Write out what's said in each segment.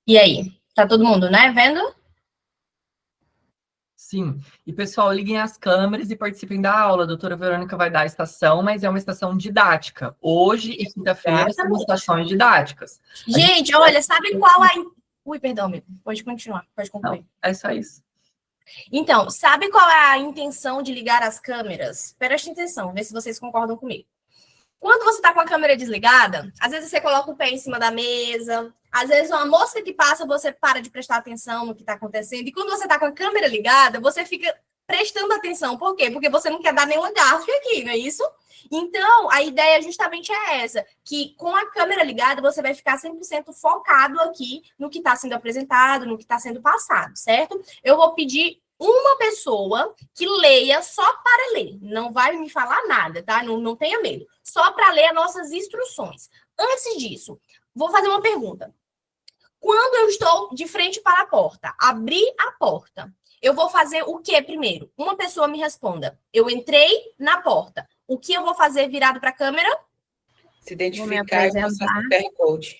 E aí? Tá todo mundo, né, vendo? Sim. E, pessoal, liguem as câmeras e participem da aula. A doutora Verônica vai dar a estação, mas é uma estação didática. Hoje e quinta-feira são estações didáticas. Gente, olha, sabe qual a... Ui, perdão, amigo. Pode continuar, pode concluir. Não, é só isso. Então, sabe qual é a intenção de ligar as câmeras? Preste atenção, vê se vocês concordam comigo. Quando você está com a câmera desligada, às vezes você coloca o pé em cima da mesa, às vezes uma mosca que passa, você para de prestar atenção no que está acontecendo. E quando você está com a câmera ligada, você fica prestando atenção. Por quê? Porque você não quer dar nenhuma gafe aqui, não é isso? Então, a ideia justamente é essa, que com a câmera ligada, você vai ficar 100% focado aqui no que está sendo apresentado, no que está sendo passado, certo? Eu vou pedir uma pessoa que leia só para ler. Não vai me falar nada, tá? Não tenha medo. Só para ler as nossas instruções. Antes disso, vou fazer uma pergunta. Quando eu estou de frente para a porta, abrir a porta, eu vou fazer o que primeiro? Uma pessoa me responda. Eu entrei na porta. O que eu vou fazer virado para a câmera? Se identificar e passar o QR Code.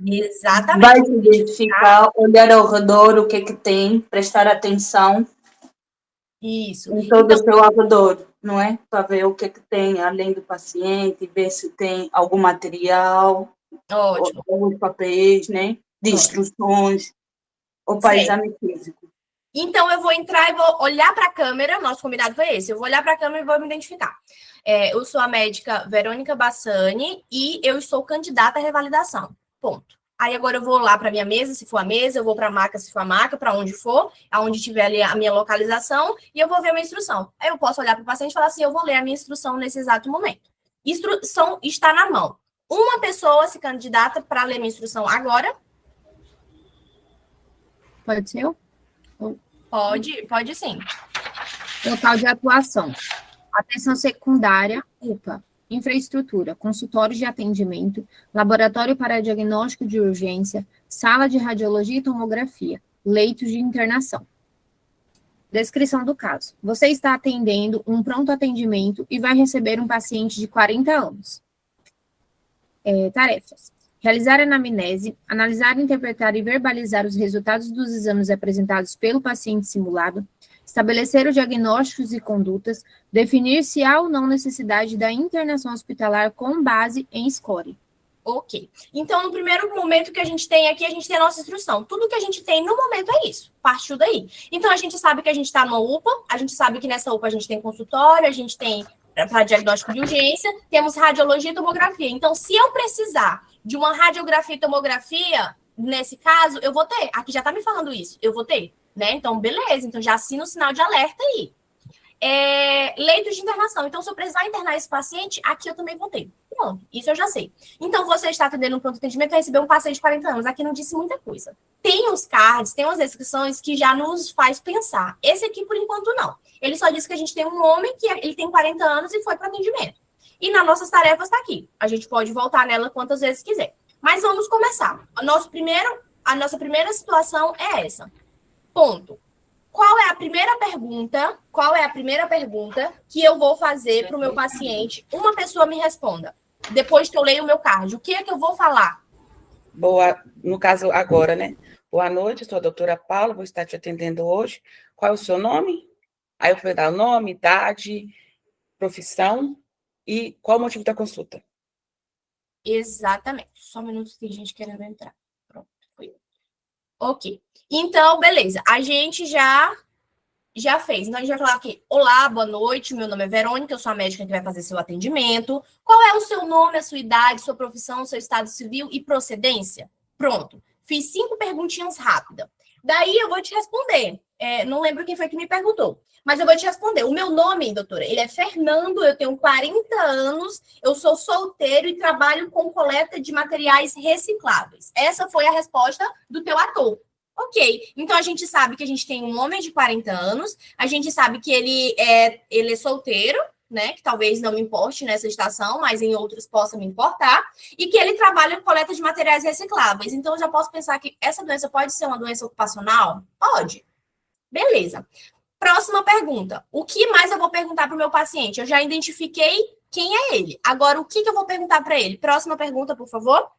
Exatamente. Vai se identificar, olhar ao redor, o que é que tem, prestar atenção. Isso. Em todo o seu redor, não é? Para ver o que é que tem além do paciente, ver se tem algum material, alguns papéis, né? De instruções, ou para exame físico. Então, eu vou entrar e vou olhar para a câmera. Nosso combinado foi esse. Eu vou olhar para a câmera e vou me identificar. Eu sou a médica Verônica Bassani e eu sou candidata à revalidação. Ponto. Aí agora eu vou lá para a minha mesa, se for a mesa, eu vou para a maca, se for a maca, para onde for, aonde tiver ali a minha localização, e eu vou ver a minha instrução. Aí eu posso olhar para o paciente e falar assim, eu vou ler a minha instrução nesse exato momento. Instrução está na mão. Uma pessoa se candidata para ler minha instrução agora. Pode ser eu? Pode sim. Local de atuação. Atenção secundária, UPA. Infraestrutura, consultórios de atendimento, laboratório para diagnóstico de urgência, sala de radiologia e tomografia, leitos de internação. Descrição do caso. Você está atendendo um pronto atendimento e vai receber um paciente de 40 anos. Tarefas. Realizar anamnese, analisar, interpretar e verbalizar os resultados dos exames apresentados pelo paciente simulado, estabelecer os diagnósticos e condutas, definir se há ou não necessidade da internação hospitalar com base em score. Ok. Então, no primeiro momento que a gente tem aqui, a gente tem a nossa instrução. Tudo que a gente tem no momento é isso. Partiu daí. Então, a gente sabe que a gente está numa UPA, a gente sabe que nessa UPA a gente tem consultório, a gente tem para diagnóstico de urgência, temos radiologia e tomografia. Então, se eu precisar de uma radiografia e tomografia, nesse caso, eu vou ter. Aqui já está me falando isso. Eu vou ter. Né? Então, beleza. Então, já assina o sinal de alerta aí. Leitos de internação. Então, se eu precisar internar esse paciente, aqui eu também vou ter. Pronto, isso eu já sei. Então, você está atendendo um pronto atendimento e receber um paciente de 40 anos. Aqui não disse muita coisa. Tem os cards, tem umas descrições que já nos faz pensar. Esse aqui, por enquanto, não. Ele só disse que a gente tem um homem que ele tem 40 anos e foi para atendimento. E nas nossas tarefas está aqui. A gente pode voltar nela quantas vezes quiser. Mas vamos começar. A nossa primeira situação é essa. Ponto. Qual é a primeira pergunta? Qual é a primeira pergunta que eu vou fazer para o meu paciente? Uma pessoa me responda. Depois que eu leio o meu card, o que é que eu vou falar? Boa, no caso agora, né? Boa noite, sou a doutora Paula, vou estar te atendendo hoje. Qual é o seu nome? Aí eu vou dar o nome, idade, profissão e qual o motivo da consulta. Exatamente. Só um minuto que tem gente querendo entrar. Pronto, foi. Ok. Então, beleza. A gente já fez. Então, a gente vai falar aqui. Olá, boa noite. Meu nome é Verônica, eu sou a médica que vai fazer seu atendimento. Qual é o seu nome, a sua idade, sua profissão, seu estado civil e procedência? Pronto. Fiz 5 perguntinhas rápidas. Daí eu vou te responder. Não lembro quem foi que me perguntou, mas eu vou te responder. O meu nome, doutora, ele é Fernando, eu tenho 40 anos, eu sou solteiro e trabalho com coleta de materiais recicláveis. Essa foi a resposta do teu ator. Ok, então a gente sabe que a gente tem um homem de 40 anos, a gente sabe que ele é solteiro, né? Que talvez não me importe nessa estação, mas em outros possa me importar, e que ele trabalha com coleta de materiais recicláveis. Então, eu já posso pensar que essa doença pode ser uma doença ocupacional? Pode. Beleza. Próxima pergunta. O que mais eu vou perguntar para o meu paciente? Eu já identifiquei quem é ele. Agora, o que eu vou perguntar para ele? Próxima pergunta, por favor.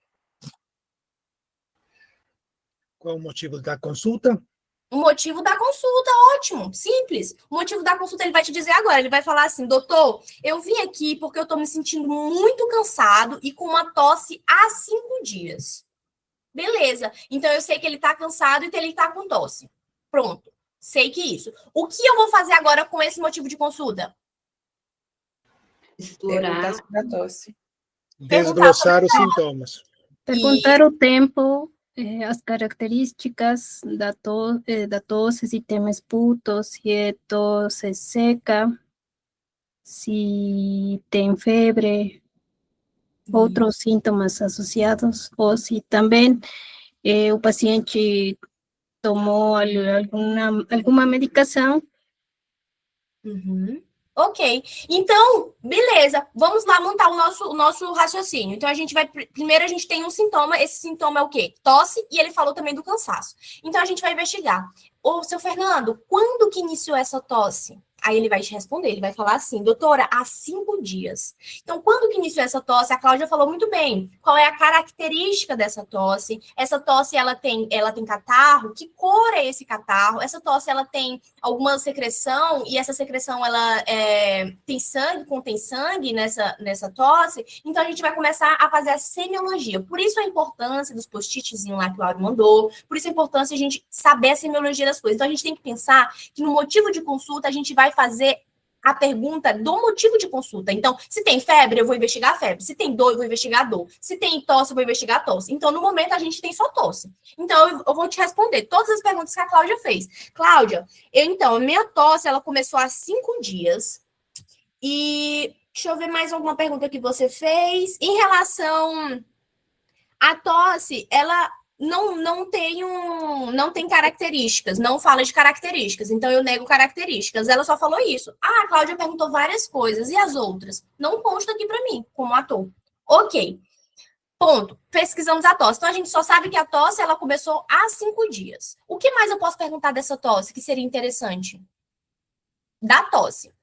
Qual o motivo da consulta? O motivo da consulta, ótimo, simples. O motivo da consulta ele vai te dizer agora, ele vai falar assim, doutor, eu vim aqui porque eu estou me sentindo muito cansado e com uma tosse há 5 dias. Beleza, então eu sei que ele está cansado e que ele está com tosse. Pronto, sei que isso. O que eu vou fazer agora com esse motivo de consulta? Perguntar sobre a tosse. Desglossar os sintomas. Perguntar o tempo, as características da tosse, se tem esputo, se é tosse seca, se tem febre, outros sintomas associados, ou se também o paciente tomou alguma medicação. Uhum. Ok, então, beleza, vamos lá montar o nosso raciocínio. Então, primeiro a gente tem um sintoma, esse sintoma é o quê? Tosse, e ele falou também do cansaço. Então, a gente vai investigar. Ô, seu Fernando, quando que iniciou essa tosse? Aí ele vai te responder, ele vai falar assim, doutora, há 5 dias. Então, quando que iniciou essa tosse? A Cláudia falou muito bem. Qual é a característica dessa tosse? Essa tosse, ela tem catarro? Que cor é esse catarro? Essa tosse, ela tem alguma secreção? E essa secreção, ela tem sangue, contém sangue nessa tosse? Então, a gente vai começar a fazer a semiologia. Por isso a importância dos post-itzinhos lá que o Lauro mandou. Por isso a importância de a gente saber a semiologia das coisas. Então, a gente tem que pensar que no motivo de consulta, a gente vai fazer a pergunta do motivo de consulta. Então, se tem febre, eu vou investigar a febre. Se tem dor, eu vou investigar a dor. Se tem tosse, eu vou investigar a tosse. Então, no momento, a gente tem só tosse. Então, eu vou te responder todas as perguntas que a Cláudia fez. Cláudia, a minha tosse, ela começou há 5 dias. E deixa eu ver mais alguma pergunta que você fez. Em relação à tosse, ela não tem características, não fala de características, então eu nego características. Ela só falou isso. Ah, a Cláudia perguntou várias coisas, e as outras? Não consta aqui para mim, como ator. Ok. Ponto. Pesquisamos a tosse. Então, a gente só sabe que a tosse, ela começou há 5 dias. O que mais eu posso perguntar dessa tosse que seria interessante? Da tosse.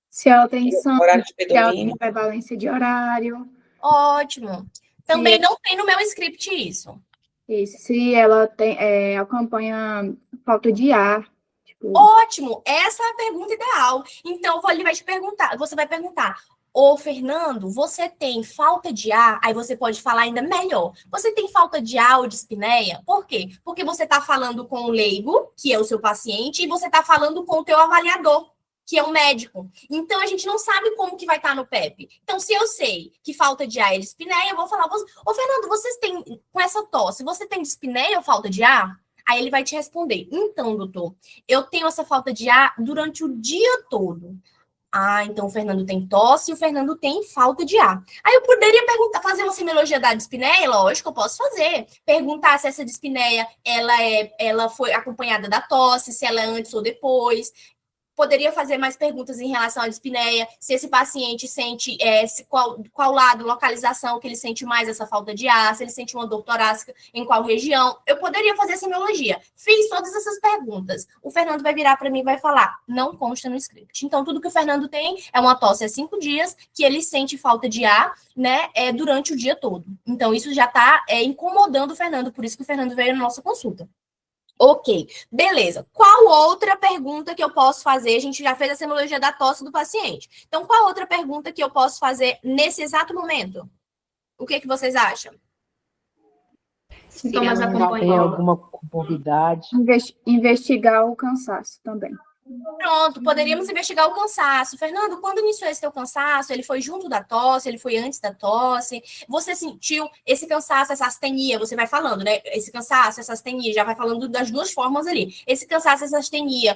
Se ela tem sono, Horário de se ela predomínio. tem prevalência de horário. Ótimo. Também não tem no meu script isso. Isso, se ela acompanha falta de ar. Tipo... Ótimo, essa é a pergunta ideal. Então, ele vai te perguntar, você vai perguntar, ô Fernando, você tem falta de ar? Aí você pode falar ainda melhor. Você tem falta de ar ou dispneia? Por quê? Porque você está falando com o leigo, que é o seu paciente, e você está falando com o teu avaliador, que é o médico. Então, a gente não sabe como que vai estar no PEP. Então, se eu sei que falta de ar é dispneia, eu vou falar, ô Fernando, vocês têm, com essa tosse, você tem dispneia ou falta de ar? Aí ele vai te responder, então, doutor, eu tenho essa falta de ar durante o dia todo. Ah, então o Fernando tem tosse e o Fernando tem falta de ar. Aí eu poderia fazer uma semiologia da dispneia? Lógico, eu posso fazer. Perguntar se essa dispneia, ela foi acompanhada da tosse, se ela é antes ou depois. Poderia fazer mais perguntas em relação à dispneia, se esse paciente sente, qual lado, localização que ele sente mais essa falta de ar, se ele sente uma dor torácica, em qual região. Eu poderia fazer a semiologia. Fiz todas essas perguntas. O Fernando vai virar para mim e vai falar, não consta no script. Então, tudo que o Fernando tem é uma tosse há 5 dias, que ele sente falta de ar, né, durante o dia todo. Então, isso já está incomodando o Fernando, por isso que o Fernando veio na nossa consulta. Ok, beleza. Qual outra pergunta que eu posso fazer? A gente já fez a semiologia da tosse do paciente. Então, qual outra pergunta que eu posso fazer nesse exato momento? O que vocês acham? Sintomas acompanhados. Tem alguma comorbidade? Investigar o cansaço também. Pronto, poderíamos investigar o cansaço. Fernando, quando iniciou esse teu cansaço, ele foi junto da tosse, ele foi antes da tosse? Você sentiu esse cansaço, essa astenia? Você vai falando, né? Esse cansaço, essa astenia, já vai falando das duas formas ali. Esse cansaço, essa astenia,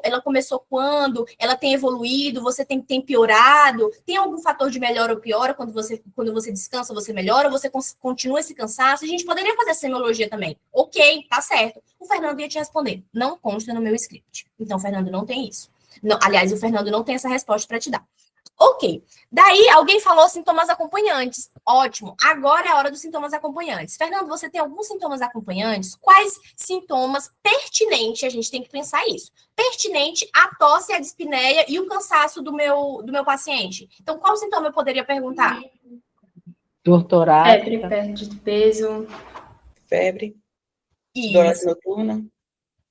ela começou quando? Ela tem evoluído? Você tem piorado? Tem algum fator de melhora ou piora quando você descansa, você melhora? Ou você continua esse cansaço? A gente poderia fazer a semiologia também. Ok, tá certo. O Fernando ia te responder, não consta no meu script. Então, o Fernando não tem isso. Não, aliás, o Fernando não tem essa resposta para te dar. Ok. Daí, alguém falou sintomas acompanhantes. Ótimo. Agora é a hora dos sintomas acompanhantes. Fernando, você tem alguns sintomas acompanhantes? Quais sintomas pertinentes, a gente tem que pensar isso, pertinente à tosse, à dispneia e o cansaço do meu paciente? Então, qual sintoma eu poderia perguntar? Dor torácica. Febre, perda de peso. Febre. Sudorese noturna.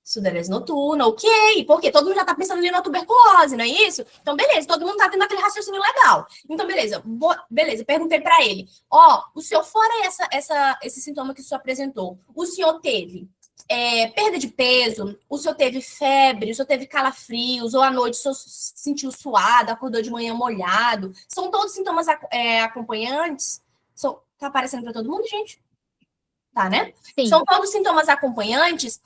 Sudorese noturna, ok. Porque todo mundo já tá pensando ali na tuberculose, não é isso? Então, beleza, todo mundo tá tendo aquele raciocínio legal. Então, beleza, perguntei para ele. O senhor, fora esse sintoma que o senhor apresentou, o senhor teve perda de peso, o senhor teve febre, o senhor teve calafrios, ou à noite o senhor sentiu suado, acordou de manhã molhado. São todos sintomas acompanhantes? Tá aparecendo para todo mundo, gente? Tá, né? Sim. São todos sintomas acompanhantes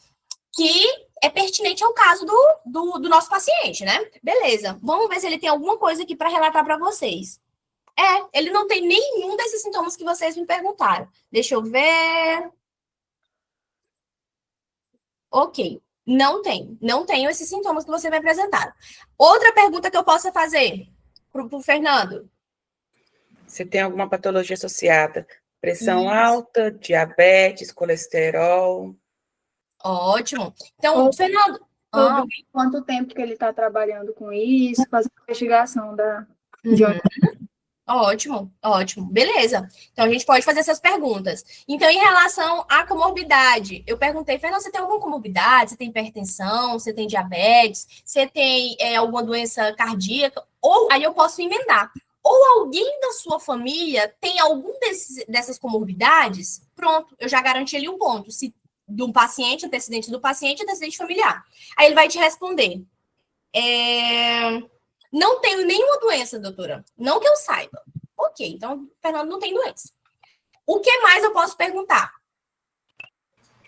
que é pertinente ao caso do nosso paciente, né? Beleza. Vamos ver se ele tem alguma coisa aqui para relatar para vocês. Ele não tem nenhum desses sintomas que vocês me perguntaram. Deixa eu ver. Ok. Não tenho esses sintomas que você me apresentaram. Outra pergunta que eu possa fazer pro Fernando. Você tem alguma patologia associada? Pressão alta, diabetes, colesterol? Ótimo. Então, Fernando... Quanto tempo que ele está trabalhando com isso, fazendo investigação de onde... Ótimo. Beleza. Então, a gente pode fazer essas perguntas. Então, em relação à comorbidade, eu perguntei, Fernando, você tem alguma comorbidade? Você tem hipertensão? Você tem diabetes? Você tem alguma doença cardíaca? Ou, aí eu posso emendar. Ou alguém da sua família tem algum dessas comorbidades? Pronto, eu já garanti ali um ponto. Se de um paciente, antecedente do paciente, antecedente familiar. Aí ele vai te responder. Não tenho nenhuma doença, doutora. Não que eu saiba. Ok, então, Fernando não tem doença. O que mais eu posso perguntar?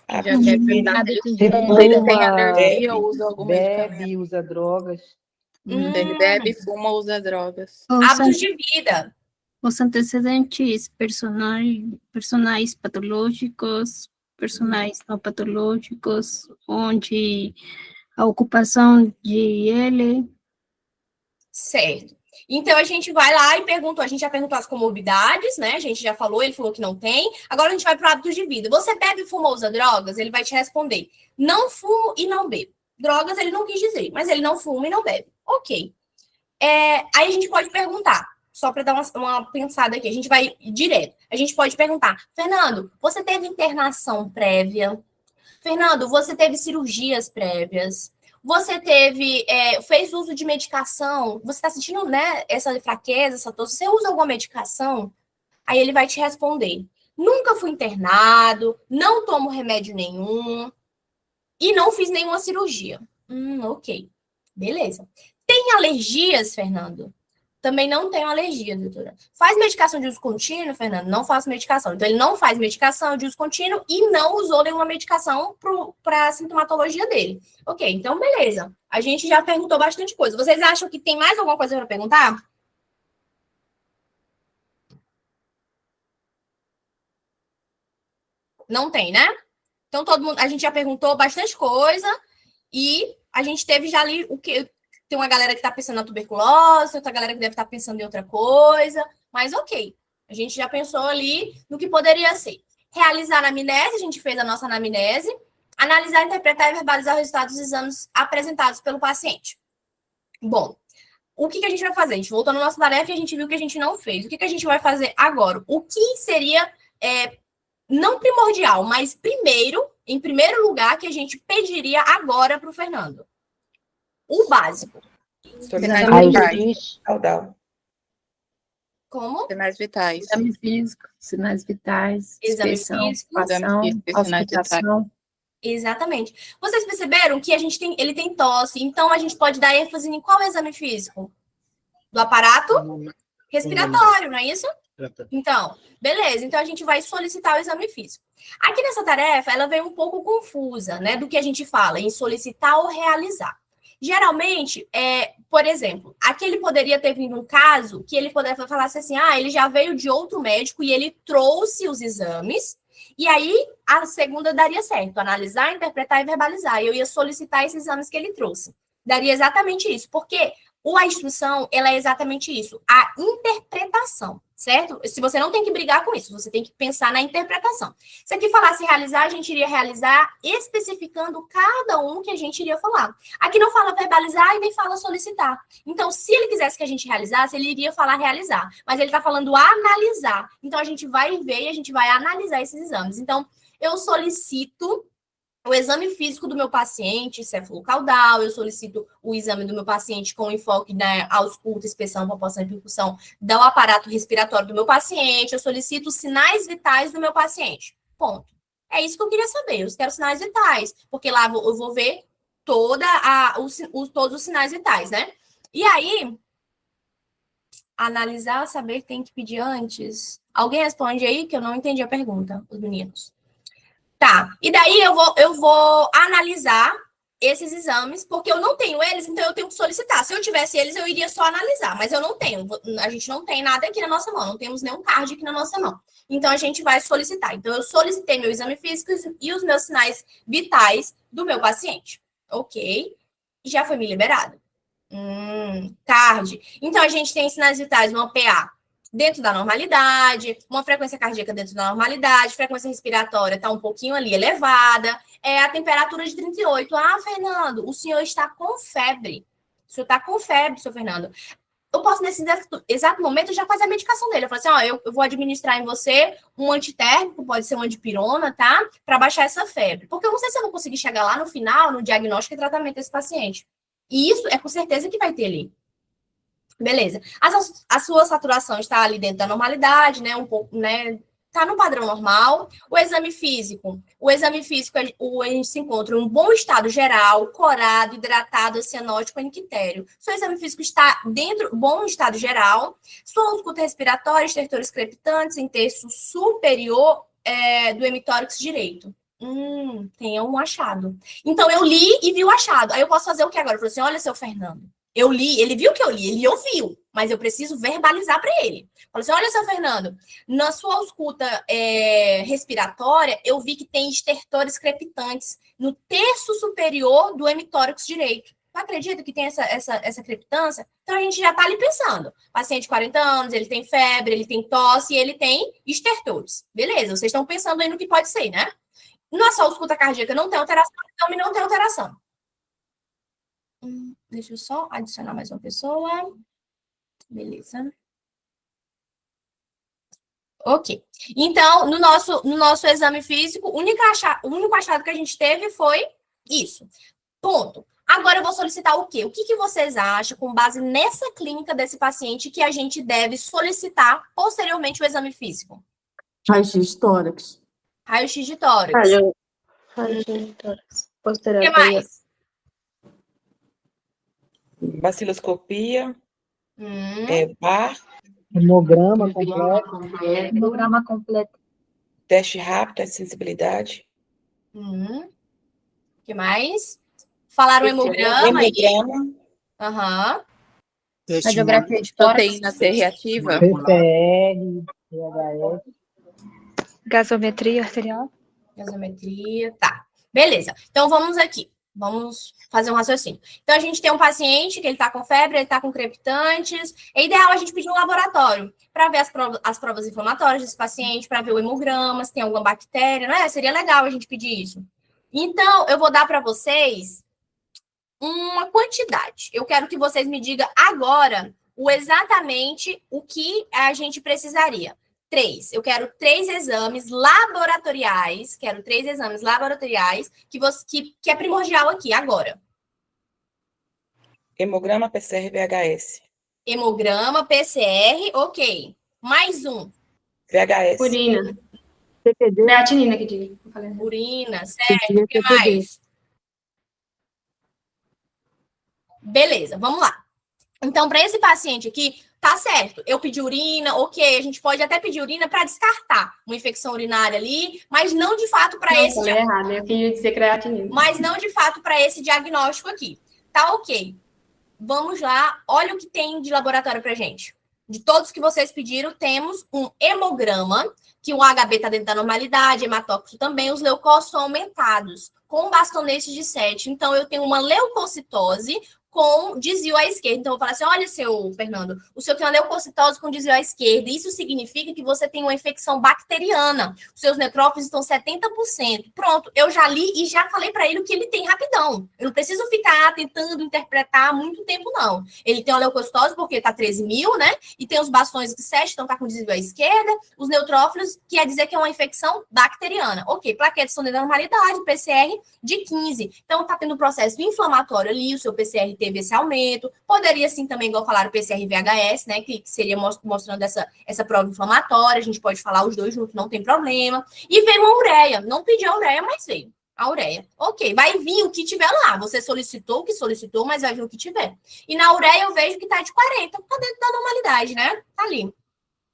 Já quer perguntar Ele tem alergia ou usa algum medicamento? bebe, usa drogas. Ele bebe, fuma ou usa drogas. Hábitos de vida. Os antecedentes personais patológicos, personais não patológicos, onde a ocupação de ele... Certo. Então, a gente vai lá e perguntou, a gente já perguntou as comorbidades, né? A gente já falou, ele falou que não tem. Agora a gente vai para o hábito de vida. Você bebe, fuma ou usa drogas? Ele vai te responder, não fumo e não bebo. Drogas ele não quis dizer, mas ele não fuma e não bebe. Ok. Aí a gente pode perguntar, só para dar uma pensada aqui, a gente vai direto. A gente pode perguntar, Fernando, você teve internação prévia? Fernando, você teve cirurgias prévias? Você fez uso de medicação? Você está sentindo, né, essa fraqueza, essa tosse? Você usa alguma medicação? Aí ele vai te responder, nunca fui internado, não tomo remédio nenhum e não fiz nenhuma cirurgia. Ok. Beleza. Tem alergias, Fernando? Também não tenho alergia, doutora. Faz medicação de uso contínuo, Fernando? Não faço medicação. Então, ele não faz medicação de uso contínuo e não usou nenhuma medicação para a sintomatologia dele. Ok, então, beleza. A gente já perguntou bastante coisa. Vocês acham que tem mais alguma coisa para perguntar? Não tem, né? Então, a gente já perguntou bastante coisa e a gente teve já ali o que... Tem uma galera que está pensando na tuberculose, outra galera que deve estar pensando em outra coisa, mas ok. A gente já pensou ali no que poderia ser. Realizar a anamnese, a gente fez a nossa anamnese. Analisar, interpretar e verbalizar os resultados dos exames apresentados pelo paciente. Bom, o que a gente vai fazer? A gente voltou na nossa tarefa e a gente viu que a gente não fez. O que a gente vai fazer agora? O que seria, não primordial, mas em primeiro lugar, que a gente pediria agora para o Fernando? O básico. Caudal. Como? Sinais vitais. Exame físico, sinais vitais, Exame inspeção, físico, ocupação, auscultação. Exatamente. Vocês perceberam que ele tem tosse, então a gente pode dar ênfase em qual exame físico? Do aparato respiratório, não é isso? Então, beleza. Então, a gente vai solicitar o exame físico. Aqui nessa tarefa, ela veio um pouco confusa, né, do que a gente fala em solicitar ou realizar. Geralmente, por exemplo, aqui ele poderia ter vindo um caso que ele poderia falar assim, ele já veio de outro médico e ele trouxe os exames, e aí a segunda daria certo, analisar, interpretar e verbalizar. E eu ia solicitar esses exames que ele trouxe. Daria exatamente isso, porque a instrução, ela é exatamente isso, a interpretação, certo? Se você não tem que brigar com isso, você tem que pensar na interpretação. Se aqui falasse realizar, a gente iria realizar especificando cada um que a gente iria falar. Aqui não fala verbalizar e nem fala solicitar. Então, se ele quisesse que a gente realizasse, ele iria falar realizar. Mas ele está falando analisar. Então, a gente vai ver e a gente vai analisar esses exames. Então, eu solicito o exame físico do meu paciente, céfalo-caudal, eu solicito o exame do meu paciente com enfoque, né, ausculta, inspeção, palpação e percussão do aparato respiratório do meu paciente, eu solicito os sinais vitais do meu paciente. Ponto. É isso que eu queria saber, eu quero sinais vitais, porque lá eu vou ver todos os sinais vitais, né? E aí, analisar, saber, tem que pedir antes. Alguém responde aí, que eu não entendi a pergunta, os meninos. Tá, e daí eu vou analisar esses exames, porque eu não tenho eles, então eu tenho que solicitar. Se eu tivesse eles, eu iria só analisar, mas eu não tenho. A gente não tem nada aqui na nossa mão, não temos nenhum card aqui na nossa mão. Então, a gente vai solicitar. Então, eu solicitei meu exame físico e os meus sinais vitais do meu paciente. Ok, já foi me liberado. Card. Então, a gente tem sinais vitais no PA dentro da normalidade, uma frequência cardíaca dentro da normalidade, frequência respiratória está um pouquinho ali elevada, a temperatura de 38. Ah, Fernando, o senhor está com febre. O senhor está com febre, senhor Fernando. Eu posso, nesse exato momento, já fazer a medicação dele. Eu falo assim, ó, eu vou administrar em você um antitérmico, pode ser uma dipirona, tá? Para baixar essa febre. Porque eu não sei se eu vou conseguir chegar lá no final, no diagnóstico e tratamento desse paciente. E isso é com certeza que vai ter ali. Beleza. A sua saturação está ali dentro da normalidade, né? Um pouco, né? Está no padrão normal. O exame físico, a gente se encontra em um bom estado geral, corado, hidratado, cianótico, aniquitério. Seu exame físico está bom estado geral. Sua ausculta respiratória, estertores crepitantes em terço superior do hemitórax direito. Tem um achado. Então, eu li e vi o achado. Aí eu posso fazer o que agora? Eu falo assim, olha, seu Fernando, eu li, ele viu que eu li, ele ouviu, mas eu preciso verbalizar para ele. Falo assim, olha, seu Fernando, na sua ausculta respiratória, eu vi que tem estertores crepitantes no terço superior do hemitórax direito. Não acredita que tem essa crepitância? Então, a gente já está ali pensando. Paciente de 40 anos, ele tem febre, ele tem tosse, ele tem estertores. Beleza, vocês estão pensando aí no que pode ser, né? Nossa ausculta cardíaca não tem alteração, então não tem alteração. Deixa eu só adicionar mais uma pessoa. Beleza. Ok. Então, no nosso exame físico, o único achado que a gente teve foi isso. Ponto. Agora eu vou solicitar o quê? O que vocês acham, com base nessa clínica desse paciente, que a gente deve solicitar posteriormente o exame físico? Raio-x de tórax. Raio-x de tórax. Raio-x de tórax. O Posterior. que mais? Baciloscopia, bar, Hemograma completo. Hemograma completo. teste rápido, teste de sensibilidade. O que mais? Falaram hemograma aí. Aham. Radiografia de tórax. Proteína C reativa. PCR, VHS. Gasometria arterial. Gasometria, tá. Beleza. Então, vamos aqui. Vamos fazer um raciocínio. Então, a gente tem um paciente que ele tá com febre, ele tá com crepitantes. É ideal a gente pedir um laboratório para ver as provas inflamatórias desse paciente, para ver o hemograma, se tem alguma bactéria, né? Seria legal a gente pedir isso. Então, eu vou dar para vocês uma quantidade. Eu quero que vocês me digam agora exatamente o que a gente precisaria. 3. Eu quero 3 exames laboratoriais. Quero 3 exames laboratoriais que é primordial aqui, agora. Hemograma, PCR, VHS. Hemograma, PCR, ok. Mais um. VHS. Urina. CPD. Creatinina que diga. Urina, certo. O que mais? Beleza, vamos lá. Então, para esse paciente aqui, tá certo. Eu pedi urina, ok. A gente pode até pedir urina para descartar uma infecção urinária ali, mas não de fato para esse. Falei errado, eu queria dizer creatinina. Mas não de fato para esse diagnóstico aqui. Tá ok. Vamos lá. Olha o que tem de laboratório pra gente. De todos que vocês pediram, temos um hemograma, que o HB está dentro da normalidade, hematócrito também, os leucócitos são aumentados, com bastonete de 7. Então, eu tenho uma leucocitose com desvio à esquerda. Então, eu vou falar assim, olha, seu Fernando, o senhor tem uma leucocitose com desvio à esquerda. Isso significa que você tem uma infecção bacteriana. Os seus neutrófilos estão 70%. Pronto, eu já li e já falei para ele o que ele tem rapidão. Eu não preciso ficar tentando interpretar muito tempo, não. Ele tem uma leucocitose porque está 13.000, né? E tem os bastões de 7, então está com desvio à esquerda. Os neutrófilos, quer dizer que é uma infecção bacteriana. Ok, plaquetas são de normalidade, PCR de 15. Então, está tendo um processo inflamatório ali, o seu PCR teve esse aumento. Poderia, sim, também, igual falaram, o PCR-VHS, né, que seria mostrando essa prova inflamatória. A gente pode falar os dois juntos, não tem problema. E veio uma ureia. Não pediu a ureia, mas veio a ureia. Ok, vai vir o que tiver lá. Você solicitou o que solicitou, mas vai vir o que tiver. E na ureia eu vejo que está de 40. Está dentro da normalidade, né? Tá ali.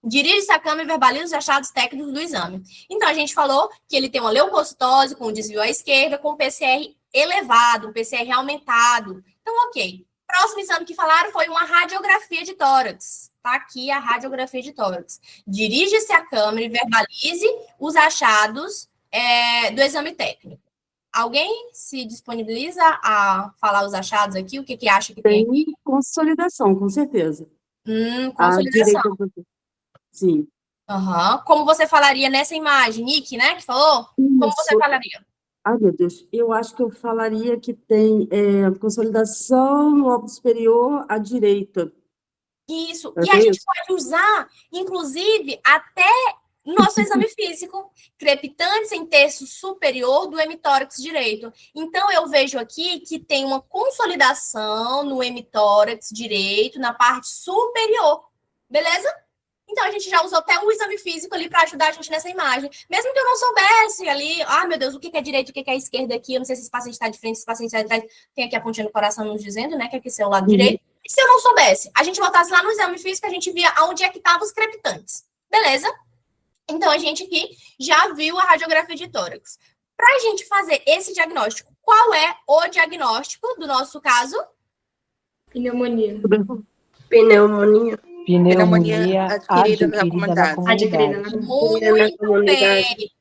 Dirige-se à câmera e verbaliza os achados técnicos do exame. Então, a gente falou que ele tem uma leucocitose com desvio à esquerda, com PCR elevado, um PCR aumentado. Então, ok. Próximo exame que falaram foi uma radiografia de tórax. Tá aqui a radiografia de tórax. Dirige-se à câmera e verbalize os achados do exame técnico. Alguém se disponibiliza a falar os achados aqui? O que acha que tem? Tem consolidação, com certeza. Consolidação. Sim. Uhum. Como você falaria nessa imagem? Nick, né, que falou? Como você falaria? Ai, meu Deus, eu acho que eu falaria que tem consolidação no lobo superior à direita. Isso, e a gente pode usar, inclusive, até nosso exame físico, crepitantes em terço superior do hemitórax direito. Então, eu vejo aqui que tem uma consolidação no hemitórax direito, na parte superior, beleza? Então, a gente já usou até um exame físico ali para ajudar a gente nessa imagem. Mesmo que eu não soubesse ali, meu Deus, o que é direito, o que é esquerda aqui, eu não sei se esse paciente está de frente, se esse paciente está de trás, tem aqui a pontinha no coração nos dizendo, né, que aqui é o lado direito. E se eu não soubesse? A gente voltasse lá no exame físico, a gente via onde é que estavam os crepitantes. Beleza? Então, a gente aqui já viu a radiografia de tórax. Para a gente fazer esse diagnóstico, qual é o diagnóstico do nosso caso? Pneumonia. Pneumonia adquirida na comunidade. Muito bem.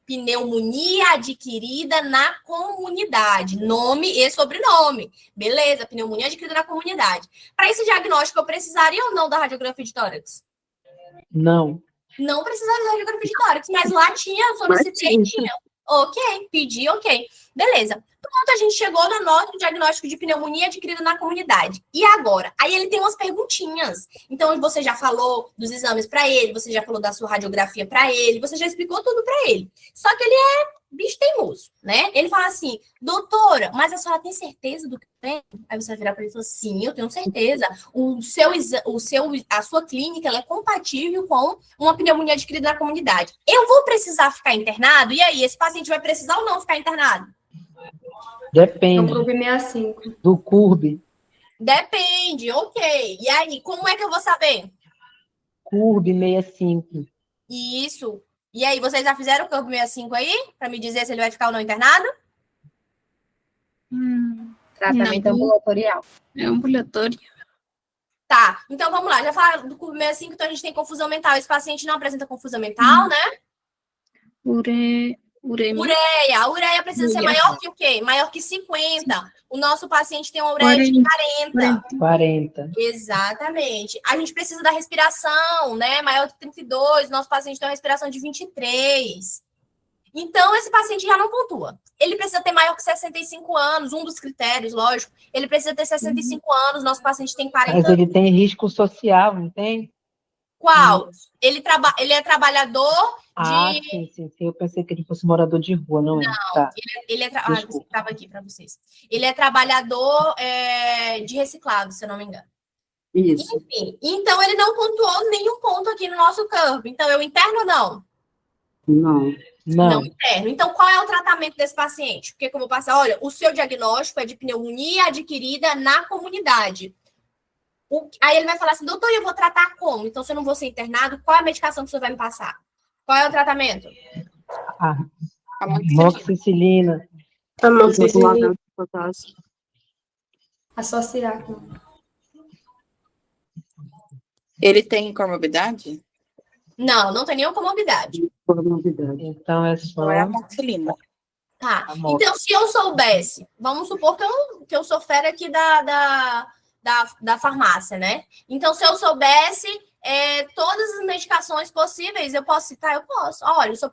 Pneumonia adquirida na comunidade. Nome e sobrenome. Beleza, pneumonia adquirida na comunidade. Para esse diagnóstico, eu precisaria ou não da radiografia de tórax? Não. Não precisaria da radiografia de tórax, mas lá tinha, solicitei, tinha. Ok, pedi, ok. Beleza. Pronto, a gente chegou no nosso diagnóstico de pneumonia adquirida na comunidade. E agora? Aí ele tem umas perguntinhas. Então, você já falou dos exames para ele, você já falou da sua radiografia para ele, você já explicou tudo para ele. Só que ele é bicho teimoso, né? Ele fala assim, doutora, mas a senhora tem certeza do que tem? Aí você vai virar para ele e falar, sim, eu tenho certeza. A sua clínica ela é compatível com uma pneumonia adquirida na comunidade. Eu vou precisar ficar internado? E aí, esse paciente vai precisar ou não ficar internado? Depende. Do CURB 65. Do CURB. Depende, ok. E aí, como é que eu vou saber? CURB 65. Isso. E aí, vocês já fizeram o CURB 65 aí? Para me dizer se ele vai ficar ou não internado? Tratamento ambulatorial. É ambulatório. Tá, então vamos lá. Já falaram do CURB 65, então a gente tem confusão mental. Esse paciente não apresenta confusão mental, né? Ureia. A ureia precisa ser maior que o quê? Maior que 50. O nosso paciente tem uma ureia de 40. 40. Exatamente. A gente precisa da respiração, né? Maior que 32. Nosso paciente tem uma respiração de 23. Então, esse paciente já não pontua. Ele precisa ter maior que 65 anos. Um dos critérios, lógico. Ele precisa ter 65 anos. Nosso paciente tem 40 Mas anos. ele tem risco social, não tem? Qual? Ele é trabalhador de... Sim. Eu pensei que ele fosse morador de rua, não é? Tá. Ele estava aqui para vocês. Ele é trabalhador de reciclado, se eu não me engano. Isso. Enfim, então ele não pontuou nenhum ponto aqui no nosso campo. Então, eu interno ou não? Não. Não interno. Então, qual é o tratamento desse paciente? Porque como eu vou passar, olha, o seu diagnóstico é de pneumonia adquirida na comunidade. Aí ele vai falar assim, doutor, eu vou tratar como? Então, se eu não vou ser internado, qual é a medicação que o senhor vai me passar? Qual é o tratamento? Amoxicilina. Associar com... Ele tem comorbidade? Não tem nenhuma comorbidade. Então é só... Não é amoxicilina. Tá. Então, se eu soubesse, vamos supor que eu sou fera aqui da farmácia, né? Então, se eu soubesse todas as medicações possíveis, eu posso citar? Eu posso. Olha, o senhor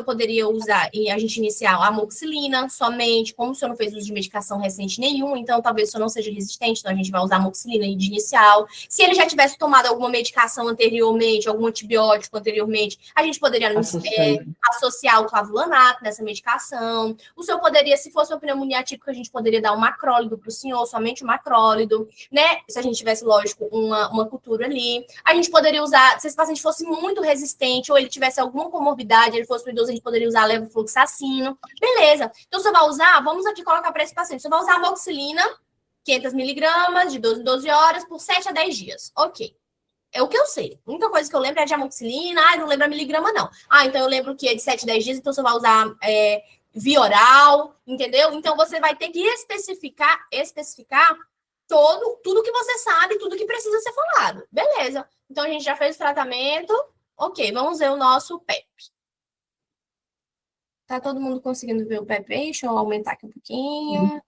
poderia usar, e a gente iniciar a amoxicilina somente, como o senhor não fez uso de medicação recente nenhuma, então talvez o senhor não seja resistente, então a gente vai usar a amoxicilina de inicial. Se ele já tivesse tomado alguma medicação anteriormente, algum antibiótico anteriormente, a gente poderia associar o clavulanato nessa medicação. O senhor poderia, se fosse uma pneumonia atípica, a gente poderia dar um macrólido para o senhor, somente o macrólido, né? Se a gente tivesse, lógico, uma cultura ali. A gente poderia usar, se esse paciente fosse muito resistente ou ele tivesse alguma comorbidade, ele fosse um idoso, a gente poderia usar levofloxacino. Beleza. Então, você vai usar, vamos aqui colocar para esse paciente, você vai usar a amoxicilina, 500 miligramas, de 12 em 12 horas, por 7 a 10 dias. Ok. É o que eu sei. A única coisa que eu lembro é de amoxicilina, não lembro a miligrama, não. Então eu lembro que é de 7 a 10 dias, então você vai usar via oral, entendeu? Então, você vai ter que especificar tudo que você sabe, tudo que precisa ser falado. Beleza. Então, a gente já fez o tratamento. Ok, vamos ver o nosso PEP. Tá todo mundo conseguindo ver o PEP aí? Deixa eu aumentar aqui um pouquinho.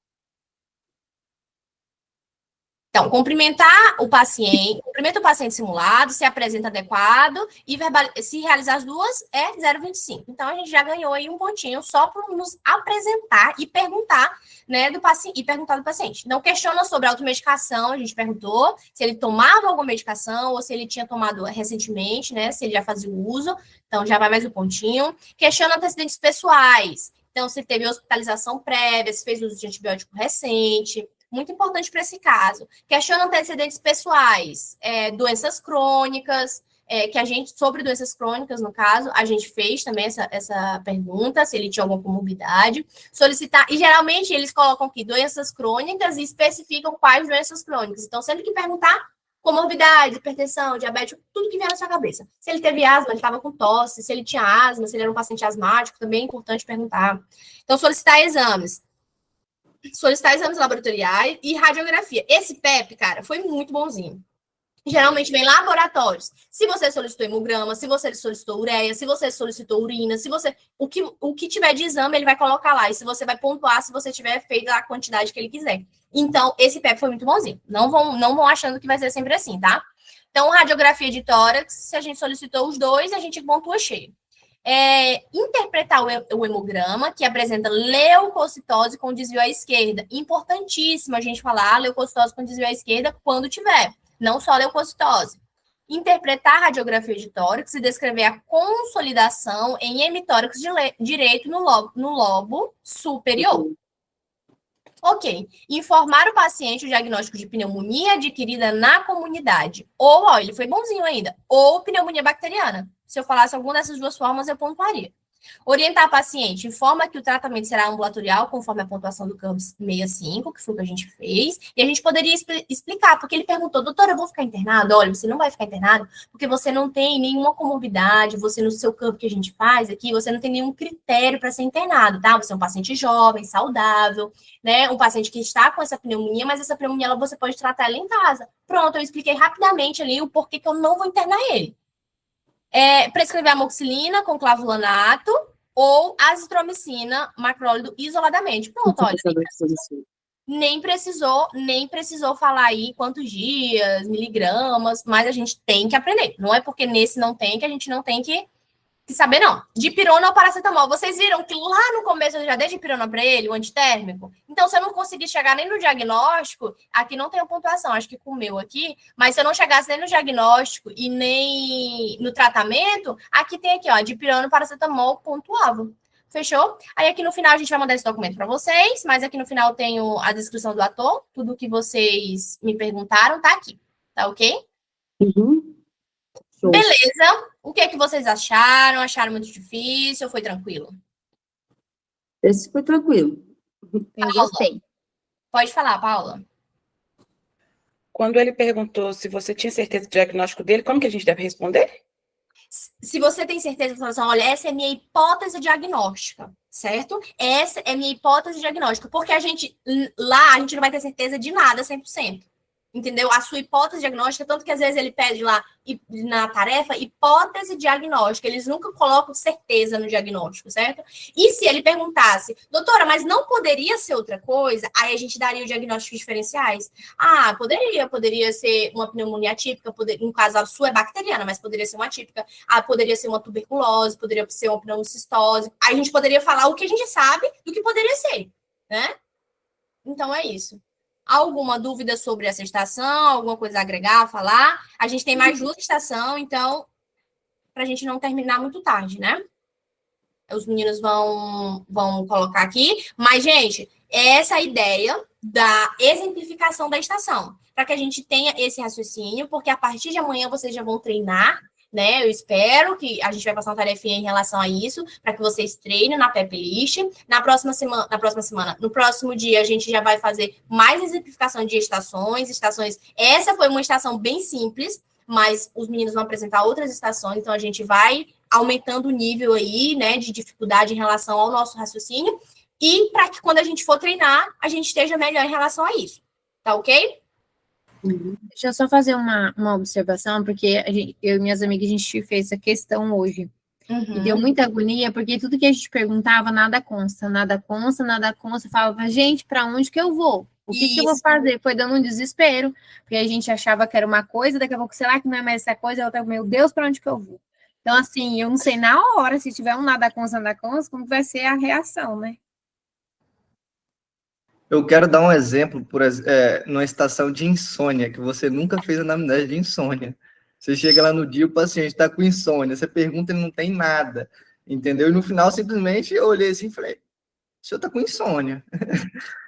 Então, cumprimenta o paciente simulado, se apresenta adequado e se realizar as duas é 0,25. Então, a gente já ganhou aí um pontinho só por nos apresentar e perguntar, né, do paciente. Então, questiona sobre a automedicação, a gente perguntou se ele tomava alguma medicação ou se ele tinha tomado recentemente, né, se ele já fazia o uso. Então, já vai mais um pontinho. Questiona antecedentes pessoais. Então, se teve hospitalização prévia, se fez uso de antibiótico recente. Muito importante para esse caso. Questiona antecedentes pessoais, doenças crônicas, sobre doenças crônicas, no caso, a gente fez também essa pergunta, se ele tinha alguma comorbidade. Solicitar, e geralmente eles colocam aqui doenças crônicas e especificam quais doenças crônicas. Então, sempre que perguntar, comorbidade, hipertensão, diabetes, tudo que vier na sua cabeça. Se ele teve asma, ele estava com tosse, se ele tinha asma, se ele era um paciente asmático, também é importante perguntar. Então, solicitar exames laboratoriais e radiografia. Esse PEP, cara, foi muito bonzinho. Geralmente vem laboratórios. Se você solicitou hemograma, se você solicitou ureia, se você solicitou urina, o que tiver de exame, ele vai colocar lá. E se você vai pontuar, se você tiver feito a quantidade que ele quiser. Então, esse PEP foi muito bonzinho. Não vão achando que vai ser sempre assim, tá? Então, radiografia de tórax, se a gente solicitou os dois, a gente pontua cheio. Interpretar o hemograma, que apresenta leucocitose com desvio à esquerda. Importantíssimo a gente falar leucocitose com desvio à esquerda quando tiver, não só leucocitose. Interpretar a radiografia de tórax e descrever a consolidação em hemitórax direito no lobo superior. Ok. Informar o paciente o diagnóstico de pneumonia adquirida na comunidade. Ou, ele foi bonzinho ainda, ou pneumonia bacteriana. Se eu falasse alguma dessas duas formas, eu pontuaria. Orientar o paciente, informa que o tratamento será ambulatorial, conforme a pontuação do CAMS 65, que foi o que a gente fez, e a gente poderia explicar, porque ele perguntou, doutora, eu vou ficar internado? Olha, você não vai ficar internado, porque você não tem nenhuma comorbidade, você no seu campo que a gente faz aqui, você não tem nenhum critério para ser internado, tá? Você é um paciente jovem, saudável, né? Um paciente que está com essa pneumonia, mas essa pneumonia você pode tratar ela em casa. Pronto, eu expliquei rapidamente ali o porquê que eu não vou internar ele. Prescrever amoxicilina com clavulanato ou azitromicina, macrólido isoladamente. Pronto, olha. Nem precisou falar aí quantos dias, miligramas, mas a gente tem que aprender. Não é porque nesse não tem que a gente não tem que saber, não. Dipirona ou paracetamol. Vocês viram que lá no começo eu já dei dipirona para ele, o antitérmico? Então, se eu não conseguir chegar nem no diagnóstico, aqui não tem pontuação, acho que com o meu aqui, mas se eu não chegasse nem no diagnóstico e nem no tratamento, aqui tem aqui, ó, dipirona, paracetamol pontuável. Fechou? Aí aqui no final a gente vai mandar esse documento para vocês, mas aqui no final eu tenho a descrição do ator, tudo que vocês me perguntaram tá aqui, tá ok? Uhum. Beleza. O que vocês acharam? Acharam muito difícil ou foi tranquilo? Esse foi tranquilo. Eu gostei. Pode falar, Paula. Quando ele perguntou se você tinha certeza do diagnóstico dele, como que a gente deve responder? Se você tem certeza, você fala assim, olha, essa é minha hipótese diagnóstica, certo? Essa é minha hipótese diagnóstica, porque lá a gente não vai ter certeza de nada 100%. entendeu? A sua hipótese diagnóstica, tanto que às vezes ele pede lá na tarefa hipótese diagnóstica, eles nunca colocam certeza no diagnóstico, certo? E se ele perguntasse, doutora, mas não poderia ser outra coisa? Aí a gente daria os diagnósticos diferenciais. Ah, poderia ser uma pneumonia atípica, no caso a sua é bacteriana, mas poderia ser uma atípica. Ah, poderia ser uma tuberculose, poderia ser uma pneumocistose. Aí a gente poderia falar o que a gente sabe do que poderia ser, né? Então é isso. Alguma dúvida sobre essa estação? Alguma coisa a agregar, a falar? A gente tem mais 2 estações, então, para a gente não terminar muito tarde, né? Os meninos vão colocar aqui. Mas, gente, essa é a ideia da exemplificação da estação, para que a gente tenha esse raciocínio, porque a partir de amanhã vocês já vão treinar, né? Eu espero que a gente vai passar uma tarefinha em relação a isso, para que vocês treinem na PEP-list. No próximo dia, a gente já vai fazer mais exemplificação de estações. Essa foi uma estação bem simples, mas os meninos vão apresentar outras estações, então a gente vai aumentando o nível aí, né, de dificuldade em relação ao nosso raciocínio, e para que quando a gente for treinar, a gente esteja melhor em relação a isso. Tá ok? Deixa eu só fazer uma observação, porque eu e minhas amigas, a gente fez essa questão hoje. E deu muita agonia, porque tudo que a gente perguntava, nada consta. Falava, gente, para onde que eu vou? O que eu vou fazer? Foi dando um desespero, porque a gente achava que era uma coisa, daqui a pouco, sei lá, que não é mais essa coisa, outra, meu Deus, para onde que eu vou? Então, assim, eu não sei na hora, se tiver um nada consta, como vai ser a reação, né? Eu quero dar um exemplo, numa estação de insônia, que você nunca fez anamnese de insônia. Você chega lá no dia, o paciente está com insônia, você pergunta, ele não tem nada, entendeu? E no final, simplesmente, eu olhei assim e falei, o senhor está com insônia,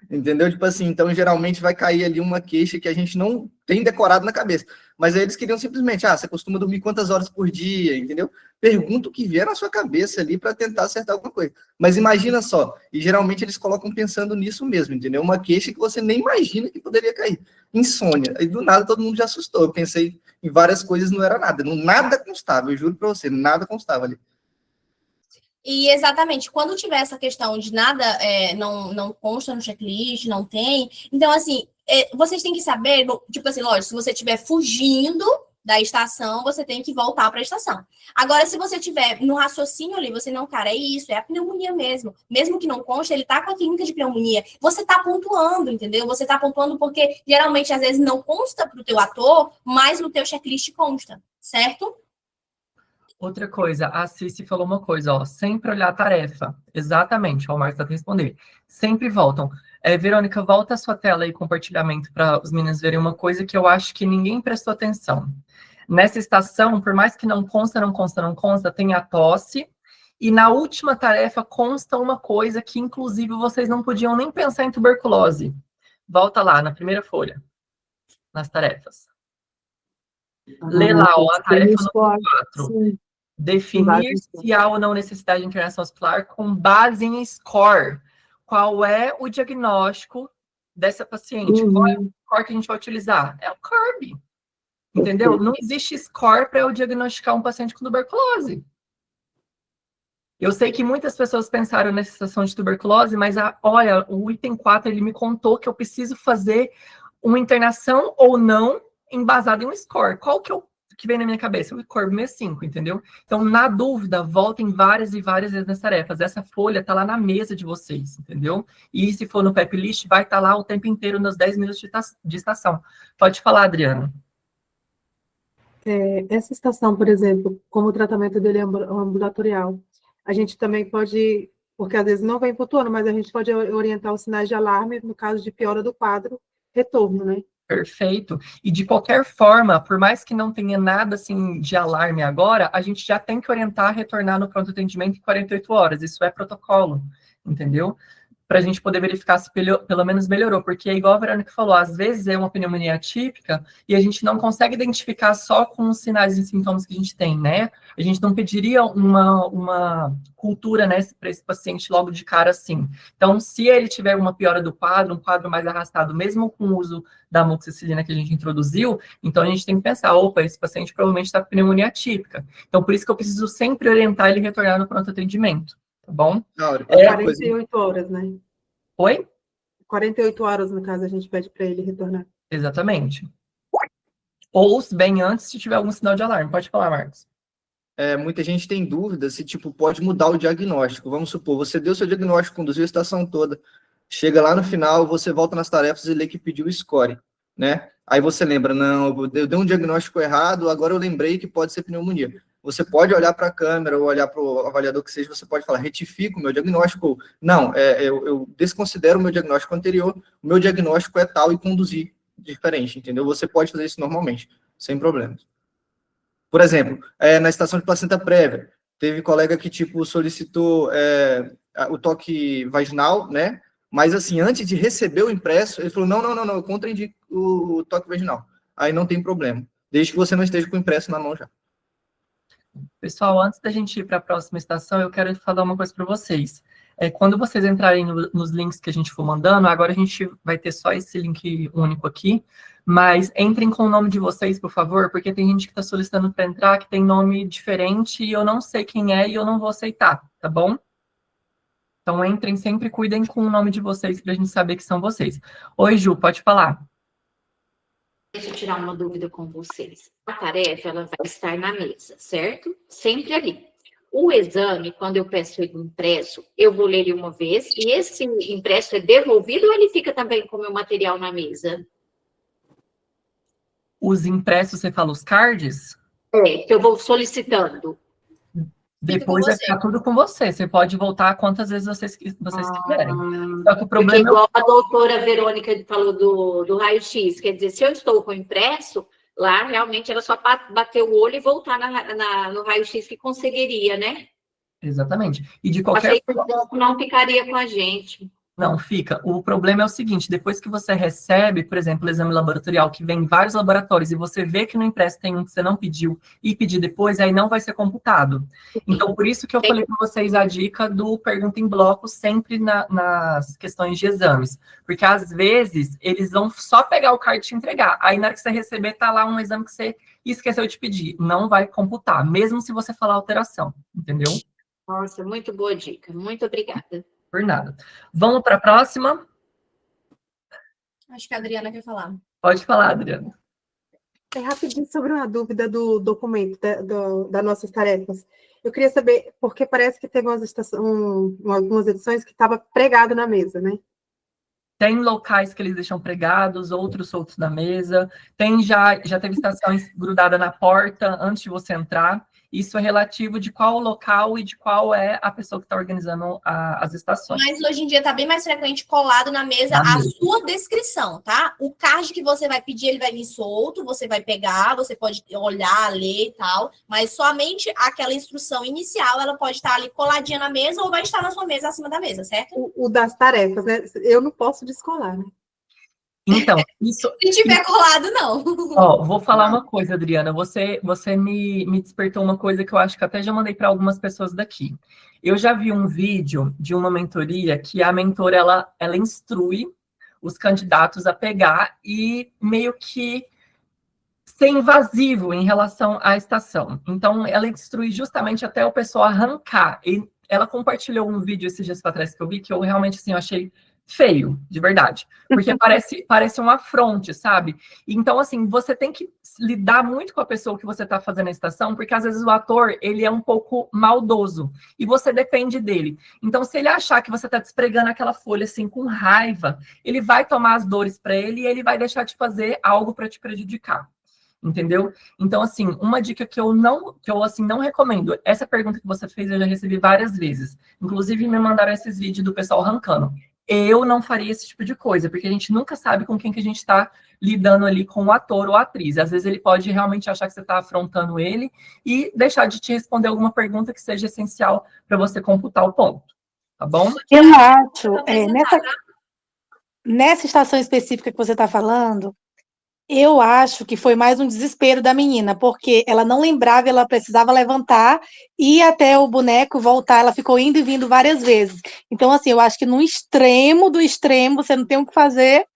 entendeu? Tipo assim, então, geralmente vai cair ali uma queixa que a gente não tem decorado na cabeça. Mas aí eles queriam simplesmente, você costuma dormir quantas horas por dia, entendeu? Pergunta o que vier na sua cabeça ali para tentar acertar alguma coisa. Mas imagina só, e geralmente eles colocam pensando nisso mesmo, entendeu? Uma queixa que você nem imagina que poderia cair. Insônia. Aí do nada todo mundo já assustou. Eu pensei em várias coisas, não era nada. Nada constava, eu juro para você, nada constava ali. E exatamente, quando tiver essa questão de nada não consta no checklist, não tem, então assim, vocês têm que saber, tipo assim, lógico, se você estiver fugindo da estação, você tem que voltar para a estação. Agora, se você tiver no raciocínio ali, você não, cara, é isso, é a pneumonia mesmo que não consta, ele tá com a clínica de pneumonia, você tá pontuando, entendeu? Você tá pontuando porque, geralmente, às vezes não consta pro teu ator, mas no teu checklist consta, certo? Outra coisa, a Cici falou uma coisa, sempre olhar a tarefa. Exatamente, o Marcos está respondendo. Sempre voltam. Verônica, volta a sua tela aí, compartilhamento, para os meninos verem uma coisa que eu acho que ninguém prestou atenção. Nessa estação, por mais que não consta, tem a tosse, e na última tarefa consta uma coisa que, inclusive, vocês não podiam nem pensar em tuberculose. Volta lá, na primeira folha, nas tarefas. Lê lá, a tarefa número 4. Definir se há ou não necessidade de internação hospitalar com base em score. Qual é o diagnóstico dessa paciente? Qual é o score que a gente vai utilizar? É o CORB. Entendeu? Não existe score para eu diagnosticar um paciente com tuberculose. Eu sei que muitas pessoas pensaram nessa situação de tuberculose, mas olha, o item 4, ele me contou que eu preciso fazer uma internação ou não embasado em um score. Qual que vem na minha cabeça? O CORB 65, entendeu? Então, na dúvida, voltem várias e várias vezes nas tarefas. Essa folha tá lá na mesa de vocês, entendeu? E se for no PEP List, vai estar lá o tempo inteiro nos 10 minutos de estação. Pode falar, Adriana. Essa estação, por exemplo, como o tratamento dele é ambulatorial, a gente também pode, porque às vezes não vem pontuando, mas a gente pode orientar os sinais de alarme no caso de piora do quadro, retorno, né? Perfeito. E de qualquer forma, por mais que não tenha nada assim de alarme agora, a gente já tem que orientar a retornar no pronto atendimento em 48 horas. Isso é protocolo, entendeu? Para a gente poder verificar se pelo menos melhorou, porque é igual a Verônica falou, às vezes é uma pneumonia atípica e a gente não consegue identificar só com os sinais e sintomas que a gente tem, né? A gente não pediria uma cultura, né, para esse paciente logo de cara assim. Então, se ele tiver uma piora do quadro, um quadro mais arrastado, mesmo com o uso da amoxicilina que a gente introduziu, então a gente tem que pensar, opa, esse paciente provavelmente está com pneumonia atípica. Então, por isso que eu preciso sempre orientar ele a retornar no pronto atendimento. Tá bom? 48 horas, né? Oi? 48 horas, no caso, a gente pede para ele retornar. Exatamente. Ou bem antes, se tiver algum sinal de alarme. Pode falar, Marcos. Muita gente tem dúvida se, tipo, pode mudar o diagnóstico. Vamos supor, você deu seu diagnóstico, conduziu a estação toda, chega lá no final, você volta nas tarefas e lê que pediu o score, né? Aí você lembra, não, eu dei um diagnóstico errado, agora eu lembrei que pode ser pneumonia. Você pode olhar para a câmera ou olhar para o avaliador que seja, você pode falar, retifico o meu diagnóstico, ou, não, eu desconsidero o meu diagnóstico anterior, o meu diagnóstico é tal e conduzir diferente, entendeu? Você pode fazer isso normalmente, sem problemas. Por exemplo, na estação de placenta prévia, teve colega que, tipo, solicitou o toque vaginal, né? Mas, assim, antes de receber o impresso, ele falou, não, eu contraindico o toque vaginal. Aí não tem problema, desde que você não esteja com o impresso na mão já. Pessoal, antes da gente ir para a próxima estação, eu quero falar uma coisa para vocês. Quando vocês entrarem nos links que a gente for mandando, agora a gente vai ter só esse link único aqui, mas entrem com o nome de vocês, por favor, porque tem gente que está solicitando para entrar, que tem nome diferente, e eu não sei quem é, e eu não vou aceitar, tá bom? Então, entrem sempre, cuidem com o nome de vocês, para a gente saber que são vocês. Oi, Ju, pode falar. Deixa eu tirar uma dúvida com vocês. A tarefa, ela vai estar na mesa, certo? Sempre ali. O exame, quando eu peço ele impresso, eu vou ler ele uma vez, e esse impresso é devolvido ou ele fica também com o meu material na mesa? Os impressos, você fala os cards? Que eu vou solicitando. Depois vai ficar tudo com você. Você pode voltar quantas vezes vocês quiserem. Só que o problema porque igual a doutora Verônica falou do raio-x, quer dizer, se eu estou com impresso, lá realmente era só bater o olho e voltar no raio-x que conseguiria, né? Exatamente. E de qualquer Achei que o banco não ficaria com a gente. Não, fica. O problema é o seguinte, depois que você recebe, por exemplo, o exame laboratorial, que vem em vários laboratórios, e você vê que no impresso tem um que você não pediu, e pedir depois, aí não vai ser computado. Então, por isso que eu falei para vocês a dica do pergunta em bloco sempre nas questões de exames. Porque, às vezes, eles vão só pegar o card e te entregar. Aí, na hora que você receber, tá lá um exame que você esqueceu de pedir. Não vai computar, mesmo se você falar alteração, entendeu? Nossa, muito boa dica. Muito obrigada. Por nada. Vamos para a próxima? Acho que a Adriana quer falar. Pode falar, Adriana. Rapidinho sobre uma dúvida do documento, das nossas tarefas. Eu queria saber, porque parece que teve algumas edições que estava pregado na mesa, né? Tem locais que eles deixam pregados, outros soltos na mesa. Tem já teve estações grudadas na porta antes de você entrar. Isso é relativo de qual local e de qual é a pessoa que está organizando as estações. Mas hoje em dia está bem mais frequente colado na mesa sua descrição, tá? O card que você vai pedir, ele vai vir solto, você vai pegar, você pode olhar, ler e tal, mas somente aquela instrução inicial, ela pode estar ali coladinha na mesa ou vai estar na sua mesa, acima da mesa, certo? O das tarefas, né? Eu não posso descolar, né? Então, isso... Se tiver colado, não. Ó, vou falar uma coisa, Adriana. Você me despertou uma coisa que eu acho que até já mandei para algumas pessoas daqui. Eu já vi um vídeo de uma mentoria que a mentora, ela instrui os candidatos a pegar e meio que ser invasivo em relação à estação. Então, ela instrui justamente até o pessoal arrancar. E ela compartilhou um vídeo esses dias para trás que eu vi, que eu realmente, assim, eu achei feio, de verdade. Porque parece um afronte, sabe? Então, assim, você tem que lidar muito com a pessoa que você está fazendo a estação, porque às vezes o ator, ele é um pouco maldoso, e você depende dele. Então, se ele achar que você está despregando aquela folha, assim, com raiva, ele vai tomar as dores para ele e ele vai deixar de fazer algo para te prejudicar. Entendeu? Então, assim, uma dica que eu não recomendo. Essa pergunta que você fez, eu já recebi várias vezes. Inclusive, me mandaram esses vídeos do pessoal arrancando. Eu não faria esse tipo de coisa, porque a gente nunca sabe com quem que a gente está lidando ali, com o ator ou a atriz. Às vezes ele pode realmente achar que você está afrontando ele e deixar de te responder alguma pergunta que seja essencial para você computar o ponto. Tá bom? Eu acho, nessa estação específica que você está falando, eu acho que foi mais um desespero da menina, porque ela não lembrava, ela precisava levantar, ir até o boneco, voltar, ela ficou indo e vindo várias vezes. Então, assim, eu acho que no extremo do extremo, você não tem o que fazer,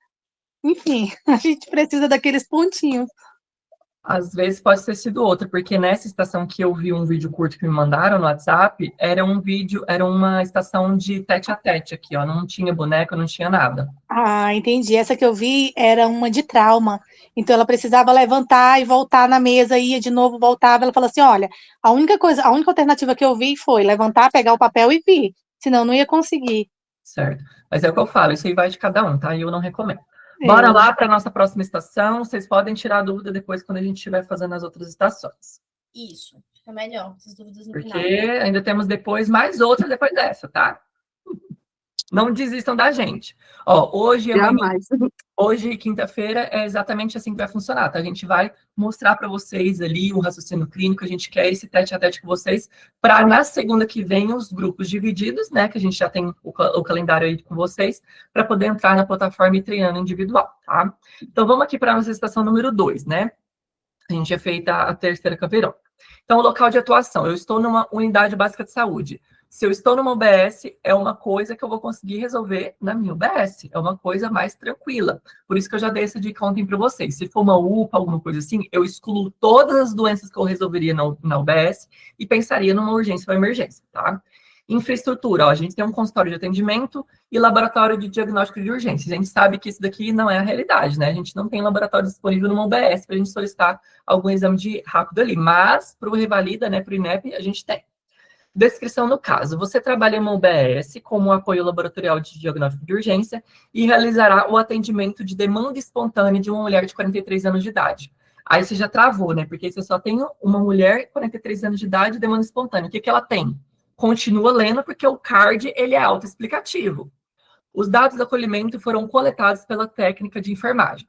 enfim, a gente precisa daqueles pontinhos. Às vezes pode ter sido outra, porque nessa estação que eu vi um vídeo curto que me mandaram no WhatsApp, era uma estação de tete a tete aqui, ó. Não tinha boneco, não tinha nada. Ah, entendi. Essa que eu vi era uma de trauma. Então ela precisava levantar e voltar na mesa, ia de novo, voltava. Ela falou assim: olha, a única alternativa que eu vi foi levantar, pegar o papel e vir. Senão não ia conseguir. Certo. Mas é o que eu falo, isso aí vai de cada um, tá? E eu não recomendo. Bora lá para a nossa próxima estação. Vocês podem tirar a dúvida depois quando a gente estiver fazendo as outras estações. Isso, fica melhor, essas dúvidas no Porque final. ainda temos depois mais outra depois dessa, tá? Não desistam da gente. Ó, hoje, quinta-feira, é exatamente assim que vai funcionar, tá? A gente vai mostrar para vocês ali o raciocínio clínico, a gente quer esse tete a tete com vocês, para na segunda que vem os grupos divididos, né? Que a gente já tem o calendário aí com vocês, para poder entrar na plataforma e treinando individual, tá? Então, vamos aqui para a nossa estação número 2, né? A gente é feita a terceira caveirão. Então, local de atuação. Eu estou numa unidade básica de saúde. Se eu estou numa UBS, é uma coisa que eu vou conseguir resolver na minha UBS. É uma coisa mais tranquila. Por isso que eu já dei essa dica ontem para vocês. Se for uma UPA, alguma coisa assim, eu excluo todas as doenças que eu resolveria na UBS e pensaria numa urgência ou emergência, tá? Infraestrutura, ó, a gente tem um consultório de atendimento e laboratório de diagnóstico de urgência. A gente sabe que isso daqui não é a realidade, né? A gente não tem laboratório disponível numa UBS para a gente solicitar algum exame de rápido ali, mas para o Revalida, né, para o INEP, a gente tem. Descrição no caso, você trabalha em uma UBS como apoio laboratorial de diagnóstico de urgência e realizará o atendimento de demanda espontânea de uma mulher de 43 anos de idade. Aí você já travou, né? Porque você só tem uma mulher de 43 anos de idade de demanda espontânea. O que que ela tem? Continua lendo, porque o card ele é autoexplicativo. Os dados do acolhimento foram coletados pela técnica de enfermagem.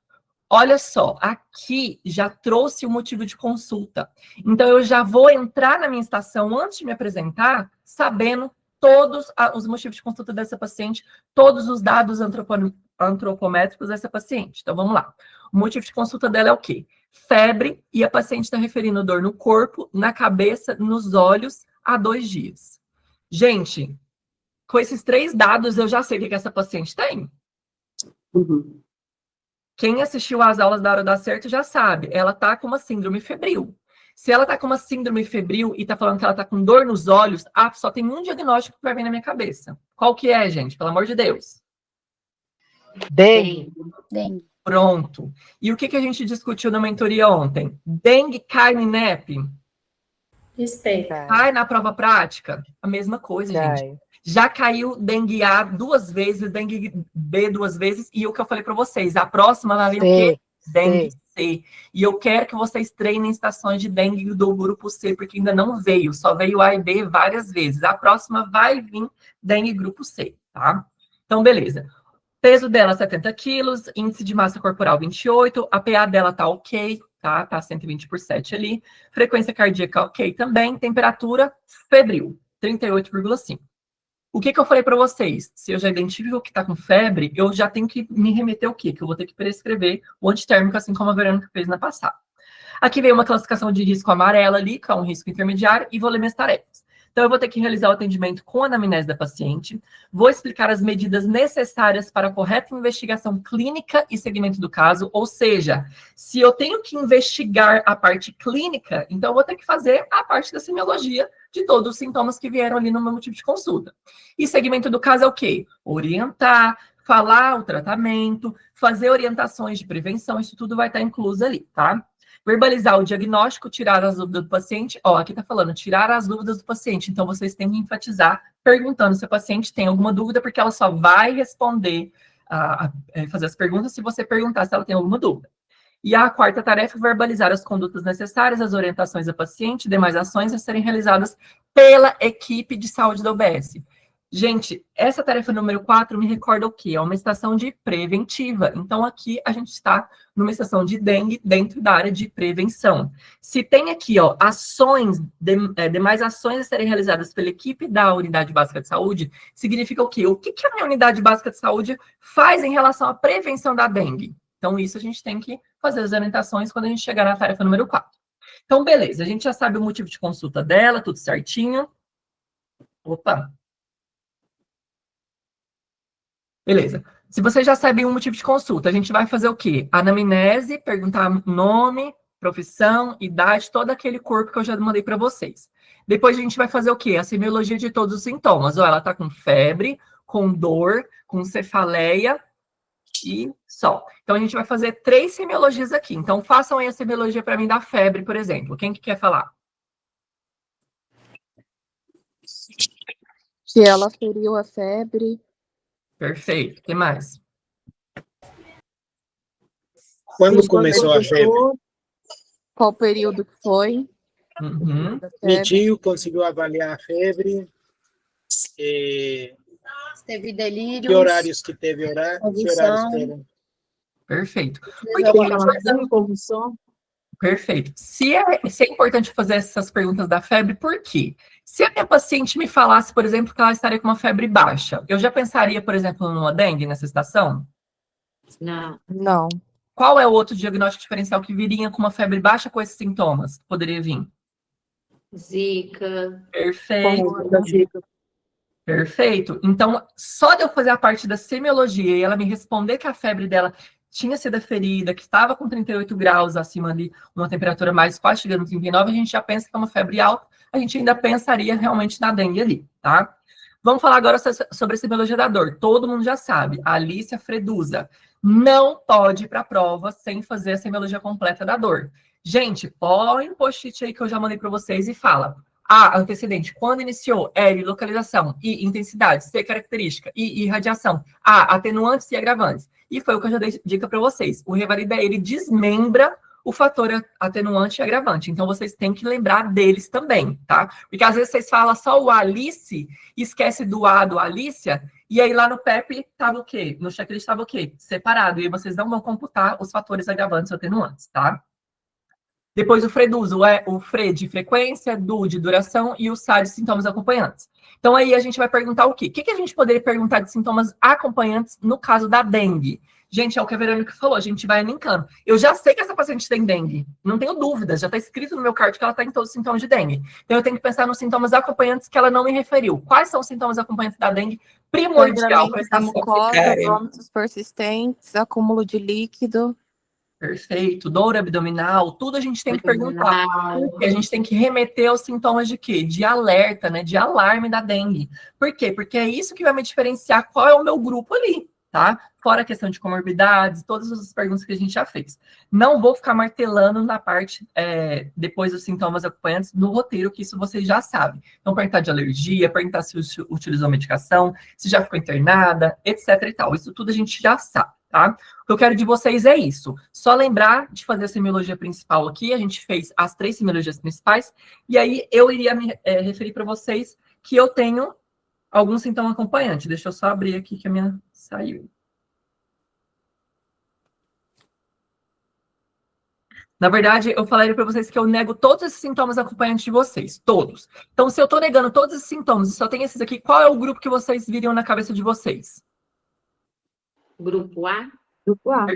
Olha só, aqui já trouxe o motivo de consulta. Então, eu já vou entrar na minha estação antes de me apresentar, sabendo todos os motivos de consulta dessa paciente, todos os dados antropométricos dessa paciente. Então, vamos lá. O motivo de consulta dela é o quê? Febre, e a paciente está referindo dor no corpo, na cabeça, nos olhos, há 2 dias. Gente, com esses 3 dados, eu já sei o que essa paciente tem. Uhum. Quem assistiu às aulas da Hora do Acerto já sabe, ela tá com uma síndrome febril. Se ela tá com uma síndrome febril e tá falando que ela tá com dor nos olhos, só tem um diagnóstico que vai vir na minha cabeça. Qual que é, gente? Pelo amor de Deus. Dengue. Pronto. E o que a gente discutiu na mentoria ontem? Dengue cai no INEP? Respeita. Cai na prova prática? A mesma coisa, gente. Já caiu dengue A 2 vezes, dengue B 2 vezes, e o que eu falei para vocês, a próxima vai vir o quê? Dengue C. E eu quero que vocês treinem estações de dengue do grupo C, porque ainda não veio, só veio A e B várias vezes. A próxima vai vir dengue grupo C, tá? Então, beleza. Peso dela 70 quilos, índice de massa corporal 28, a PA dela tá ok, tá? Tá 120 por 7 ali. Frequência cardíaca ok também, temperatura febril, 38,5. O que eu falei para vocês? Se eu já identifico que está com febre, eu já tenho que me remeter o quê? Que eu vou ter que prescrever o antitérmico, assim como a Verônica fez na passada. Aqui veio uma classificação de risco amarela ali, que é um risco intermediário, e vou ler minhas tarefas. Então, eu vou ter que realizar o atendimento com a anamnese da paciente, vou explicar as medidas necessárias para a correta investigação clínica e segmento do caso, ou seja, se eu tenho que investigar a parte clínica, então eu vou ter que fazer a parte da semiologia de todos os sintomas que vieram ali no meu motivo de consulta. E segmento do caso é o quê? Orientar, falar o tratamento, fazer orientações de prevenção, isso tudo vai estar incluso ali, tá? Verbalizar o diagnóstico, tirar as dúvidas do paciente. Ó, aqui tá falando, tirar as dúvidas do paciente. Então, vocês têm que enfatizar, perguntando se o paciente tem alguma dúvida, porque ela só vai responder, fazer as perguntas se você perguntar se ela tem alguma dúvida. E a quarta tarefa é verbalizar as condutas necessárias, as orientações ao paciente, demais ações a serem realizadas pela equipe de saúde da UBS. Gente, essa tarefa número 4 me recorda o quê? É uma estação de preventiva. Então, aqui a gente está numa estação de dengue dentro da área de prevenção. Se tem aqui, ó, ações, demais ações a serem realizadas pela equipe da unidade básica de saúde, significa o quê? O que a minha unidade básica de saúde faz em relação à prevenção da dengue? Então, isso a gente tem que fazer as orientações quando a gente chegar na tarefa número 4. Então, beleza, a gente já sabe o motivo de consulta dela, tudo certinho. Opa! Beleza. Se você já sabe o motivo de consulta, a gente vai fazer o quê? Anamnese, perguntar nome, profissão, idade, todo aquele corpo que eu já mandei para vocês. Depois a gente vai fazer o quê? A semiologia de todos os sintomas. Ó, ela tá com febre, com dor, com cefaleia e só. Então a gente vai fazer 3 semiologias aqui. Então façam aí a semiologia para mim da febre, por exemplo. Quem que quer falar? Se ela feriu a febre. Perfeito. O que mais? Quando começou a febre? Qual período que foi? Uhum. Meu tio conseguiu avaliar a febre. Teve delírios. Que horários que teve horário? Que horários teve? Perfeito. Convulsão. Perfeito. Se é importante fazer essas perguntas da febre, por quê? Se a minha paciente me falasse, por exemplo, que ela estaria com uma febre baixa, eu já pensaria, por exemplo, numa dengue nessa estação? Não. Não. Qual é o outro diagnóstico diferencial que viria com uma febre baixa com esses sintomas? Poderia vir? Zika. Perfeito. Perfeito. Então, só de eu fazer a parte da semiologia e ela me responder que a febre dela tinha sido aferida, que estava com 38 graus acima ali, uma temperatura mais quase chegando a 39, a gente já pensa que é uma febre alta, a gente ainda pensaria realmente na dengue ali, tá? Vamos falar agora sobre a semiologia da dor. Todo mundo já sabe, a Alicia Fredusa não pode ir para a prova sem fazer a semiologia completa da dor. Gente, põe um post-it aí que eu já mandei para vocês e fala. A, antecedente, quando iniciou, L, localização, I, intensidade, C, característica, I, irradiação, A, atenuantes e agravantes. E foi o que eu já dei dica para vocês. O Revalida, ele desmembra o fator atenuante e agravante. Então, vocês têm que lembrar deles também, tá? Porque às vezes vocês falam só o Alice, esquece do A, do Alicia, e aí lá no PEP estava o quê? No checklist estava o quê? Separado. E aí vocês não vão computar os fatores agravantes e atenuantes, tá? Depois o Freduso, o FRE de frequência, DU de duração e o SAR de sintomas acompanhantes. Então aí a gente vai perguntar o quê? O que a gente poderia perguntar de sintomas acompanhantes no caso da dengue? Gente, é o que a Verônica falou, a gente vai linkando. Eu já sei que essa paciente tem dengue, não tenho dúvidas, já está escrito no meu card que ela está em todos os sintomas de dengue. Então eu tenho que pensar nos sintomas acompanhantes que ela não me referiu. Quais são os sintomas acompanhantes da dengue? Primordial para essa mucosa, vômitos persistentes, acúmulo de líquido. Perfeito, dor abdominal, tudo a gente tem que perguntar. Porque a gente tem que remeter aos sintomas de quê? De alerta, né? De alarme da dengue. Por quê? Porque é isso que vai me diferenciar qual é o meu grupo ali, tá? Fora a questão de comorbidades, todas as perguntas que a gente já fez. Não vou ficar martelando na parte, depois dos sintomas acompanhantes, no roteiro, que isso vocês já sabem. Então, perguntar de alergia, perguntar se utilizou medicação, se já ficou internada, etc e tal. Isso tudo a gente já sabe, tá? O que eu quero de vocês é isso. Só lembrar de fazer a semiologia principal aqui. A gente fez as 3 semiologias principais. E aí, eu iria me referir para vocês que eu tenho algum sintoma acompanhante. Deixa eu só abrir aqui que a minha saiu. Na verdade, eu falaria para vocês que eu nego todos esses sintomas acompanhantes de vocês, todos. Então, se eu estou negando todos esses sintomas e só tem esses aqui, qual é o grupo que vocês viriam na cabeça de vocês? Grupo A? Grupo A.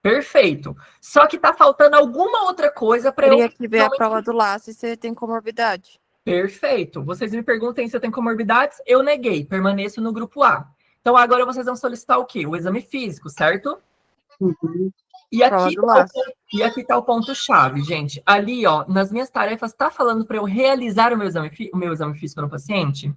Perfeito. Só que tá faltando alguma outra coisa para eu... Teria que ver a prova do laço se você tem comorbidade. Perfeito. Vocês me perguntem se eu tenho comorbidades, eu neguei, permaneço no grupo A. Então, agora vocês vão solicitar o quê? O exame físico, certo? Uhum. E aqui está o ponto-chave, gente. Ali, ó, nas minhas tarefas, está falando para eu realizar o meu exame físico no paciente?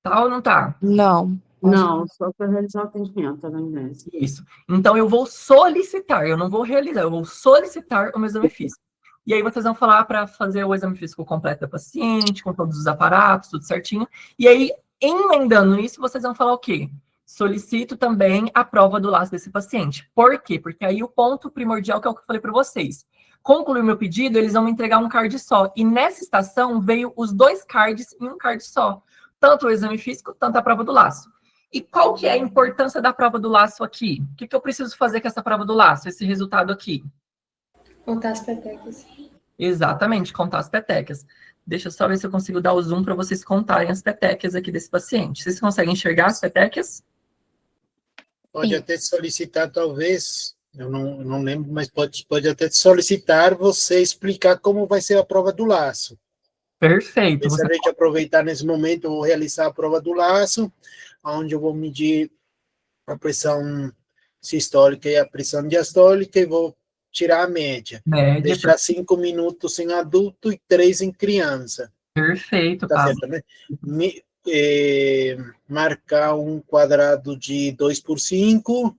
Tá ou não tá? Não. Não, só para realizar o atendimento, né? Isso. Então, eu vou solicitar, eu não vou realizar, eu vou solicitar o meu exame físico. E aí, vocês vão falar para fazer o exame físico completo da paciente, com todos os aparatos, tudo certinho. E aí, emendando isso, vocês vão falar o quê? Solicito também a prova do laço desse paciente. Por quê? Porque aí o ponto primordial, que é o que eu falei para vocês. Concluir o meu pedido, eles vão me entregar um card só. E nessa estação, veio os 2 cards em um card só. Tanto o exame físico, tanto a prova do laço. E qual que é a importância da prova do laço aqui? O que eu preciso fazer com essa prova do laço, esse resultado aqui? Contar as petecas. Exatamente, contar as petecas. Deixa eu só ver se eu consigo dar o zoom para vocês contarem as petecas aqui desse paciente. Vocês conseguem enxergar as petecas? Pode até solicitar, talvez, eu não lembro, mas pode até solicitar você explicar como vai ser a prova do laço. Perfeito. Se a gente aproveitar nesse momento, eu vou realizar a prova do laço, onde eu vou medir a pressão sistólica e a pressão diastólica e vou tirar a média. Deixar 5 minutos em adulto e 3 em criança. Perfeito, tá Pablo. certo, né? Marcar um quadrado de 2x5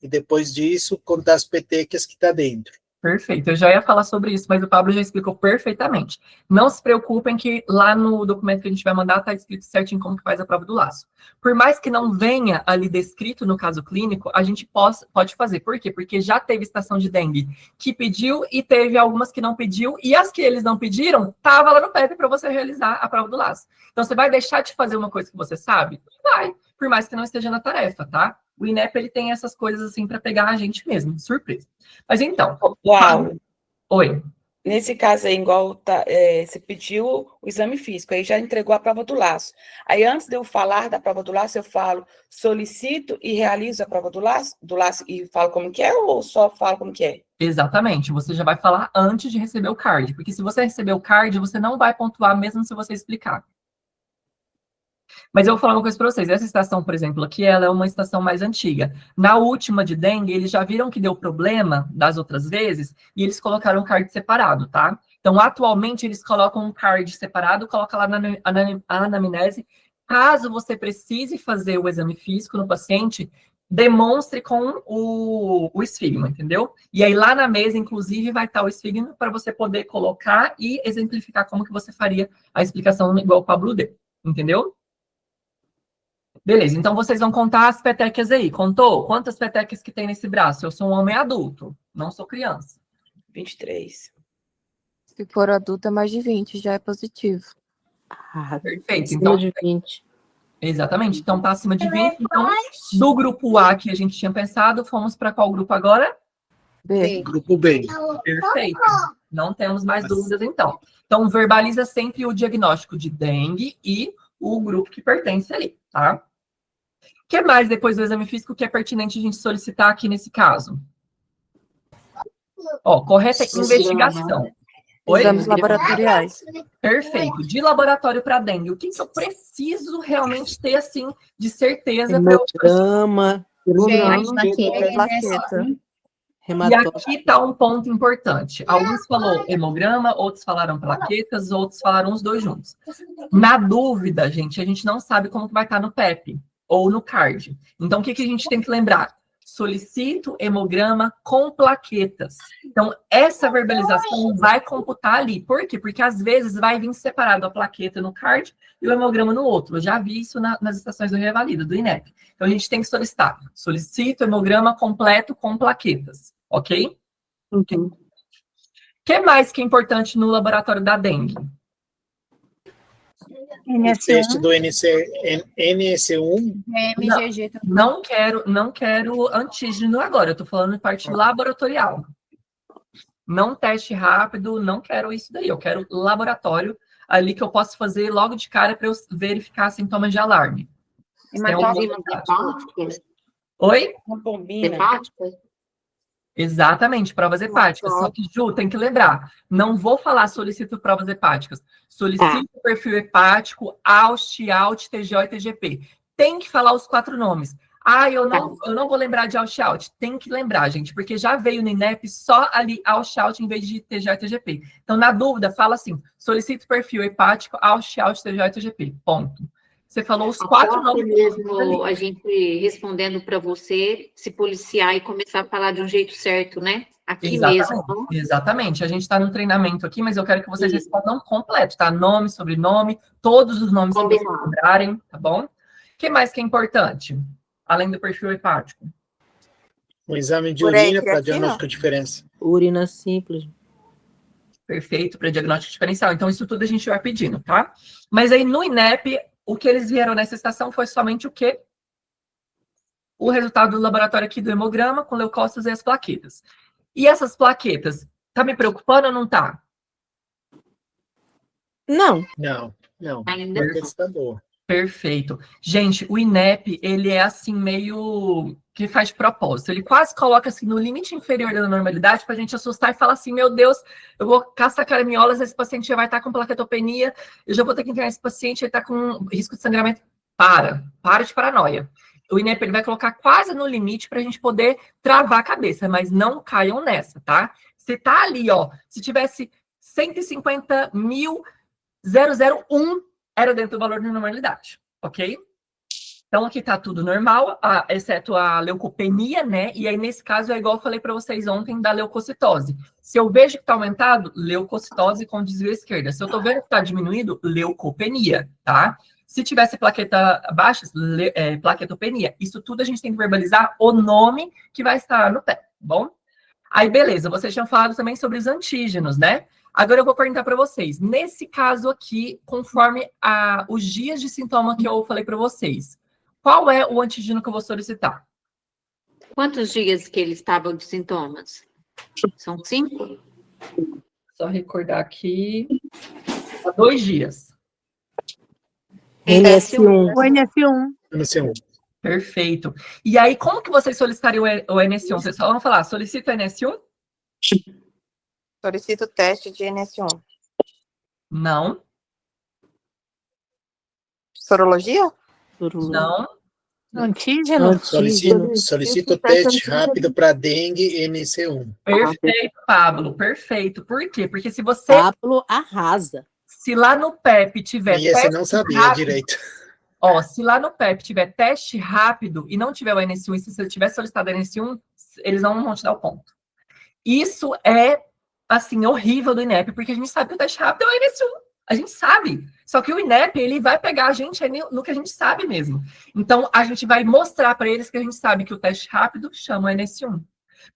e depois disso contar as petecas que está dentro. Perfeito, eu já ia falar sobre isso, mas o Pablo já explicou perfeitamente. Não se preocupem que lá no documento que a gente vai mandar está escrito certinho como que faz a prova do laço. Por mais que não venha ali descrito no caso clínico, a gente pode fazer. Por quê? Porque já teve estação de dengue que pediu e teve algumas que não pediu, e as que eles não pediram, estava lá no PEP para você realizar a prova do laço. Então, você vai deixar de fazer uma coisa que você sabe? Vai, por mais que não esteja na tarefa, tá? O INEP, ele tem essas coisas assim para pegar a gente mesmo, de surpresa. Mas então... Uau! Oi. Nesse caso aí, igual você pediu o exame físico, aí já entregou a prova do laço. Aí, antes de eu falar da prova do laço, eu falo, solicito e realizo a prova do laço e falo como que é, ou só falo como que é? Exatamente, você já vai falar antes de receber o card, porque se você receber o card, você não vai pontuar mesmo se você explicar. Mas eu vou falar uma coisa para vocês, essa estação, por exemplo, aqui, ela é uma estação mais antiga. Na última de dengue, eles já viram que deu problema das outras vezes, e eles colocaram o card separado, tá? Então, atualmente, eles colocam um card separado, coloca lá na anamnese. Caso você precise fazer o exame físico no paciente, demonstre com o esfigma, entendeu? E aí, lá na mesa, inclusive, vai estar o esfigma para você poder colocar e exemplificar como que você faria a explicação igual o Pablo deu, entendeu? Beleza, então vocês vão contar as petecas aí. Contou? Quantas petecas que tem nesse braço? Eu sou um homem adulto, não sou criança. 23. Se for adulto, é mais de 20, já é positivo. Perfeito. Então, de 20. Exatamente, então tá acima de 20. Então, do grupo A que a gente tinha pensado, fomos para qual grupo agora? B. Grupo B. Perfeito. Não temos mais dúvidas, então. Então, verbaliza sempre o diagnóstico de dengue e o grupo que pertence ali, tá? O que mais, depois do exame físico, que é pertinente a gente solicitar aqui nesse caso? Ó, correta investigação. Oi? Exames laboratoriais. Perfeito. De laboratório para dengue, o que eu preciso realmente ter, assim, de certeza para eu... Hemograma. Plaqueta. E aqui está um ponto importante. Alguns falaram hemograma, outros falaram plaquetas, outros falaram os dois juntos. Na dúvida, gente, a gente não sabe como que vai estar no PEP ou no CARD. Então, o que a gente tem que lembrar? Solicito hemograma com plaquetas. Então, essa verbalização vai computar ali. Por quê? Porque, às vezes, vai vir separado a plaqueta no CARD e o hemograma no outro. Eu já vi isso nas estações do Revalida, do INEP. Então, a gente tem que solicitar. Solicito hemograma completo com plaquetas. Ok? O que mais que é importante no laboratório da dengue? Teste do NS1. MGG também. Não quero antígeno agora, eu estou falando de parte laboratorial. Não teste rápido, não quero isso daí. Eu quero laboratório ali que eu posso fazer logo de cara para eu verificar sintomas de alarme. Oi? Hepática? Exatamente, provas hepáticas. Só que, Ju, tem que lembrar, não vou falar solicito provas hepáticas. Solicito perfil hepático, AUST, ALT, TGO e TGP. Tem que falar os 4 nomes. Eu não vou lembrar de AUST, ALT. Tem que lembrar, gente, porque já veio no INEP só ali AUST, ALT em vez de TGO e TGP. Então, na dúvida, fala assim, solicito perfil hepático, AUST, ALT, TGO e TGP. Ponto. Você falou os 4 nomes. Mesmo a gente respondendo para você, se policiar e começar a falar de um jeito certo, né? Aqui mesmo. Exatamente. A gente está no treinamento aqui, mas eu quero que vocês respondam completo, tá? Nome, sobrenome, todos os nomes que vocês lembrarem, tá bom? O que mais que é importante, além do perfil hepático? O exame de urina para diagnóstico de diferença. Urina simples. Perfeito, para diagnóstico diferencial. Então, isso tudo a gente vai pedindo, tá? Mas aí, no INEP, o que eles vieram nessa estação foi somente o quê? O resultado do laboratório aqui do hemograma com leucócitos e as plaquetas. E essas plaquetas, tá me preocupando ou não tá? Não. Não. Ainda está boa. Perfeito. Gente, o INEP, ele é assim, meio que faz de propósito. Ele quase coloca assim no limite inferior da normalidade para a gente assustar e falar assim, meu Deus, eu vou caçar caramiolas, esse paciente já vai estar com plaquetopenia, eu já vou ter que internar esse paciente, ele está com risco de sangramento. Para de paranoia. O INEP ele vai colocar quase no limite para a gente poder travar a cabeça, mas não caiam nessa, tá? Se tá ali, ó, se tivesse 150.001, era dentro do valor de normalidade, ok? Então, aqui tá tudo normal, exceto a leucopenia, né? E aí, nesse caso, é igual eu falei para vocês ontem da leucocitose. Se eu vejo que tá aumentado, leucocitose com desvio à esquerda. Se eu tô vendo que tá diminuído, leucopenia, tá? Se tivesse plaqueta baixa, plaquetopenia. Isso tudo a gente tem que verbalizar o nome que vai estar no pé, tá bom? Aí, beleza, vocês tinham falado também sobre os antígenos, né? Agora eu vou perguntar para vocês. Nesse caso aqui, conforme os dias de sintoma que eu falei para vocês, qual é o antígeno que eu vou solicitar? Quantos dias que eles estavam de sintomas? São 5? Só recordar aqui. Há 2 dias. NS1. O NS1. NS1. Perfeito. E aí, como que vocês solicitariam o NS1? Vocês só vão falar, solicita o NS1? Solicito o teste de NS1. Não. Sorologia? Não. Antígeno? Solicito o teste rápido para dengue NC1. Perfeito, Pablo. Perfeito. Por quê? Porque se você... Pablo arrasa. Se lá no PEP tiver E esse não sabia rápido, direito. Ó, se lá no PEP tiver teste rápido e não tiver o NS1, e se você tiver solicitado o NS1, eles não vão te dar o ponto. Isso é, assim, horrível do INEP, porque a gente sabe que o teste rápido é o NS1. A gente sabe. Só que o INEP, ele vai pegar a gente no que a gente sabe mesmo. Então, a gente vai mostrar para eles que a gente sabe que o teste rápido chama o NS1.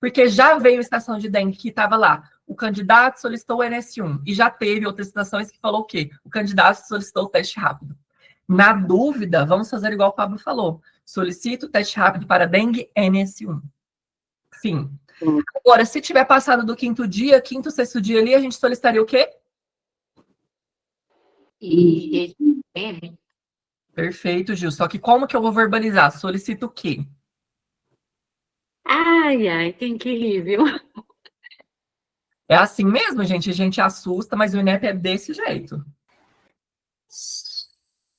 Porque já veio a estação de dengue que estava lá. O candidato solicitou o NS1. E já teve outras estações que falou o quê? O candidato solicitou o teste rápido. Na dúvida, vamos fazer igual o Pablo falou. Solicito o teste rápido para dengue NS1. Fim. Agora, se tiver passado do 5º dia, 5º, 6º dia ali, a gente solicitaria o quê? IgM. Perfeito, Gil. Só que como que eu vou verbalizar? Solicito o quê? Ai, que incrível. É assim mesmo, gente. A gente assusta, mas o INEP é desse jeito.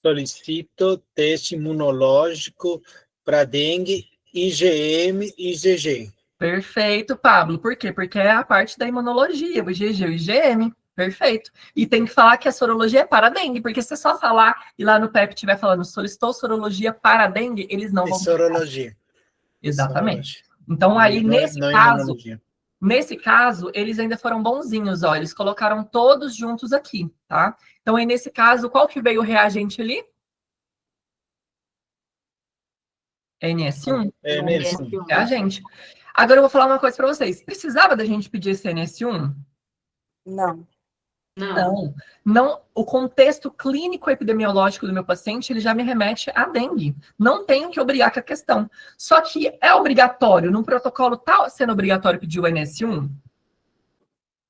Solicito teste imunológico para dengue, IgM e IgG. Perfeito, Pablo. Por quê? Porque é a parte da imunologia, o IgG e o IgM. Perfeito. E tem que falar que a sorologia é para dengue, porque se você só falar e lá no PEP estiver falando solicitou sorologia para dengue, eles não vão... Sorologia. Exatamente. Então, aí, nesse caso, eles ainda foram bonzinhos, ó. Eles colocaram todos juntos aqui, tá? Então, aí, nesse caso, qual que veio o reagente ali? NS1? NS1. Reagente. Agora, eu vou falar uma coisa para vocês. Precisava da gente pedir esse NS1? Não. Não, o contexto clínico epidemiológico do meu paciente, ele já me remete a dengue. Não tenho que obrigar com a questão. Só que é obrigatório, no protocolo está sendo obrigatório pedir o NS1?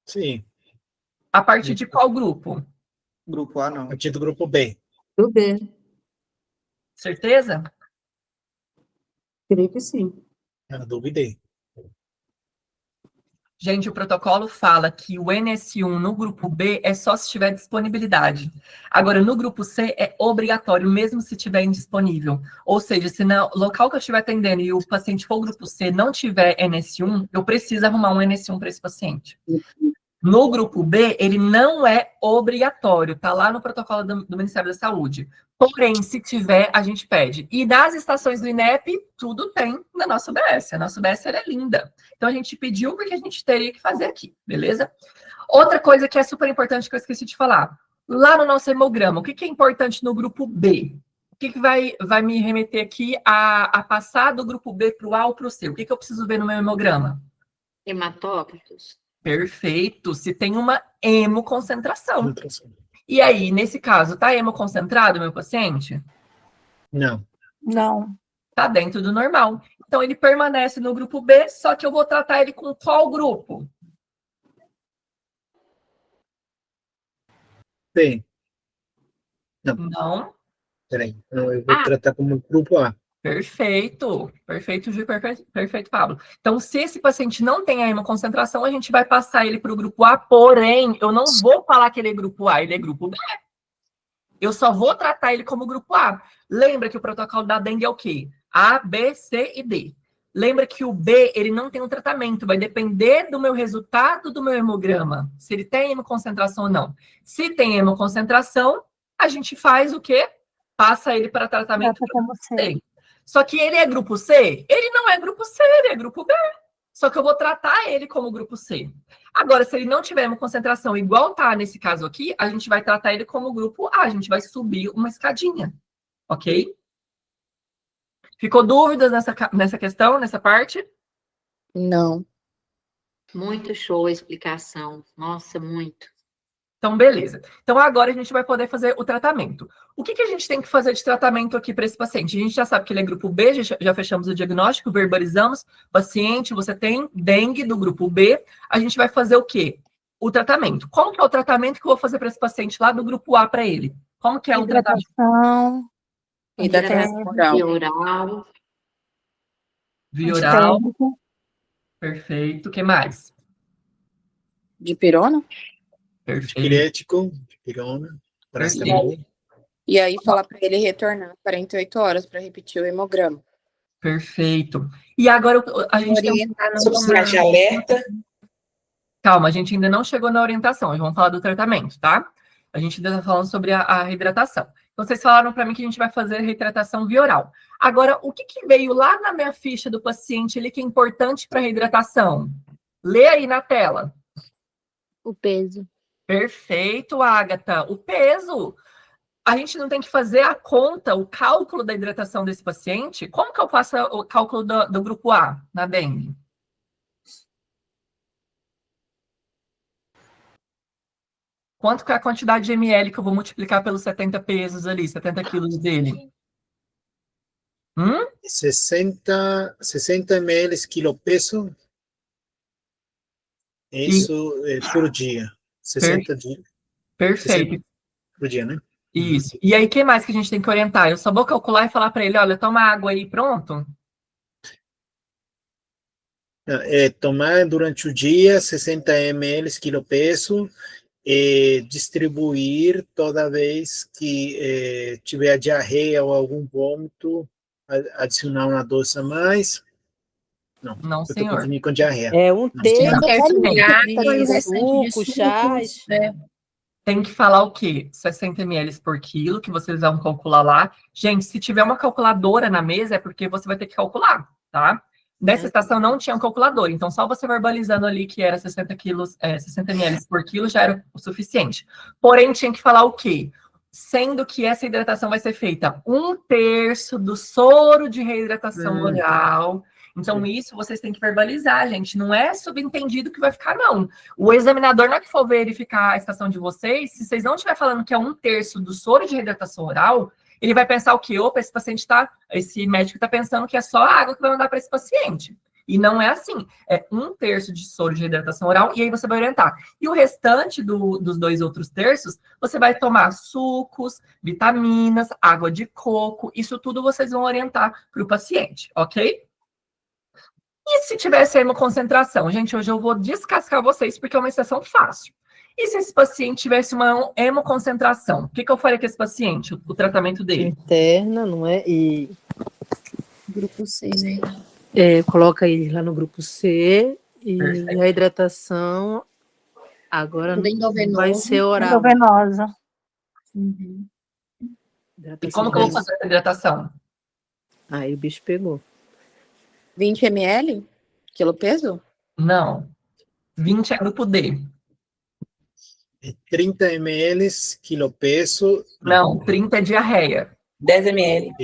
Sim. A partir de qual grupo? Grupo A, não. A partir do grupo B. Do B. Certeza? Creio que sim. Eu duvidei. Gente, o protocolo fala que o NS1 no grupo B é só se tiver disponibilidade. Agora, no grupo C é obrigatório, mesmo se tiver indisponível. Ou seja, se no local que eu estiver atendendo e o paciente for grupo C não tiver NS1, eu preciso arrumar um NS1 para esse paciente. No grupo B, ele não é obrigatório, tá lá no protocolo do Ministério da Saúde. Porém, se tiver, a gente pede. E nas estações do INEP, tudo tem na nossa UBS. A nossa UBS, ela é linda. Então, a gente pediu porque a gente teria que fazer aqui, beleza? Outra coisa que é super importante que eu esqueci de falar. Lá no nosso hemograma, o que é importante no grupo B? O que vai me remeter aqui a passar do grupo B para o A ou para o C? O que eu preciso ver no meu hemograma? Hematócritos. Perfeito. Se tem uma hemoconcentração. E aí, nesse caso, tá hemoconcentrado, meu paciente? Não. Não. Tá dentro do normal. Então, ele permanece no grupo B, só que eu vou tratar ele com qual grupo? B. Não. Peraí, eu vou tratar como grupo A. Perfeito. Perfeito, Gil. Perfeito, Pablo. Então, se esse paciente não tem a hemoconcentração, a gente vai passar ele para o grupo A, porém, eu não vou falar que ele é grupo A, ele é grupo B. eu só vou tratar ele como grupo A. Lembra que o protocolo da dengue é o quê? A, B, C e D. Lembra que o B, ele não tem um tratamento, vai depender do meu resultado do meu hemograma, se ele tem hemoconcentração ou não. Se tem hemoconcentração, a gente faz o quê? Passa ele para tratamento grupo C. Só que ele é grupo C? Ele não é grupo C, ele é grupo B. Só que eu vou tratar ele como grupo C. Agora, se ele não tiver uma concentração igual tá nesse caso aqui, a gente vai tratar ele como grupo A. A gente vai subir uma escadinha. Ok? Ficou dúvidas nessa questão, nessa parte? Não. Muito show a explicação. Nossa, muito. Então, beleza. Então, agora a gente vai poder fazer o tratamento. O que a gente tem que fazer de tratamento aqui para esse paciente? A gente já sabe que ele é grupo B, já fechamos o diagnóstico, verbalizamos. Paciente, você tem dengue do grupo B. A gente vai fazer o quê? O tratamento. Como que é o tratamento que eu vou fazer para esse paciente lá do grupo A para ele? Como que é o tratamento? Hidratação oral. Via oral. Perfeito. O que mais? Dipirona. Perfeito. Diurético, dipirona, paracetamol. E aí falar para ele retornar 48 horas para repetir o hemograma. Perfeito. E agora a gente tem substância de alerta. Calma, a gente ainda não chegou na orientação. Vamos falar do tratamento, tá? A gente ainda está falando sobre a reidratação. Então, vocês falaram para mim que a gente vai fazer reidratação via oral. Agora, o que veio lá na minha ficha do paciente ali que é importante para reidratação? Lê aí na tela. O peso. Perfeito, Agatha. O peso. A gente não tem que fazer a conta, o cálculo da hidratação desse paciente? Como que eu faço o cálculo do grupo A na dengue? Quanto que é a quantidade de ml que eu vou multiplicar pelos 70 pesos ali, 70 quilos dele? 60 ml quilopeso. Isso por dia. 60 dias. Perfeito. 60 por dia, né? Isso. E aí, o que mais que a gente tem que orientar? Eu só vou calcular e falar para ele, olha, toma água aí, pronto? Tomar durante o dia 60 ml quilopeso e distribuir toda vez que tiver diarreia ou algum vômito, adicionar uma dose a mais. Não, eu senhor. tô confundindo com diarreia. É um terço de suco, chás. Tem que falar o quê? 60 ml por quilo, que vocês vão calcular lá. Gente, se tiver uma calculadora na mesa, é porque você vai ter que calcular, tá? Nessa estação não tinha um calculador, então só você verbalizando ali que era 60 ml por quilo já era o suficiente. Porém, tinha que falar o quê? Sendo que essa hidratação vai ser feita 1/3 do soro de reidratação oral. Então, isso vocês têm que verbalizar, gente. Não é subentendido que vai ficar, não. O examinador, na hora que for verificar a estação de vocês, se vocês não estiverem falando que é 1/3 do soro de reidratação oral, ele vai pensar o quê? Opa, esse médico está pensando que é só a água que vai mandar para esse paciente. E não é assim. É 1/3 de soro de reidratação oral, e aí você vai orientar. E o restante dos 2 outros terços, você vai tomar sucos, vitaminas, água de coco, isso tudo vocês vão orientar para o paciente, ok? E se tivesse hemoconcentração? Gente, hoje eu vou descascar vocês, porque é uma exceção fácil. E se esse paciente tivesse uma hemoconcentração? O que eu faria com esse paciente? O tratamento dele? Interna, não é? E grupo C, né? Coloca ele lá no grupo C e Perfeito. a hidratação agora vai ser oral. Endovenosa. Uhum. E como que eu vou fazer essa hidratação? Aí o bicho pegou. 20 ml? Quilopeso? Não. 20 é grupo D. 30 ml quilopeso. Não, 30 é diarreia. 10 ml.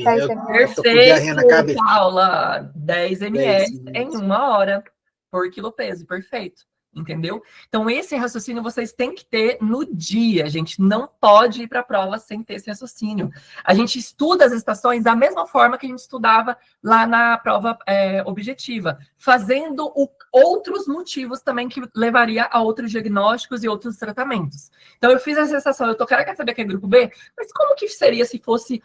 Perfeito, Paula. 10 ml em 1 hora por quilopeso. Perfeito. Entendeu? Então, esse raciocínio vocês têm que ter no dia. A gente não pode ir para a prova sem ter esse raciocínio. A gente estuda as estações da mesma forma que a gente estudava lá na prova objetiva, fazendo outros motivos também que levaria a outros diagnósticos e outros tratamentos. Então, eu fiz essa estação, quero saber que é grupo B, mas como que seria se fosse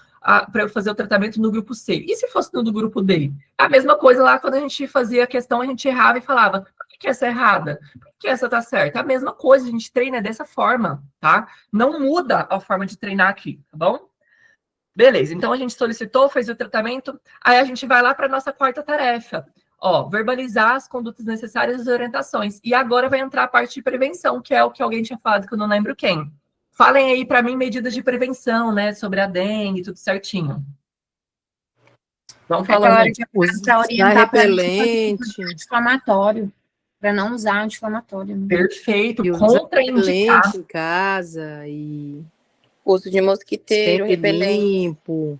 para eu fazer o tratamento no grupo C? E se fosse no do grupo D? A mesma coisa lá, quando a gente fazia a questão, a gente errava e falava, por que essa é errada? Por que essa tá certa? A mesma coisa, a gente treina dessa forma, tá? Não muda a forma de treinar aqui, tá bom? Beleza, então a gente solicitou, fez o tratamento, aí a gente vai lá para a nossa quarta tarefa. Ó, verbalizar as condutas necessárias e orientações. E agora vai entrar a parte de prevenção, que é o que alguém tinha falado, que eu não lembro quem. Falem aí para mim medidas de prevenção, né, sobre a dengue, tudo certinho. Vamos falar para orientar para anti-inflamatório, para não usar anti-inflamatório. Né? Perfeito, e contraindicar em casa e uso de mosquiteiro, repelente, limpo,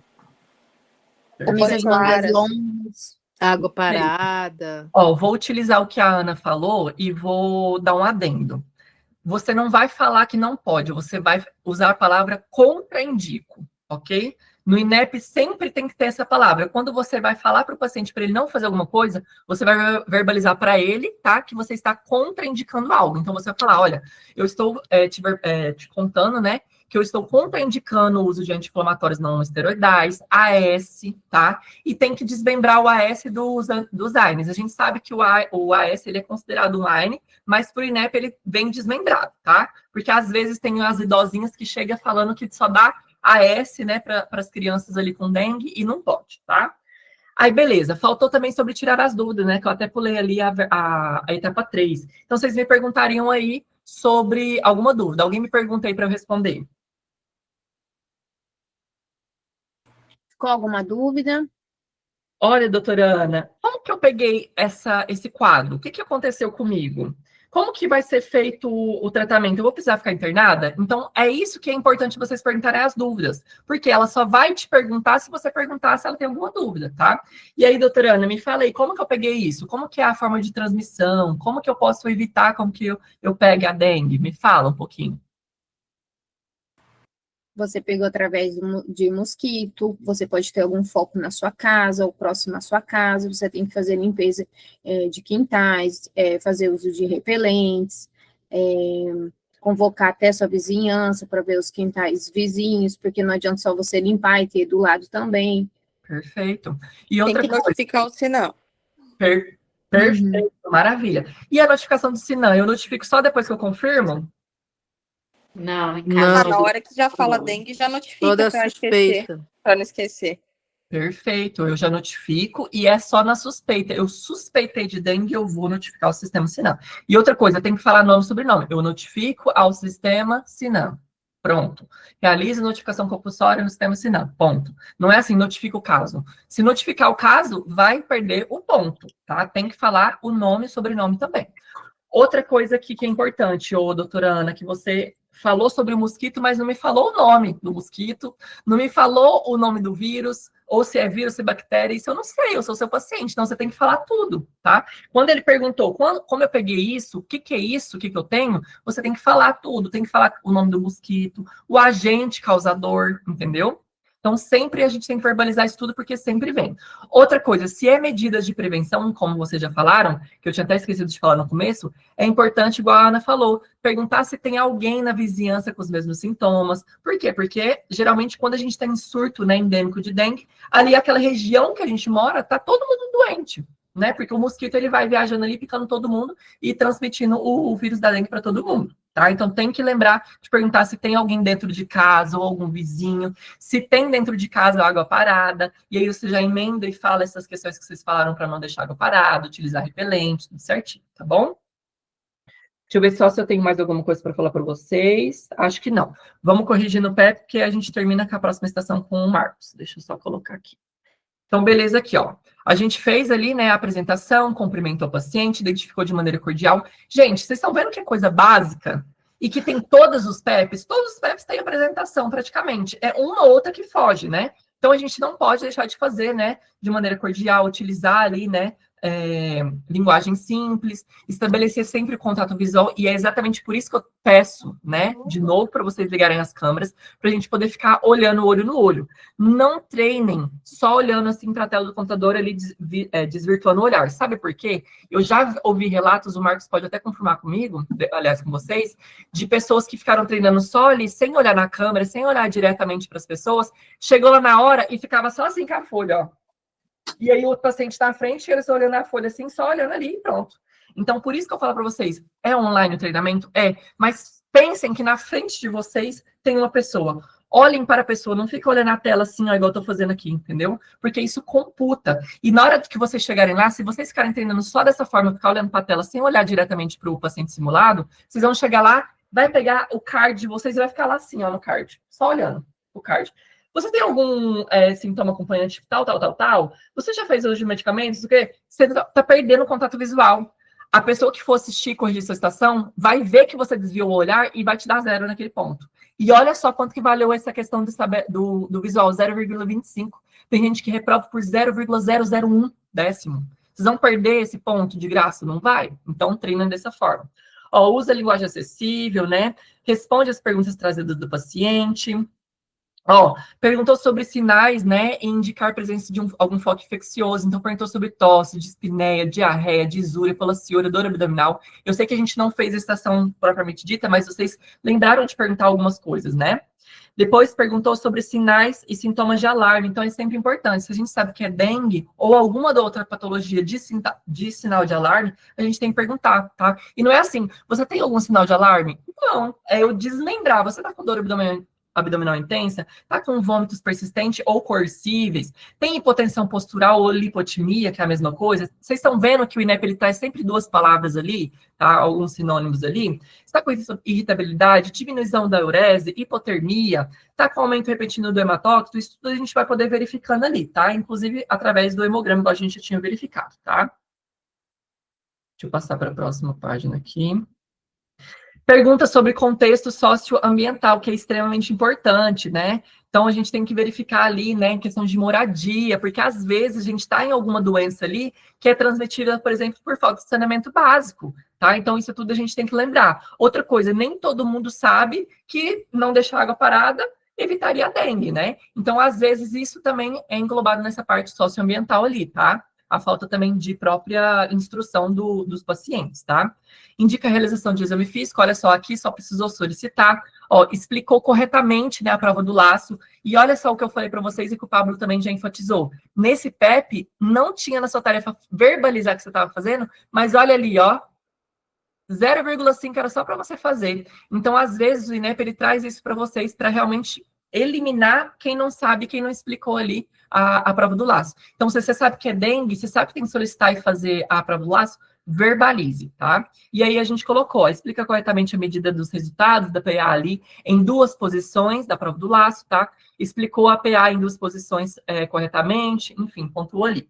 camisas mangas longas, água parada. Ó, vou utilizar o que a Ana falou e vou dar um adendo. Você não vai falar que não pode, você vai usar a palavra contraindico, ok? No INEP sempre tem que ter essa palavra. Quando você vai falar para o paciente para ele não fazer alguma coisa, você vai verbalizar para ele, tá? Que você está contraindicando algo. Então você vai falar, olha, eu estou te contando, né? Que eu estou contraindicando o uso de anti-inflamatórios não esteroidais, AS, tá? E tem que desmembrar o AS dos AINES. A gente sabe que o AS ele é considerado um AINE, mas por INEP ele vem desmembrado, tá? Porque às vezes tem as idosinhas que chegam falando que só dá AS, né, para as crianças ali com dengue e não pode, tá? Aí, beleza. Faltou também sobre tirar as dúvidas, né? Que eu até pulei ali a etapa 3. Então, vocês me perguntariam aí sobre alguma dúvida. Alguém me pergunta aí para eu responder. Ficou alguma dúvida? Olha, doutora Ana, como que eu peguei esse quadro? O que aconteceu comigo? Como que vai ser feito o tratamento? Eu vou precisar ficar internada? Então, é isso que é importante vocês perguntarem as dúvidas, porque ela só vai te perguntar se você perguntar se ela tem alguma dúvida, tá? E aí, doutora Ana, me fala aí, como que eu peguei isso? Como que é a forma de transmissão? Como que eu posso evitar como que eu pegue a dengue? Me fala um pouquinho. Você pegou através de mosquito, você pode ter algum foco na sua casa, ou próximo à sua casa, você tem que fazer limpeza de quintais, fazer uso de repelentes, convocar até sua vizinhança para ver os quintais vizinhos, porque não adianta só você limpar e ter do lado também. Perfeito. E outra tem que notificar o SINAM. Perfeito, maravilha. E a notificação do SINAM, eu notifico só depois que eu confirmo? Não, na hora que já fala dengue, já notifica toda para não esquecer. Perfeito, eu já notifico e é só na suspeita. Eu suspeitei de dengue, eu vou notificar o sistema SINAM. E outra coisa, tem que falar nome e sobrenome. Eu notifico ao sistema SINAM. Pronto. Realize notificação compulsória no sistema SINAM. Ponto. Não é assim, notifica o caso. Se notificar o caso, vai perder o ponto, tá? Tem que falar o nome e sobrenome também. Outra coisa aqui que é importante, doutora Ana, que você falou sobre o mosquito, mas não me falou o nome do mosquito, não me falou o nome do vírus, ou se é vírus, se é bactéria, isso eu não sei, eu sou seu paciente, então você tem que falar tudo, tá? Quando ele perguntou como eu peguei isso, o que é isso, o que eu tenho, você tem que falar tudo, tem que falar o nome do mosquito, o agente causador, entendeu? Então, sempre a gente tem que verbalizar isso tudo, porque sempre vem. Outra coisa, se é medidas de prevenção, como vocês já falaram, que eu tinha até esquecido de falar no começo, é importante, igual a Ana falou, perguntar se tem alguém na vizinhança com os mesmos sintomas. Por quê? Porque, geralmente, quando a gente tem surto, né, endêmico de dengue, ali aquela região que a gente mora, tá todo mundo doente, né? Porque o mosquito, ele vai viajando ali, picando todo mundo e transmitindo o vírus da dengue para todo mundo. Tá? Então, tem que lembrar de perguntar se tem alguém dentro de casa ou algum vizinho, se tem dentro de casa água parada, e aí você já emenda e fala essas questões que vocês falaram para não deixar água parada, utilizar repelente, tudo certinho, tá bom? Deixa eu ver só se eu tenho mais alguma coisa para falar para vocês. Acho que não. Vamos corrigir no pé, porque a gente termina com a próxima estação com o Marcos. Deixa eu só colocar aqui. Então, beleza aqui, ó. A gente fez ali, né, a apresentação, cumprimentou o paciente, identificou de maneira cordial. Gente, vocês estão vendo que é coisa básica? E que tem todos os PEPs têm apresentação, praticamente. É uma ou outra que foge, né? Então, a gente não pode deixar de fazer, né, de maneira cordial, utilizar ali, né, linguagem simples, estabelecer sempre contato visual, e é exatamente por isso que eu peço, né, de novo, para vocês ligarem as câmeras, para a gente poder ficar olhando olho no olho. Não treinem só olhando assim para a tela do computador ali, desvirtuando o olhar. Sabe por quê? Eu já ouvi relatos, o Marcos pode até confirmar comigo, aliás, com vocês, de pessoas que ficaram treinando só ali, sem olhar na câmera, sem olhar diretamente para as pessoas, chegou lá na hora e ficava só assim com a folha, ó. E aí o paciente está à frente, eles estão olhando a folha assim, só olhando ali e pronto. Então, por isso que eu falo para vocês, é online o treinamento? É, mas pensem que na frente de vocês tem uma pessoa. Olhem para a pessoa, não fica olhando a tela assim, ó, igual eu tô fazendo aqui, entendeu? Porque isso computa. E na hora que vocês chegarem lá, se vocês ficarem treinando só dessa forma, ficar olhando para a tela sem olhar diretamente para o paciente simulado, vocês vão chegar lá, vai pegar o card de vocês e vai ficar lá assim, ó, no card, só olhando o card. Você tem algum sintoma acompanhante tal? Você já fez uso de medicamentos? O quê? Você está perdendo o contato visual. A pessoa que for assistir e corrigir sua estação vai ver que você desviou o olhar e vai te dar 0 naquele ponto. E olha só quanto que valeu essa questão do visual, 0,25. Tem gente que reprova por 0,001 décimo. Vocês vão perder esse ponto de graça? Não vai? Então, treina dessa forma. Ó, usa a linguagem acessível, né? Responde as perguntas trazidas do paciente. Ó, perguntou sobre sinais, né, e indicar a presença de algum foco infeccioso. Então, perguntou sobre tosse, dispneia, diarreia, disúria, falaciúria, dor abdominal. Eu sei que a gente não fez a estação propriamente dita, mas vocês lembraram de perguntar algumas coisas, né? Depois perguntou sobre sinais e sintomas de alarme. Então, é sempre importante. Se a gente sabe que é dengue ou alguma da outra patologia de sinal de alarme, a gente tem que perguntar, tá? E não é assim, você tem algum sinal de alarme? Não, é eu desmembrar. Você tá com dor abdominal intensa, tá com vômitos persistentes ou coercíveis, tem hipotensão postural ou lipotimia, que é a mesma coisa. Vocês estão vendo que o INEP ele traz sempre duas palavras ali, tá? Alguns sinônimos ali. Está com irritabilidade, diminuição da urese, hipotermia, tá com aumento repentino do hematócrito, isso tudo a gente vai poder verificando ali, tá? Inclusive através do hemograma que a gente já tinha verificado, tá? Deixa eu passar para a próxima página aqui. Pergunta sobre contexto socioambiental, que é extremamente importante, né? Então, a gente tem que verificar ali, né, em questão de moradia, porque às vezes a gente está em alguma doença ali que é transmitida, por exemplo, por falta de saneamento básico, tá? Então, isso tudo a gente tem que lembrar. Outra coisa, nem todo mundo sabe que não deixar água parada evitaria a dengue, né? Então, às vezes, isso também é englobado nessa parte socioambiental ali, tá? A falta também de própria instrução dos pacientes, tá? Indica a realização de exame físico, olha só, aqui só precisou solicitar, ó, explicou corretamente, né, a prova do laço, e olha só o que eu falei para vocês e que o Pablo também já enfatizou. Nesse PEP, não tinha na sua tarefa verbalizar o que você estava fazendo, mas olha ali, ó, 0,5 era só para você fazer. Então, às vezes, o INEP, ele traz isso para vocês para realmente eliminar quem não sabe, quem não explicou ali a prova do laço. Então, se você sabe que é dengue, você sabe que tem que solicitar e fazer a prova do laço, verbalize, tá? E aí a gente colocou, ó, explica corretamente a medida dos resultados da PA ali em duas posições da prova do laço, tá? Explicou a PA em duas posições corretamente, enfim, pontuou ali.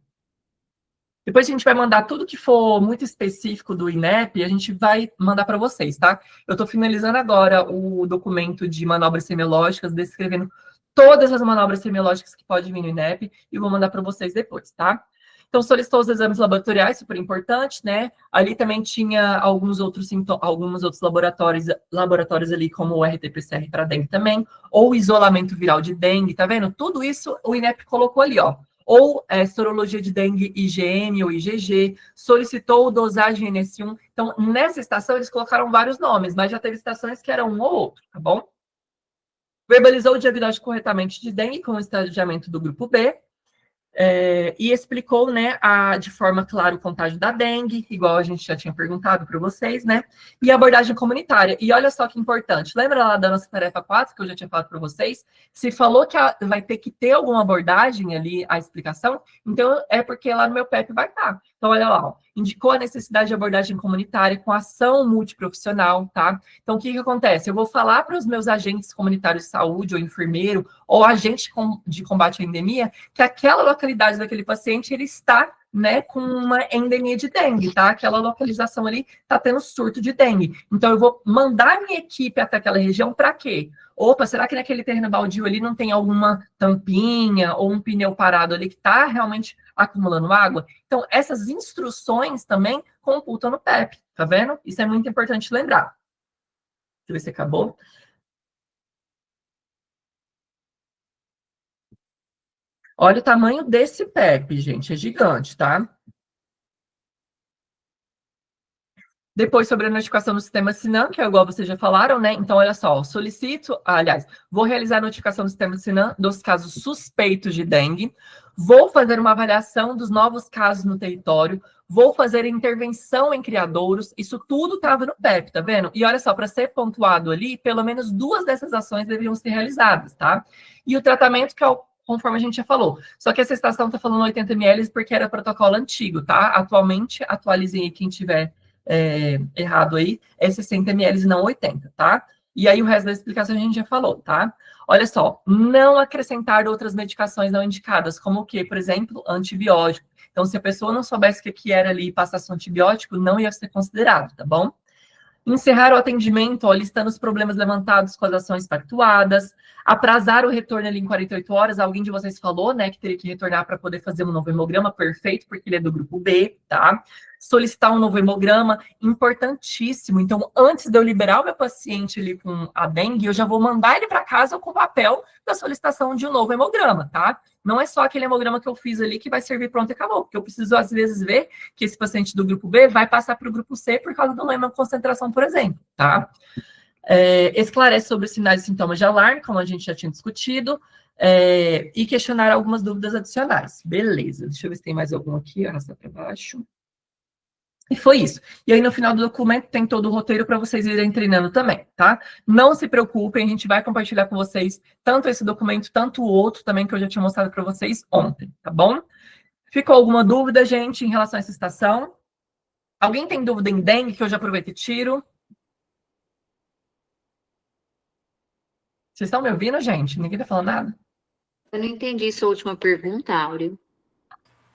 Depois a gente vai mandar tudo que for muito específico do INEP, a gente vai mandar para vocês, tá? Eu estou finalizando agora o documento de manobras semiológicas, descrevendo todas as manobras semiológicas que podem vir no INEP, e vou mandar para vocês depois, tá? Então, solicitou os exames laboratoriais, super importante, né? Ali também tinha alguns outros laboratórios ali, como o RT-PCR para dengue também, ou isolamento viral de dengue, tá vendo? Tudo isso o INEP colocou ali, ó. Ou sorologia de dengue IgM ou IgG, solicitou dosagem NS1. Então, nessa estação, eles colocaram vários nomes, mas já teve estações que eram um ou outro, tá bom? Verbalizou o diagnóstico corretamente de dengue com o estadiamento do grupo B, e explicou, né, de forma clara o contágio da dengue, igual a gente já tinha perguntado para vocês, né, e a abordagem comunitária. E olha só que importante, lembra lá da nossa tarefa 4, que eu já tinha falado para vocês? Se falou que vai ter que ter alguma abordagem ali, a explicação, então é porque lá no meu PEP vai estar. Então, olha lá, ó, indicou a necessidade de abordagem comunitária com ação multiprofissional, tá? Então, o que acontece? Eu vou falar para os meus agentes comunitários de saúde, ou enfermeiro, ou agente de combate à endemia, que aquela localidade daquele paciente, ele está, né, com uma endemia de dengue, tá? Aquela localização ali está tendo surto de dengue. Então, eu vou mandar minha equipe até aquela região para quê? Opa, será que naquele terreno baldio ali não tem alguma tampinha ou um pneu parado ali que está realmente acumulando água? Então, essas instruções também computam no PEP, tá vendo? Isso é muito importante lembrar. Deixa eu ver se acabou. Olha o tamanho desse PEP, gente, é gigante, tá? Depois, sobre a notificação do sistema Sinan, que é igual vocês já falaram, né? Então, olha só, vou realizar a notificação do sistema Sinan dos casos suspeitos de dengue, vou fazer uma avaliação dos novos casos no território, vou fazer intervenção em criadouros, isso tudo estava no PEP, tá vendo? E olha só, para ser pontuado ali, pelo menos 2 dessas ações deveriam ser realizadas, tá? E o tratamento, que é conforme a gente já falou. Só que essa estação está falando 80 ml porque era protocolo antigo, tá? Atualmente, atualizem aí quem tiver errado aí, é 60 ml e não 80, tá? E aí o resto da explicação a gente já falou, tá? Olha só, não acrescentar outras medicações não indicadas, como o quê? Por exemplo, antibiótico. Então, se a pessoa não soubesse o que era ali e passasse um antibiótico, não ia ser considerado, tá bom? Encerrar o atendimento, ó, listando os problemas levantados com as ações pactuadas, aprazar o retorno ali em 48 horas, alguém de vocês falou, né, que teria que retornar para poder fazer um novo hemograma, perfeito, porque ele é do grupo B, tá? Solicitar um novo hemograma, importantíssimo. Então, antes de eu liberar o meu paciente ali com a dengue, eu já vou mandar ele para casa com o papel da solicitação de um novo hemograma, tá? Não é só aquele hemograma que eu fiz ali que vai servir pronto e acabou, porque eu preciso, às vezes, ver que esse paciente do grupo B vai passar para o grupo C por causa de uma concentração, por exemplo, tá? Esclarece sobre os sinais e sintomas de alarme, como a gente já tinha discutido, e questionar algumas dúvidas adicionais. Beleza, deixa eu ver se tem mais algum aqui, arrasta para baixo. E foi isso. E aí, no final do documento, tem todo o roteiro para vocês irem treinando também, tá? Não se preocupem, a gente vai compartilhar com vocês tanto esse documento, tanto o outro também, que eu já tinha mostrado para vocês ontem, tá bom? Ficou alguma dúvida, gente, em relação a essa estação? Alguém tem dúvida em dengue, que eu já aproveito e tiro? Vocês estão me ouvindo, gente? Ninguém tá falando nada? Eu não entendi sua última pergunta, Áureo.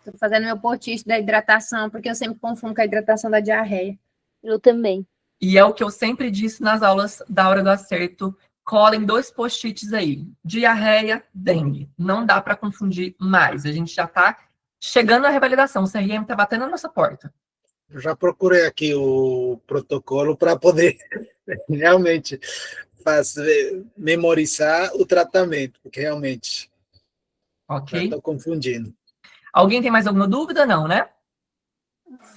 Estou fazendo meu post da hidratação, porque eu sempre confundo com a hidratação da diarreia. Eu também. E é o que eu sempre disse nas aulas da Hora do Acerto. Colhem 2 post-its aí. Diarreia, dengue. Não dá para confundir mais. A gente já está chegando à revalidação. O CRM está batendo na nossa porta. Eu já procurei aqui o protocolo para poder realmente memorizar o tratamento, porque realmente estou confundindo. Alguém tem mais alguma dúvida? Não, né?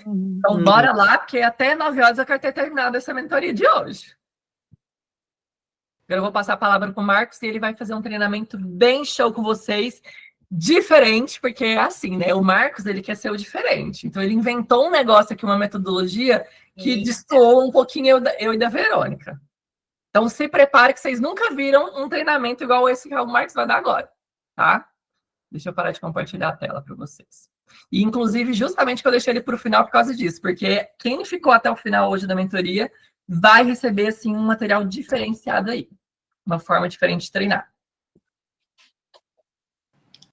Então, bora lá, porque até 9 horas eu quero ter terminado essa mentoria de hoje. Agora eu vou passar a palavra para o Marcos e ele vai fazer um treinamento bem show com vocês, diferente, porque é assim, né? O Marcos, ele quer ser o diferente. Então, ele inventou um negócio aqui, uma metodologia que destoou um pouquinho eu e da Verônica. Então, se prepare que vocês nunca viram um treinamento igual esse que o Marcos vai dar agora, tá? Deixa eu parar de compartilhar a tela para vocês. E, inclusive, justamente que eu deixei ele para o final por causa disso, porque quem ficou até o final hoje da mentoria vai receber, assim, um material diferenciado aí. Uma forma diferente de treinar.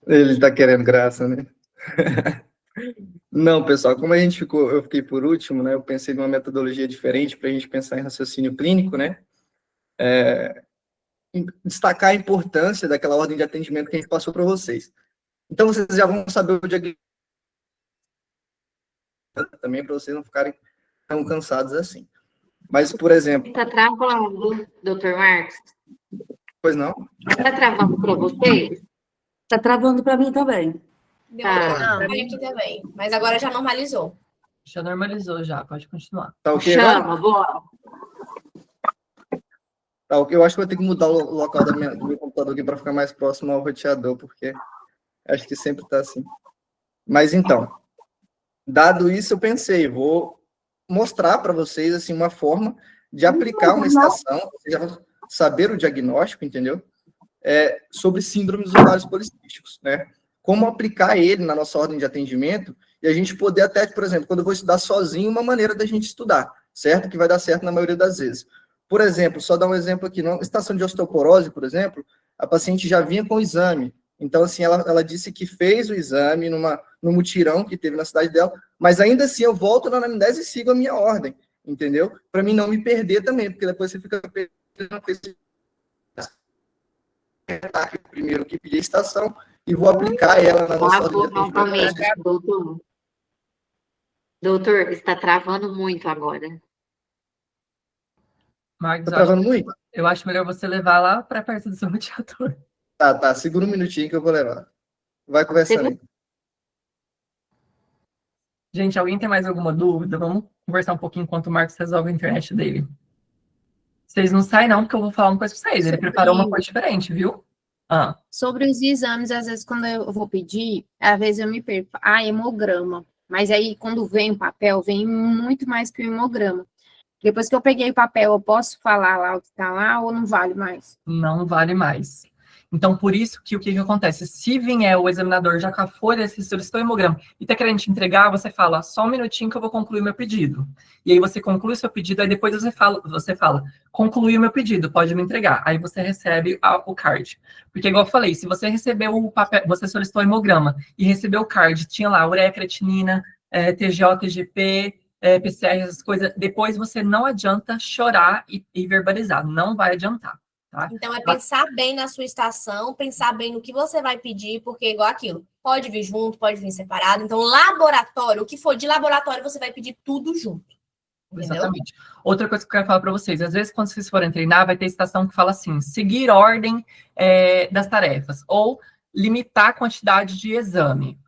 Ele está querendo graça, né? Não, pessoal, como eu fiquei por último, né? Eu pensei numa metodologia diferente para a gente pensar em raciocínio clínico, né? Destacar a importância daquela ordem de atendimento que a gente passou para vocês. Então, vocês já vão saber o diagnóstico também, para vocês não ficarem tão cansados assim. Mas, por exemplo... Está travando, doutor Marcos? Pois não? Está travando para vocês? Está travando para mim também. Não, para mim aqui também. Mas agora já normalizou. Já normalizou, já. Pode continuar. Tá ok agora? Bora. Tá, eu acho que vou ter que mudar o local do meu computador aqui para ficar mais próximo ao roteador, porque acho que sempre está assim. Mas então, dado isso, eu pensei, vou mostrar para vocês assim, uma forma de aplicar uma estação, vocês já vão saber o diagnóstico, entendeu? Sobre síndromes dos ovários policísticos, né? Como aplicar ele na nossa ordem de atendimento e a gente poder até, por exemplo, quando eu vou estudar sozinho, uma maneira da gente estudar, certo? Que vai dar certo na maioria das vezes. Por exemplo, só dar um exemplo aqui, na estação de osteoporose, por exemplo, a paciente já vinha com o exame. Então, assim, ela disse que fez o exame no mutirão que teve na cidade dela, mas ainda assim eu volto na anamnese e sigo a minha ordem, entendeu? Para mim não me perder também, porque depois você fica perdendo primeiro que pedir a estação e vou aplicar ela na nossa ordem de atendimento. Doutor, está travando muito agora. Marcos, tá travando muito? Eu acho melhor você levar lá para perto do seu roteador. Tá. Segura um minutinho que eu vou levar. Vai conversando aí. Gente, alguém tem mais alguma dúvida? Vamos conversar um pouquinho enquanto o Marcos resolve a internet dele. Vocês não saem, não, porque eu vou falar uma coisa pra vocês. Ele preparou uma coisa diferente, viu? Sobre os exames, às vezes, quando eu vou pedir, às vezes eu me perco. Hemograma. Mas aí, quando vem o papel, vem muito mais que o hemograma. Depois que eu peguei o papel, eu posso falar lá o que tá lá ou não vale mais? Não vale mais. Então, por isso que o que acontece? Se vier o examinador já com a folha, se solicitou o hemograma e tá querendo te entregar, você fala, só um minutinho que eu vou concluir meu pedido. E aí você conclui o seu pedido, aí depois você fala, concluí o meu pedido, pode me entregar. Aí você recebe o card. Porque, igual eu falei, se você recebeu o papel, você solicitou o hemograma e recebeu o card, tinha lá ureia, creatinina, TGO, TGP, PCR, essas coisas, depois você não adianta chorar e verbalizar, não vai adiantar. Tá? Então, é pensar bem na sua estação, pensar bem no que você vai pedir, porque igual aquilo, pode vir junto, pode vir separado. Então, laboratório, o que for de laboratório, você vai pedir tudo junto. Entendeu? Exatamente. Outra coisa que eu quero falar para vocês, às vezes quando vocês forem treinar, vai ter estação que fala assim, seguir ordem das tarefas, ou limitar a quantidade de exame.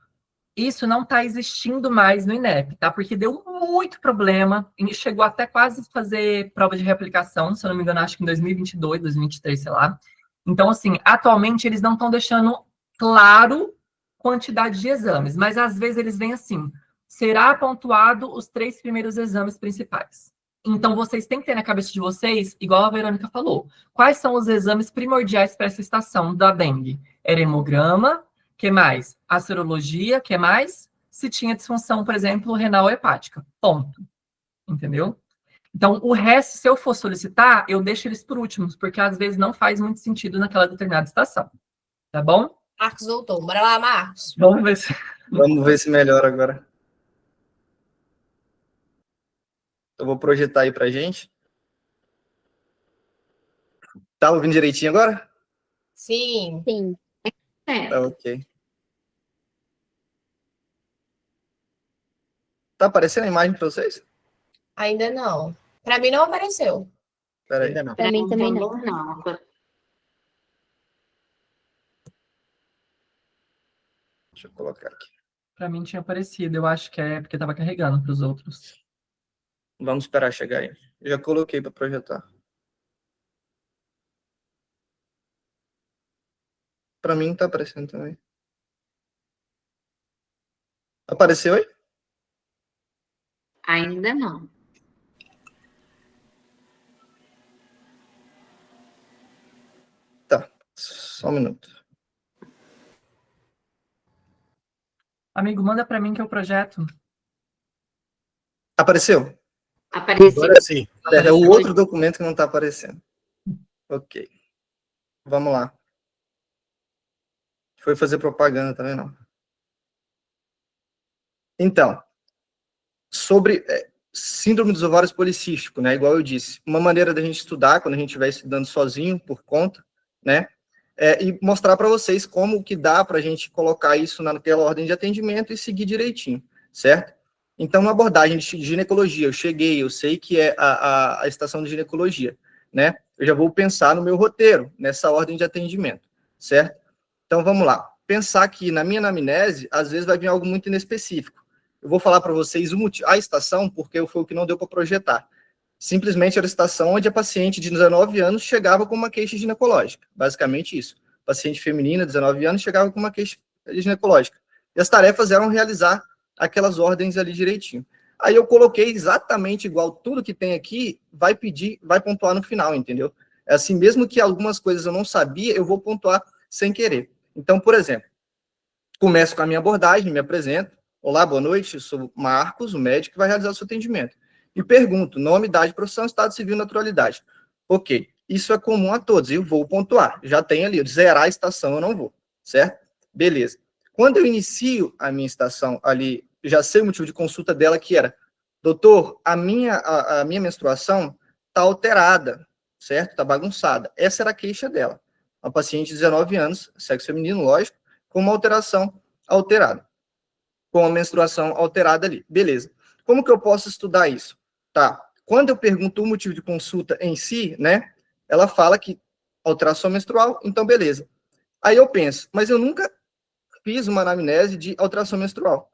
Isso não está existindo mais no INEP, tá? Porque deu muito problema, e chegou até quase fazer prova de reaplicação, se eu não me engano, acho que em 2022, 2023, sei lá. Então, assim, atualmente eles não estão deixando claro quantidade de exames, mas às vezes eles vêm assim, será pontuado os 3 primeiros exames principais. Então, vocês têm que ter na cabeça de vocês, igual a Verônica falou, quais são os exames primordiais para essa estação da dengue? Era hemograma, que mais? A serologia, que mais? Se tinha disfunção, por exemplo, renal ou hepática. Ponto. Entendeu? Então, o resto, se eu for solicitar, eu deixo eles por últimos, porque às vezes não faz muito sentido naquela determinada estação. Tá bom? Marcos voltou. Bora lá, Marcos. Vamos ver se melhora agora. Eu vou projetar aí pra gente. Tá ouvindo direitinho agora? Sim. Sim. Tá ok. Tá aparecendo a imagem para vocês? Ainda não. Para mim não apareceu. Peraí. Ainda não. Para mim também não. Deixa eu colocar aqui. Para mim tinha aparecido, eu acho que é porque estava carregando para os outros. Vamos esperar chegar aí. Eu já coloquei para projetar. Para mim tá aparecendo também. Apareceu aí? Ainda não. Tá, só um minuto. Amigo, manda para mim que eu projeto. Apareceu? Apareceu. Agora sim. É o outro documento que não está aparecendo. Ok. Vamos lá. Foi fazer propaganda também, não. Então, sobre síndrome dos ovários policísticos, né? Igual eu disse, uma maneira da gente estudar, quando a gente estiver estudando sozinho, por conta, né? E mostrar para vocês como que dá para a gente colocar isso naquela ordem de atendimento e seguir direitinho, certo? Então, na abordagem de ginecologia, eu sei que é a estação de ginecologia, né? Eu já vou pensar no meu roteiro, nessa ordem de atendimento, certo? Então, vamos lá. Pensar que na minha anamnese, às vezes vai vir algo muito inespecífico. Eu vou falar para vocês a estação, porque foi o que não deu para projetar. Simplesmente era a estação onde a paciente de 19 anos chegava com uma queixa ginecológica. Basicamente isso. Paciente feminina, 19 anos, chegava com uma queixa ginecológica. E as tarefas eram realizar aquelas ordens ali direitinho. Aí eu coloquei exatamente igual tudo que tem aqui, vai pontuar no final, entendeu? É assim, mesmo que algumas coisas eu não sabia, eu vou pontuar sem querer. Então, por exemplo, começo com a minha abordagem, me apresento. Olá, boa noite, eu sou Marcos, o médico que vai realizar o seu atendimento. E pergunto, nome, idade, profissão, estado civil, naturalidade. Ok, isso é comum a todos, eu vou pontuar. Já tem ali, zerar a estação, eu não vou, certo? Beleza. Quando eu inicio a minha estação ali, já sei o motivo de consulta dela, que era, doutor, a minha menstruação está alterada, certo? Está bagunçada. Essa era a queixa dela. Uma paciente de 19 anos, sexo feminino, lógico, com uma alteração alterada. Com a menstruação alterada ali. Beleza. Como que eu posso estudar isso? Tá. Quando eu pergunto o motivo de consulta em si, né, ela fala que alteração menstrual, então beleza. Aí eu penso, mas eu nunca fiz uma anamnese de alteração menstrual.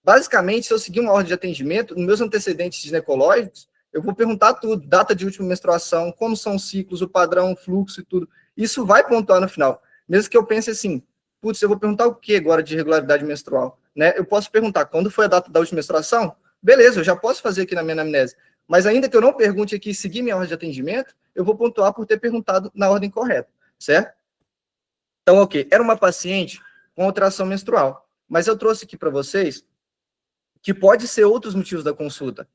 Basicamente, se eu seguir uma ordem de atendimento, nos meus antecedentes ginecológicos, eu vou perguntar tudo, data de última menstruação, como são os ciclos, o padrão, o fluxo e tudo. Isso vai pontuar no final. Mesmo que eu pense assim, putz, eu vou perguntar o que agora de irregularidade menstrual? Né? Eu posso perguntar quando foi a data da última menstruação? Beleza, eu já posso fazer aqui na minha anamnese. Mas ainda que eu não pergunte aqui, seguir minha ordem de atendimento, eu vou pontuar por ter perguntado na ordem correta, certo? Então, ok, era uma paciente com alteração menstrual, mas eu trouxe aqui para vocês que pode ser outros motivos da consulta.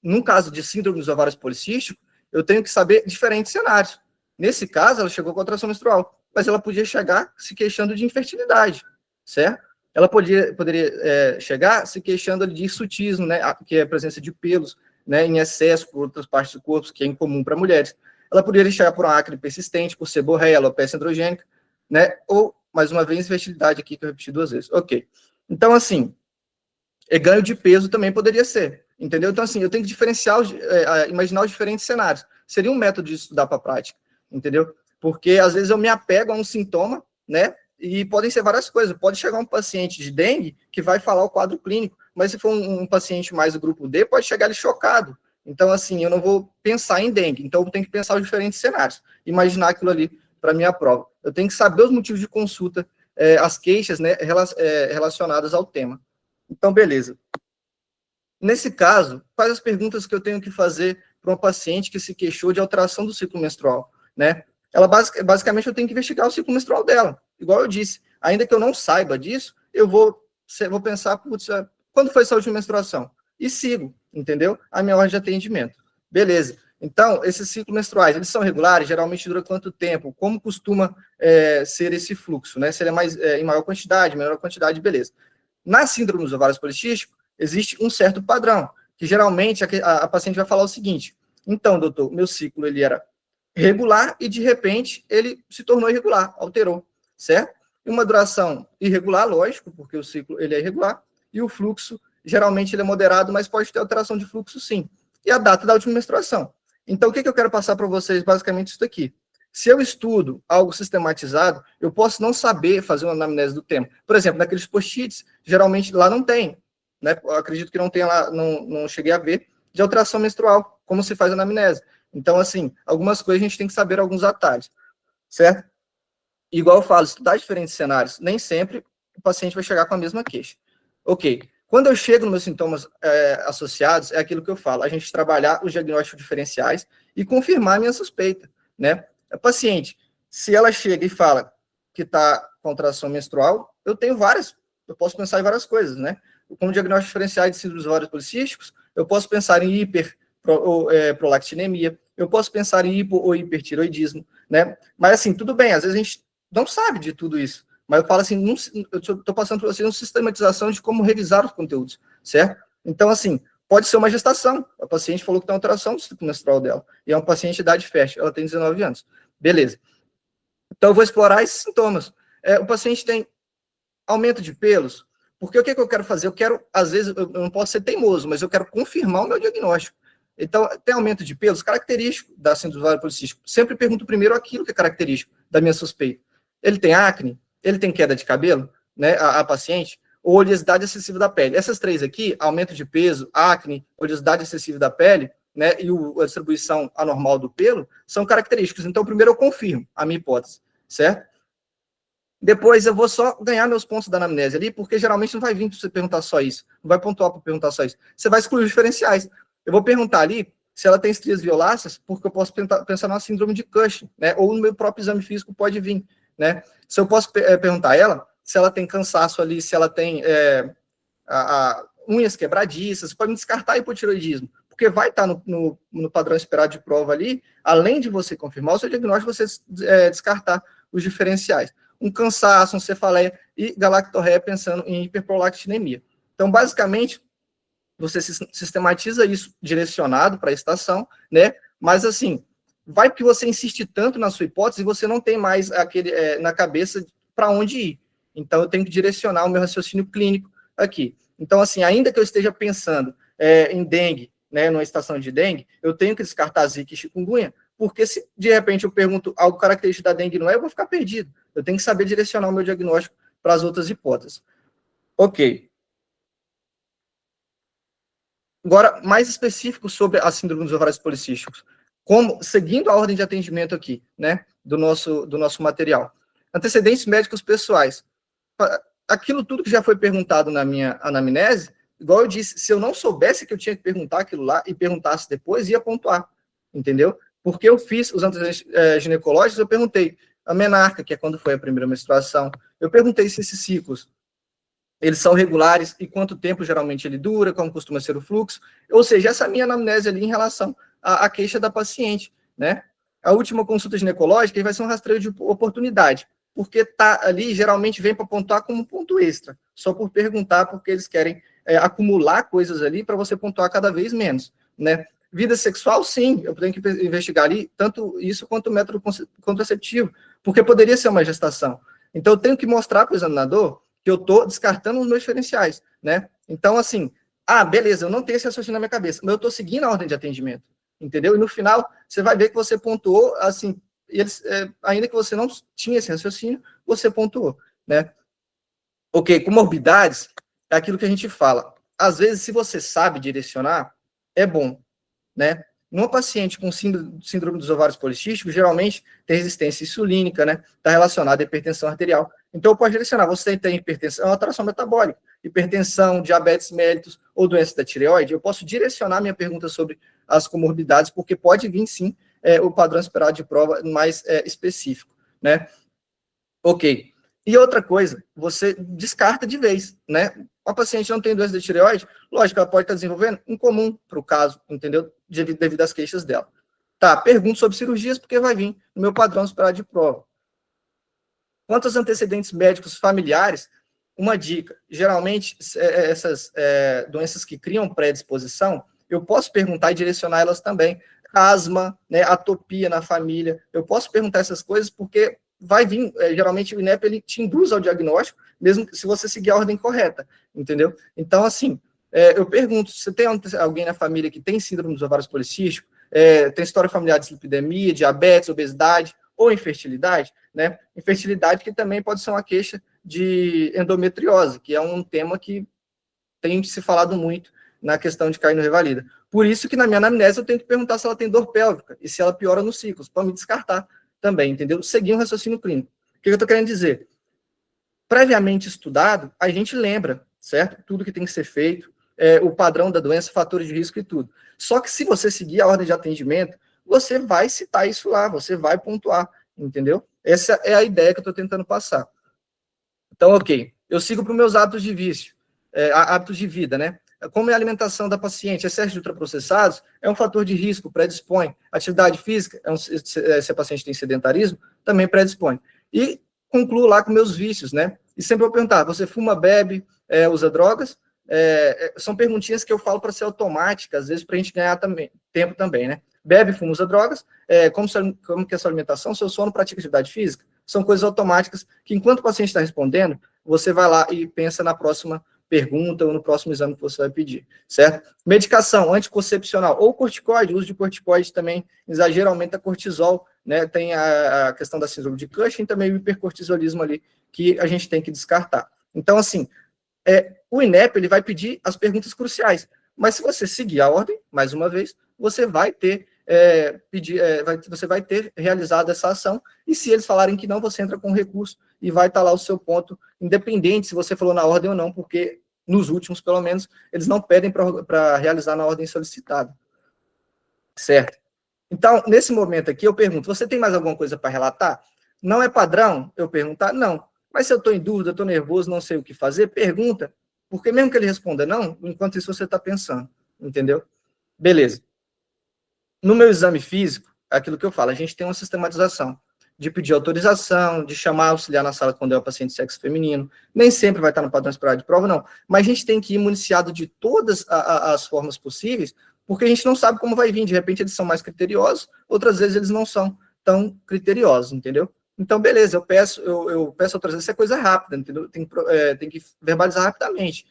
No caso de síndrome dos ovários policísticos, eu tenho que saber diferentes cenários. Nesse caso, ela chegou com alteração menstrual, mas ela podia chegar se queixando de infertilidade, certo? Ela poderia chegar se queixando de hirsutismo, né, que é a presença de pelos, né, em excesso por outras partes do corpo, que é incomum para mulheres. Ela poderia chegar por uma acne persistente, por seborreia, alopecia androgênica, né, ou, mais uma vez, infertilidade aqui, que eu repeti 2 vezes. Ok. Então, assim, ganho de peso também poderia ser, entendeu? Então, assim, eu tenho que diferenciar, imaginar os diferentes cenários. Seria um método de estudar para a prática, entendeu? Porque, às vezes, eu me apego a um sintoma, né, e podem ser várias coisas. Pode chegar um paciente de dengue que vai falar o quadro clínico, mas se for um paciente mais do grupo D, pode chegar ali chocado. Então, assim, eu não vou pensar em dengue. Então, eu tenho que pensar os diferentes cenários, imaginar aquilo ali para a minha prova. Eu tenho que saber os motivos de consulta, as queixas, né, relacionadas ao tema. Então, beleza. Nesse caso, quais as perguntas que eu tenho que fazer para uma paciente que se queixou de alteração do ciclo menstrual, né? Ela, basicamente, eu tenho que investigar o ciclo menstrual dela. Igual eu disse, ainda que eu não saiba disso, eu vou pensar, putz, quando foi essa última menstruação? E sigo, entendeu? A minha ordem de atendimento. Beleza. Então, esses ciclos menstruais, eles são regulares? Geralmente dura quanto tempo? Como costuma ser esse fluxo, né? Se ele é mais, em maior quantidade, menor quantidade, beleza. Na síndrome dos ovários policísticos, existe um certo padrão, que geralmente a paciente vai falar o seguinte: então, doutor, meu ciclo ele era regular e, de repente, ele se tornou irregular, alterou, certo? E uma duração irregular, lógico, porque o ciclo ele é irregular, e o fluxo, geralmente, ele é moderado, mas pode ter alteração de fluxo, sim. E a data da última menstruação. Então, o que eu quero passar para vocês, basicamente, isso daqui. Se eu estudo algo sistematizado, eu posso não saber fazer uma anamnese do tema. Por exemplo, naqueles post-its, geralmente lá não tem, né? Eu acredito que não tenha lá, não cheguei a ver, de alteração menstrual, como se faz a anamnese. Então, assim, algumas coisas a gente tem que saber alguns atalhos, certo? Igual eu falo, estudar diferentes cenários, nem sempre o paciente vai chegar com a mesma queixa. Ok, quando eu chego nos meus sintomas associados, é aquilo que eu falo, a gente trabalhar os diagnósticos diferenciais e confirmar a minha suspeita, né? A paciente, se ela chega e fala que está com alteração menstrual, eu posso pensar em várias coisas, né? Como diagnóstico diferencial de síndrome dos ovários policísticos, eu posso pensar em hiperprolactinemia, eu posso pensar em hipo ou hipertiroidismo, né? Mas assim, tudo bem, às vezes a gente não sabe de tudo isso, mas eu falo assim, eu estou passando para vocês uma sistematização de como revisar os conteúdos, certo? Então, assim, pode ser uma gestação, a paciente falou que tem alteração do ciclo menstrual dela, e é uma paciente de idade fértil, ela tem 19 anos, beleza. Então, eu vou explorar esses sintomas. O paciente tem aumento de pelos, porque o que eu quero fazer? Eu quero, às vezes, eu não posso ser teimoso, mas eu quero confirmar o meu diagnóstico. Então, tem aumento de pelos característico da síndrome do ovário policístico. Sempre pergunto primeiro aquilo que é característico da minha suspeita. Ele tem acne? Ele tem queda de cabelo? Né, a paciente? Ou oleosidade excessiva da pele? Essas 3 aqui, aumento de peso, acne, oleosidade excessiva da pele, né, e a distribuição anormal do pelo, são característicos. Então, primeiro eu confirmo a minha hipótese, certo? Depois eu vou só ganhar meus pontos da anamnese ali, porque geralmente não vai vir para você perguntar só isso, não vai pontuar para perguntar só isso. Você vai excluir os diferenciais. Eu vou perguntar ali se ela tem estrias violáceas, porque eu posso pensar numa síndrome de Cushing, né? Ou no meu próprio exame físico pode vir, né? Se eu posso perguntar a ela se ela tem cansaço ali, se ela tem unhas quebradiças, pode me descartar hipotiroidismo, porque vai estar no padrão esperado de prova ali, além de você confirmar o seu diagnóstico, você descartar os diferenciais. Um cansaço, cefaleia e galactorreia pensando em hiperprolactinemia. Então, basicamente, você sistematiza isso direcionado para a estação, né? Mas, assim, vai que você insiste tanto na sua hipótese e você não tem mais aquele na cabeça para onde ir. Então, eu tenho que direcionar o meu raciocínio clínico aqui. Então, assim, ainda que eu esteja pensando em dengue, né, numa estação de dengue, eu tenho que descartar zika e chikungunya, porque se, de repente, eu pergunto algo característico da dengue não é, eu vou ficar perdido. Eu tenho que saber direcionar o meu diagnóstico para as outras hipóteses. Ok. Agora, mais específico sobre a síndrome dos ovários policísticos, como, seguindo a ordem de atendimento aqui, né, do nosso material. Antecedentes médicos pessoais. Aquilo tudo que já foi perguntado na minha anamnese, igual eu disse, se eu não soubesse que eu tinha que perguntar aquilo lá e perguntasse depois, ia pontuar, entendeu? Porque eu fiz os antecedentes ginecológicos, eu perguntei a menarca, que é quando foi a primeira menstruação, eu perguntei se esses ciclos eles são regulares e quanto tempo geralmente ele dura, como costuma ser o fluxo, ou seja, essa minha anamnese ali em relação à queixa da paciente, né? A última consulta ginecológica vai ser um rastreio de oportunidade, porque tá ali, geralmente vem para pontuar como ponto extra, só por perguntar, porque eles querem acumular coisas ali para você pontuar cada vez menos, né? Vida sexual, sim, eu tenho que investigar ali tanto isso quanto o método contraceptivo, porque poderia ser uma gestação. Então, eu tenho que mostrar para o examinador que eu estou descartando os meus diferenciais, né? Então, assim, beleza, eu não tenho esse raciocínio na minha cabeça, mas eu estou seguindo a ordem de atendimento, entendeu? E no final, você vai ver que você pontuou, assim, eles, ainda que você não tinha esse raciocínio, você pontuou, né? Ok, comorbidades é aquilo que a gente fala. Às vezes, se você sabe direcionar, é bom, né? Numa paciente com síndrome dos ovários policísticos, geralmente tem resistência insulínica, né? Está relacionada à hipertensão arterial. Então, eu posso direcionar, você tem hipertensão, alteração metabólica, hipertensão, diabetes mellitus ou doença da tireoide, eu posso direcionar minha pergunta sobre as comorbidades, porque pode vir, sim, o padrão esperado de prova mais específico, né? Ok. E outra coisa, você descarta de vez, né? A paciente não tem doença da tireoide, lógico, ela pode estar desenvolvendo incomum para o caso, entendeu? Devido às queixas dela. Tá, pergunto sobre cirurgias, porque vai vir no meu padrão esperado de prova. Quanto aos antecedentes médicos familiares, uma dica, geralmente, essas doenças que criam predisposição, eu posso perguntar e direcionar elas também. Asma, né, atopia na família, eu posso perguntar essas coisas porque vai vir, geralmente o INEP, ele te induz ao diagnóstico, mesmo se você seguir a ordem correta, entendeu? Então, assim, eu pergunto, se tem alguém na família que tem síndrome dos ovários policísticos, tem história familiar de dislipidemia, diabetes, obesidade ou infertilidade, né? Infertilidade que também pode ser uma queixa de endometriose, que é um tema que tem se falado muito na questão de cair no revalida. Por isso que na minha anamnese eu tenho que perguntar se ela tem dor pélvica e se ela piora nos ciclos, para me descartar também, entendeu? Seguir um raciocínio clínico. O que eu estou querendo dizer? Previamente estudado, a gente lembra, certo? Tudo que tem que ser feito, o padrão da doença, fatores de risco e tudo. Só que se você seguir a ordem de atendimento, você vai citar isso lá, você vai pontuar, entendeu? Essa é a ideia que eu estou tentando passar. Então, ok, eu sigo para os meus hábitos de vício, hábitos de vida, né? Como é a alimentação da paciente, excesso de ultraprocessados é um fator de risco, predispõe. Atividade física, se a paciente tem sedentarismo, também predispõe. E concluo lá com meus vícios, né? E sempre vou perguntar, você fuma, bebe, usa drogas? São perguntinhas que eu falo para ser automática, às vezes para a gente ganhar tempo também, né? Bebe, fuma, usa drogas, como que é a sua alimentação, seu sono, pratica atividade física? São coisas automáticas que, enquanto o paciente está respondendo, você vai lá e pensa na próxima pergunta ou no próximo exame que você vai pedir, certo? Medicação anticoncepcional ou corticoide, uso de corticoide também, exagero, aumenta cortisol, né? Tem a questão da síndrome de Cushing, também o hipercortisolismo ali, que a gente tem que descartar. Então, assim, o INEP, ele vai pedir as perguntas cruciais, mas se você seguir a ordem, mais uma vez, você vai ter você vai ter realizado essa ação, e se eles falarem que não, você entra com recurso e vai estar lá o seu ponto, independente se você falou na ordem ou não, porque nos últimos, pelo menos, eles não pedem para realizar na ordem solicitada. Certo? Então, nesse momento aqui, eu pergunto, você tem mais alguma coisa para relatar? Não é padrão eu perguntar? Não. Mas se eu estou em dúvida, estou nervoso, não sei o que fazer, pergunta, porque mesmo que ele responda não, enquanto isso você está pensando, entendeu? Beleza. No meu exame físico, é aquilo que eu falo, a gente tem uma sistematização de pedir autorização, de chamar auxiliar na sala quando é o paciente de sexo feminino, nem sempre vai estar no padrão esperado de prova, não, mas a gente tem que ir municiado de todas as formas possíveis, porque a gente não sabe como vai vir, de repente eles são mais criteriosos, outras vezes eles não são tão criteriosos, entendeu? Então, beleza, eu peço autorização, isso é coisa rápida, entendeu? Tem que verbalizar rapidamente.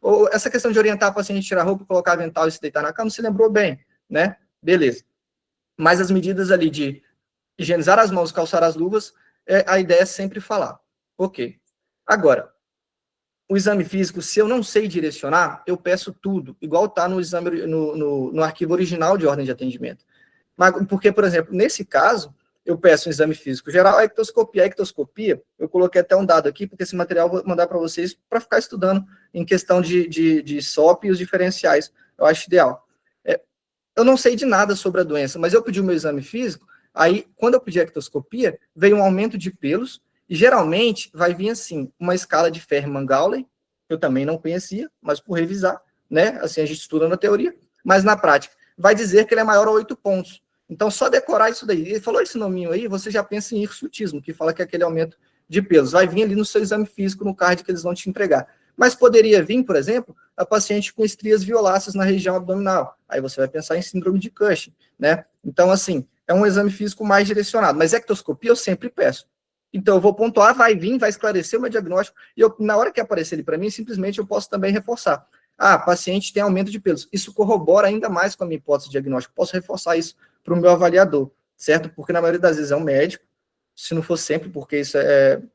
Ou essa questão de orientar o paciente a tirar a roupa, colocar avental e se deitar na cama, se lembrou bem, né? Beleza. Mas as medidas ali de higienizar as mãos, calçar as luvas, a ideia é sempre falar. Ok. Agora, o exame físico, se eu não sei direcionar, eu peço tudo, igual está no exame, no arquivo original de ordem de atendimento. Mas, porque, por exemplo, nesse caso, eu peço um exame físico geral, a ectoscopia, eu coloquei até um dado aqui, porque esse material eu vou mandar para vocês para ficar estudando em questão de SOP e os diferenciais, eu acho ideal. Eu não sei de nada sobre a doença, mas eu pedi o meu exame físico, aí, quando eu pedi a ectoscopia, veio um aumento de pelos, e geralmente vai vir assim, uma escala de Ferriman-Gawley, que eu também não conhecia, mas por revisar, né? Assim a gente estuda na teoria, mas na prática, vai dizer que ele é maior a 8 pontos. Então, só decorar isso daí. Ele falou esse nominho aí, você já pensa em hirsutismo, que fala que é aquele aumento de pelos. Vai vir ali no seu exame físico, no card que eles vão te entregar. Mas poderia vir, por exemplo, a paciente com estrias violáceas na região abdominal. Aí você vai pensar em síndrome de Cushing, né? Então, assim, é um exame físico mais direcionado. Mas ectoscopia eu sempre peço. Então, eu vou pontuar, vai vir, vai esclarecer o meu diagnóstico, e eu, na hora que aparecer ele para mim, simplesmente eu posso também reforçar. Ah, paciente tem aumento de pelos. Isso corrobora ainda mais com a minha hipótese diagnóstica. Posso reforçar isso para o meu avaliador, certo? Porque na maioria das vezes é um médico, se não for sempre, porque isso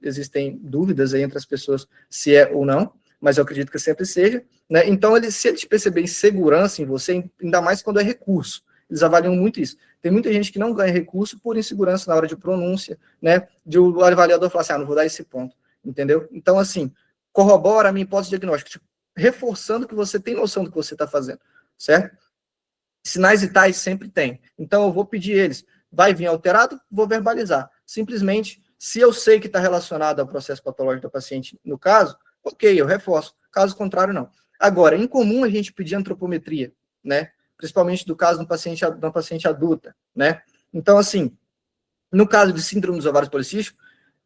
existem dúvidas aí entre as pessoas se é ou não, mas eu acredito que sempre seja, né? Então, se ele te perceber insegurança em você, ainda mais quando é recurso, eles avaliam muito isso. Tem muita gente que não ganha recurso por insegurança na hora de pronúncia, né? De o avaliador falar assim, não vou dar esse ponto, entendeu? Então, assim, corrobora a minha hipótese diagnóstica, tipo, reforçando que você tem noção do que você está fazendo, certo? Sinais vitais sempre tem. Então, eu vou pedir eles. Vai vir alterado? Vou verbalizar. Simplesmente, se eu sei que está relacionado ao processo patológico da paciente, no caso, ok, eu reforço. Caso contrário, não. Agora, é incomum a gente pedir antropometria, né? Principalmente do caso de uma paciente adulta, né? Então, assim, no caso de síndrome dos ovários policísticos,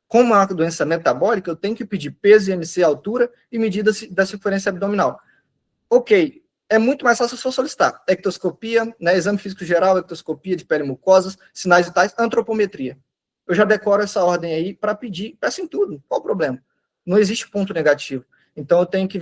como é uma doença metabólica, eu tenho que pedir peso, IMC, altura e medida da circunferência abdominal. Ok, é muito mais fácil se eu solicitar. Ectoscopia, né, exame físico geral, ectoscopia de pele e mucosas, sinais vitais, antropometria. Eu já decoro essa ordem aí para pedir, peço em tudo, qual o problema? Não existe ponto negativo. Então, eu tenho que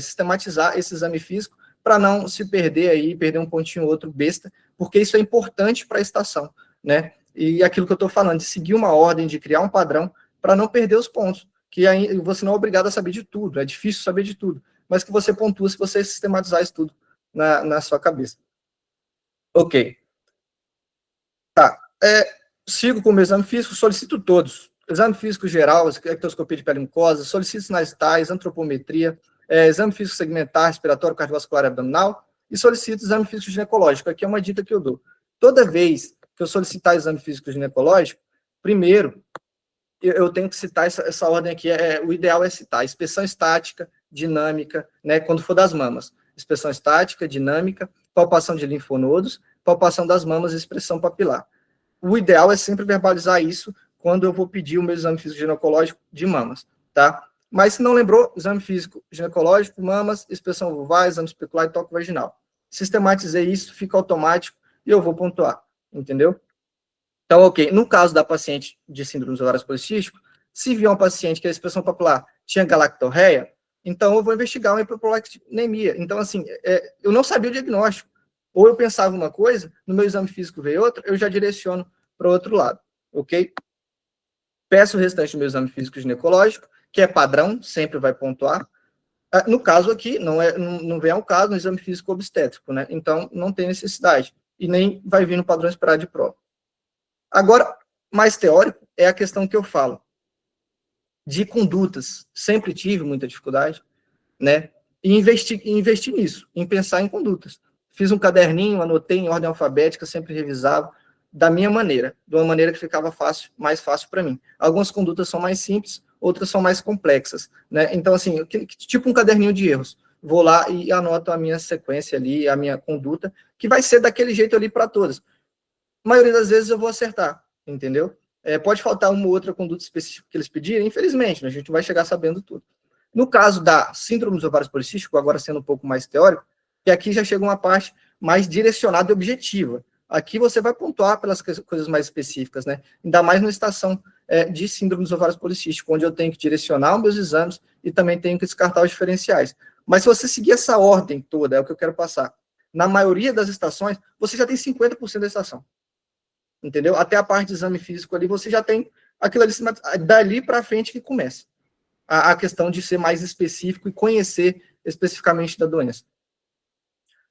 sistematizar esse exame físico para não se perder aí, perder um pontinho ou outro besta, porque isso é importante para a estação, né? E aquilo que eu estou falando, de seguir uma ordem, de criar um padrão, para não perder os pontos, que aí você não é obrigado a saber de tudo, é difícil saber de tudo, mas que você pontua se você sistematizar isso tudo na sua cabeça. Ok. Tá. Sigo com o meu exame físico, solicito todos. Exame físico geral, ectoscopia de pele e mucosa, solicito sinais vitais, antropometria, exame físico segmentar, respiratório, cardiovascular e abdominal, e solicito exame físico ginecológico. Aqui é uma dica que eu dou. Toda vez que eu solicitar exame físico ginecológico, primeiro, eu tenho que citar essa ordem aqui, o ideal é citar inspeção estática, dinâmica, né, quando for das mamas. Inspeção estática, dinâmica, palpação de linfonodos, palpação das mamas e expressão papilar. O ideal é sempre verbalizar isso quando eu vou pedir o meu exame físico ginecológico de mamas, tá? Mas se não lembrou, exame físico ginecológico, mamas, inspeção vulvar, exame especular e toque vaginal. Sistematizei isso, fica automático e eu vou pontuar, entendeu? Então, ok, no caso da paciente de síndrome dos ovários policísticos, se vier uma paciente que a expressão papilar tinha galactorreia, então eu vou investigar uma hiperprolactinemia. Então, assim, eu não sabia o diagnóstico. Ou eu pensava uma coisa, no meu exame físico veio outra, eu já direciono para o outro lado, ok? Peço o restante do meu exame físico ginecológico, que é padrão, sempre vai pontuar. No caso aqui, não vem ao caso no exame físico obstétrico, né? Então, não tem necessidade. E nem vai vir no padrão esperado de prova. Agora, mais teórico, é a questão que eu falo. De condutas, sempre tive muita dificuldade, né? E investir nisso, em pensar em condutas. Fiz um caderninho, anotei em ordem alfabética, sempre revisava, da minha maneira, de uma maneira que ficava mais fácil para mim. Algumas condutas são mais simples, outras são mais complexas, né? Então, assim, tipo um caderninho de erros. Vou lá e anoto a minha sequência ali, a minha conduta, que vai ser daquele jeito ali para todas. A maioria das vezes eu vou acertar, entendeu? Pode faltar uma ou outra conduta específica que eles pedirem, infelizmente, a gente vai chegar sabendo tudo. No caso da síndrome dos ovários policísticos, agora sendo um pouco mais teórico, que aqui já chega uma parte mais direcionada e objetiva. Aqui você vai pontuar pelas coisas mais específicas, né? Ainda mais na estação de síndrome dos ovários policísticos, onde eu tenho que direcionar os meus exames e também tenho que descartar os diferenciais. Mas se você seguir essa ordem toda, é o que eu quero passar, na maioria das estações, você já tem 50% da estação. Entendeu? Até a parte de exame físico ali, você já tem aquilo ali, dali para frente que começa. a questão de ser mais específico e conhecer especificamente da doença.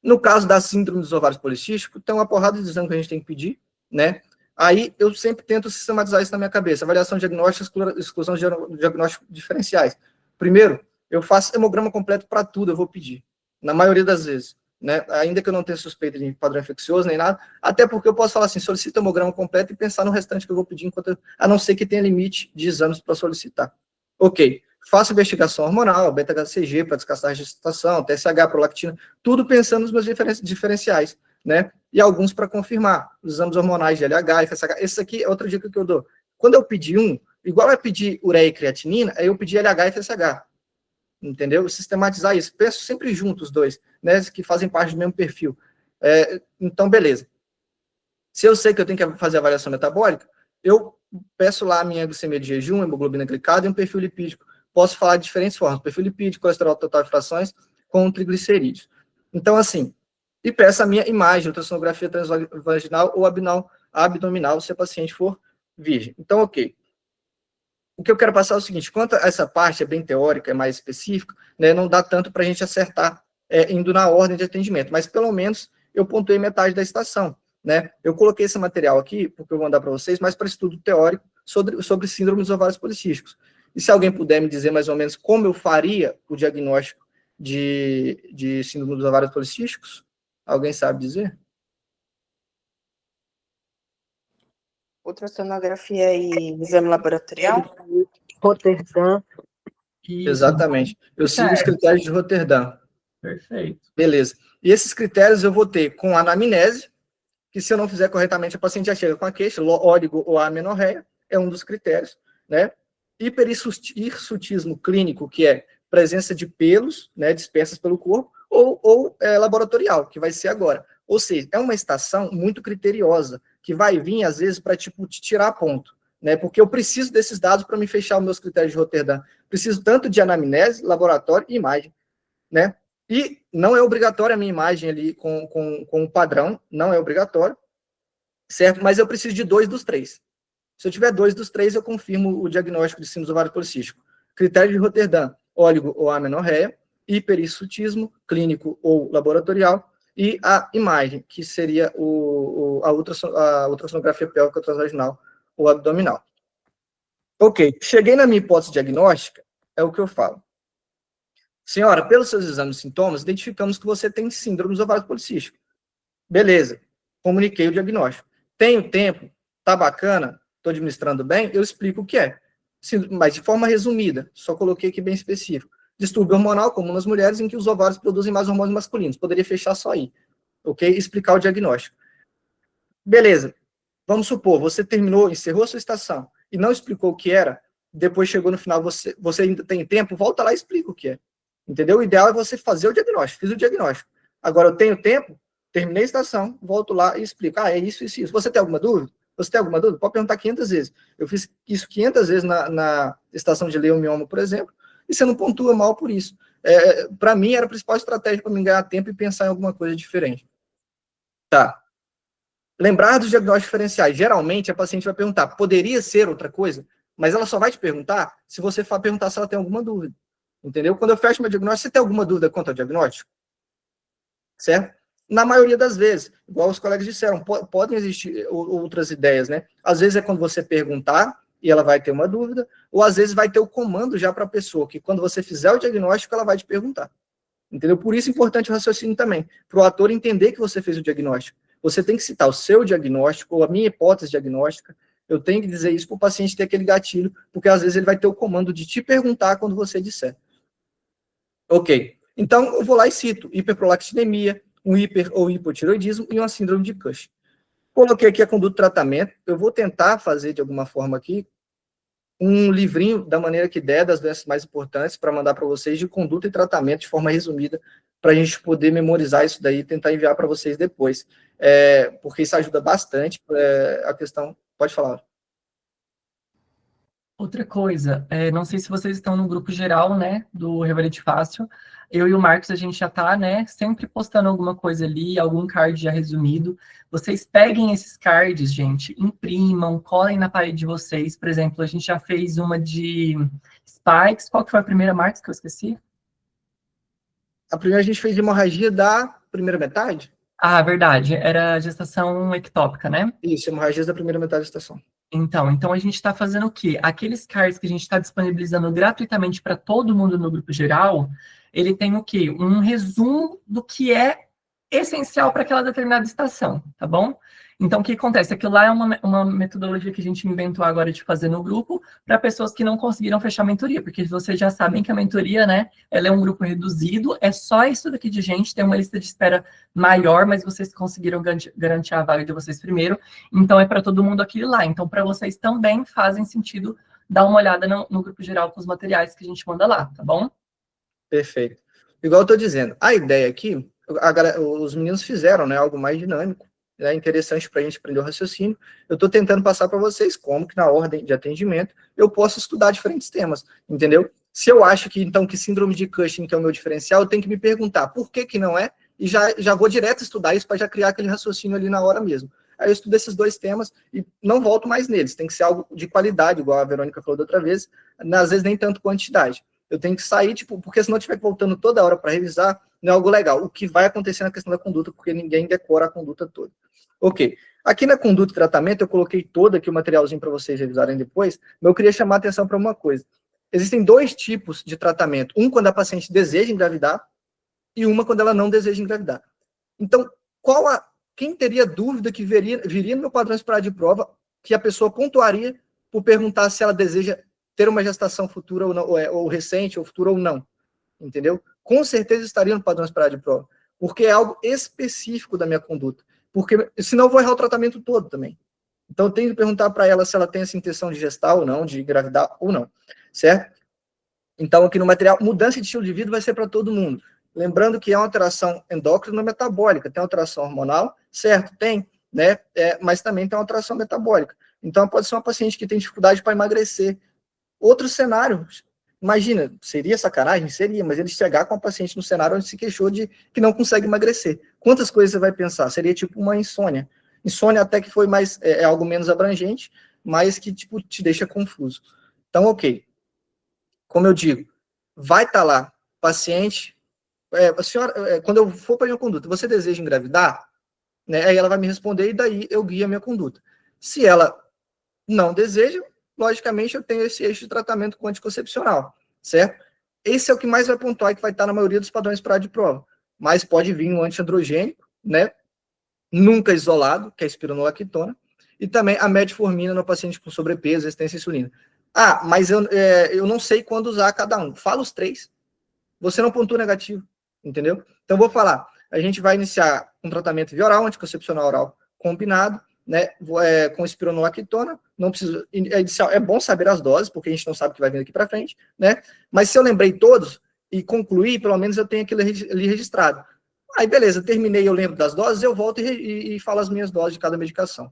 No caso da síndrome dos ovários policísticos, tem uma porrada de exame que a gente tem que pedir, né? Aí eu sempre tento sistematizar isso na minha cabeça. Avaliação diagnóstica, exclusão de diagnósticos diferenciais. Primeiro, eu faço hemograma completo para tudo, eu vou pedir. Na maioria das vezes, né? Ainda que eu não tenha suspeita de padrão infeccioso nem nada, até porque eu posso falar assim, solicita hemograma completo e pensar no restante que eu vou pedir, a não ser que tenha limite de exames para solicitar. Ok. Faço investigação hormonal, beta-HCG para descastar a gestação, TSH, prolactina, tudo pensando nos meus diferenciais, né? E alguns para confirmar, os exames hormonais de LH, FSH. Esse aqui é outra dica que eu dou. Quando eu pedir igual é pedir ureia e creatinina, aí eu pedir LH e FSH. Entendeu? Sistematizar isso. Penso sempre junto os dois, né? Que fazem parte do mesmo perfil. Então, beleza. Se eu sei que eu tenho que fazer avaliação metabólica, eu peço lá a minha glicemia de jejum, hemoglobina glicada e um perfil lipídico. Posso falar de diferentes formas, perfil lipídico, colesterol total e frações, com triglicerídeos. Então, assim, e peço a minha imagem, ultrassonografia transvaginal ou abdominal, se a paciente for virgem. Então, ok. O que eu quero passar é o seguinte, quanto a essa parte é bem teórica, é mais específica, né, não dá tanto para a gente acertar indo na ordem de atendimento, mas pelo menos eu pontuei metade da estação, né? Eu coloquei esse material aqui, porque eu vou mandar para vocês, mas para estudo teórico sobre síndrome dos ovários policísticos. E se alguém puder me dizer mais ou menos como eu faria o diagnóstico de síndrome dos ovários policísticos? Alguém sabe dizer? Ultrassonografia e exame laboratorial? Roterdã. Exatamente. Eu sigo os critérios de Roterdã. Perfeito. Beleza. E esses critérios eu vou ter com anamnese, que se eu não fizer corretamente, a paciente já chega com a queixa, óligo ou amenorreia, é um dos critérios, né? Hiperhirsutismo clínico, que é presença de pelos, né, dispersas pelo corpo, ou laboratorial, que vai ser agora. Ou seja, é uma estação muito criteriosa, que vai vir, às vezes, para, tipo, te tirar ponto, né? Porque eu preciso desses dados para me fechar os meus critérios de Roterdã. Preciso tanto de anamnese, laboratório e imagem, né? E não é obrigatória a minha imagem ali com o padrão, não é obrigatório, certo? Mas eu preciso de 2 dos 3. Se eu tiver 2 dos 3, eu confirmo o diagnóstico de síndrome dos ovários policísticos. Critério de Roterdã, óligo ou amenorreia, hiperhirsutismo clínico ou laboratorial, e a imagem, que seria a ultrassonografia pélvica transvaginal ou abdominal. Ok, cheguei na minha hipótese diagnóstica, é o que eu falo. Senhora, pelos seus exames e sintomas, identificamos que você tem síndrome dos ovários policísticos. Beleza, comuniquei o diagnóstico. Tenho tempo, tá bacana, estou administrando bem, eu explico o que é. Mas de forma resumida, só coloquei aqui bem específico. Distúrbio hormonal comum nas mulheres em que os ovários produzem mais hormônios masculinos. Poderia fechar só aí, ok? Explicar o diagnóstico. Beleza, vamos supor, você terminou, encerrou a sua estação e não explicou o que era, depois chegou no final, você ainda tem tempo, volta lá e explica o que é. Entendeu? O ideal é você fazer o diagnóstico. Fiz o diagnóstico. Agora eu tenho tempo, terminei a estação, volto lá e explico. É isso, isso, isso. Você tem alguma dúvida? Você tem alguma dúvida? Pode perguntar 500 vezes. Eu fiz isso 500 vezes na estação de leiomioma, por exemplo, e você não pontua mal por isso. Para mim, era a principal estratégia para mim ganhar tempo e pensar em alguma coisa diferente. Tá. Lembrar dos diagnósticos diferenciais. Geralmente, a paciente vai perguntar, poderia ser outra coisa? Mas ela só vai te perguntar se você for perguntar se ela tem alguma dúvida. Entendeu? Quando eu fecho meu diagnóstico, você tem alguma dúvida quanto ao diagnóstico? Certo? Na maioria das vezes, igual os colegas disseram, podem existir outras ideias, né? Às vezes é quando você perguntar e ela vai ter uma dúvida, ou às vezes vai ter o comando já para a pessoa, que quando você fizer o diagnóstico, ela vai te perguntar. Entendeu? Por isso é importante o raciocínio também, para o ator entender que você fez o diagnóstico. Você tem que citar o seu diagnóstico, ou a minha hipótese diagnóstica, eu tenho que dizer isso para o paciente ter aquele gatilho, porque às vezes ele vai ter o comando de te perguntar quando você disser. Ok, então eu vou lá e cito hiperprolactinemia, um hiper ou hipotiroidismo e uma síndrome de Cushing. Coloquei aqui a conduta de tratamento, eu vou tentar fazer de alguma forma aqui um livrinho da maneira que der, das doenças mais importantes, para mandar para vocês de conduta e tratamento de forma resumida, para a gente poder memorizar isso daí e tentar enviar para vocês depois, porque isso ajuda bastante a questão. Pode falar. Outra coisa, não sei se vocês estão no grupo geral, né, do Revalide Fácil. Eu e o Marcos, a gente já tá, né, sempre postando alguma coisa ali, algum card já resumido. Vocês peguem esses cards, gente, imprimam, colhem na parede de vocês. Por exemplo, a gente já fez uma de Spikes, qual que foi a primeira, Marcos, que eu esqueci? A primeira a gente fez de hemorragia da primeira metade? Ah, verdade, era gestação ectópica, né? Isso, hemorragias da primeira metade da gestação. Então a gente está fazendo o quê? Aqueles cards que a gente está disponibilizando gratuitamente para todo mundo no grupo geral, ele tem o quê? Um resumo do que é essencial para aquela determinada estação, tá bom? Então, o que acontece? Aquilo lá é uma metodologia que a gente inventou agora de fazer no grupo para pessoas que não conseguiram fechar a mentoria, porque vocês já sabem que a mentoria, né, ela é um grupo reduzido, é só isso daqui de gente, tem uma lista de espera maior, mas vocês conseguiram garantir a vaga de vocês primeiro, então é para todo mundo aquele lá. Então, para vocês também fazem sentido dar uma olhada no grupo geral com os materiais que a gente manda lá, tá bom? Perfeito. Igual eu tô dizendo, a ideia aqui, os meninos fizeram, né, algo mais dinâmico, é interessante para a gente aprender o raciocínio. Eu estou tentando passar para vocês como que na ordem de atendimento eu posso estudar diferentes temas, entendeu? Se eu acho que, então, que síndrome de Cushing que é o meu diferencial, eu tenho que me perguntar por que não é, e já vou direto estudar isso para já criar aquele raciocínio ali na hora mesmo. Aí eu estudo esses dois temas e não volto mais neles, tem que ser algo de qualidade, igual a Verônica falou da outra vez, às vezes nem tanto quantidade. Eu tenho que sair, tipo, porque se não estiver voltando toda hora para revisar, não é algo legal. O que vai acontecer na questão da conduta, porque ninguém decora a conduta toda. Ok. Aqui na conduta e tratamento, eu coloquei todo aqui o materialzinho para vocês revisarem depois, mas eu queria chamar a atenção para uma coisa. Existem dois tipos de tratamento. Um quando a paciente deseja engravidar e uma quando ela não deseja engravidar. Então, quem teria dúvida que viria no meu padrão esperado de prova que a pessoa pontuaria por perguntar se ela deseja ter uma gestação futura ou, não, ou recente, ou futura ou não, entendeu? Com certeza estaria no padrão esperado de prova, porque é algo específico da minha conduta, porque senão eu vou errar o tratamento todo também. Então eu tenho que perguntar para ela se ela tem essa intenção de gestar ou não, de engravidar ou não, certo? Então aqui no material, mudança de estilo de vida vai ser para todo mundo. Lembrando que é uma alteração endócrina metabólica, tem alteração hormonal, certo? Tem, né? Mas também tem uma alteração metabólica. Então pode ser uma paciente que tem dificuldade para emagrecer. Outro cenário, imagina, seria sacanagem? Seria, mas ele chegar com a paciente no cenário onde se queixou de que não consegue emagrecer. Quantas coisas você vai pensar? Seria tipo uma insônia. Insônia até que foi mais, algo menos abrangente, mas que tipo, te deixa confuso. Então, ok. Como eu digo, vai estar lá, paciente, a senhora, quando eu for para a minha conduta, você deseja engravidar? Né? Aí ela vai me responder e daí eu guio a minha conduta. Se ela não deseja, logicamente, eu tenho esse eixo de tratamento com anticoncepcional, certo? Esse é o que mais vai pontuar e que vai estar na maioria dos padrões para de prova. Mas pode vir um antiandrogênico, né? Nunca isolado, que é a espironolactona, e também a metformina no paciente com sobrepeso, resistência à insulina. Ah, mas eu não sei quando usar cada um. Fala os três. Você não pontua negativo, entendeu? Então, vou falar. A gente vai iniciar um tratamento via oral, anticoncepcional oral combinado, né, com espironolactona, não precisa, é bom saber as doses, porque a gente não sabe o que vai vir aqui para frente, né, mas se eu lembrei todos e concluí, pelo menos eu tenho aquilo ali registrado. Aí, beleza, terminei, eu lembro das doses, eu volto e falo as minhas doses de cada medicação.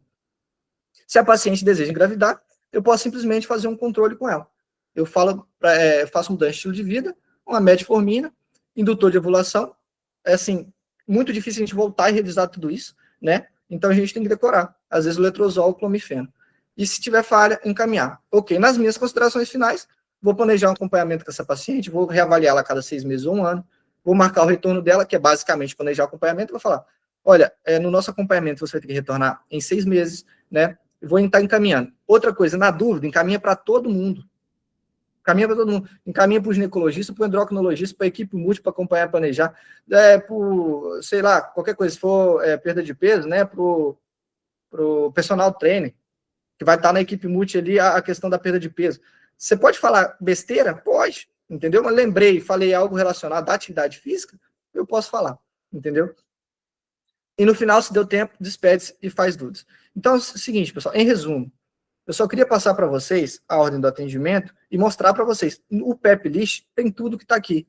Se a paciente deseja engravidar, eu posso simplesmente fazer um controle com ela. Eu faço mudança de estilo de vida, uma metformina, indutor de ovulação, é assim, muito difícil a gente voltar e revisar tudo isso, né, então a gente tem que decorar, às vezes o letrozol, o clomifeno. E se tiver falha, encaminhar. Ok, nas minhas considerações finais, vou planejar um acompanhamento com essa paciente, vou reavaliar ela a cada 6 meses ou um ano, vou marcar o retorno dela, que é basicamente planejar o acompanhamento, vou falar, olha, no nosso acompanhamento você vai ter que retornar em 6 meses, né, vou estar encaminhando. Outra coisa, na dúvida, encaminha para todo mundo. Encaminha para todo mundo. Encaminha para o ginecologista, para o endocrinologista, para a equipe múltipla planejar, planejar, por, sei lá, qualquer coisa, se for perda de peso, né, para o personal trainer, que vai estar na equipe multi ali a questão da perda de peso. Você pode falar besteira? Pode, entendeu? Mas lembrei, falei algo relacionado à atividade física, eu posso falar, entendeu? E no final, se deu tempo, despede-se e faz dúvidas. Então, é o seguinte, pessoal, em resumo, eu só queria passar para vocês a ordem do atendimento e mostrar para vocês. O PEP List tem tudo que está aqui.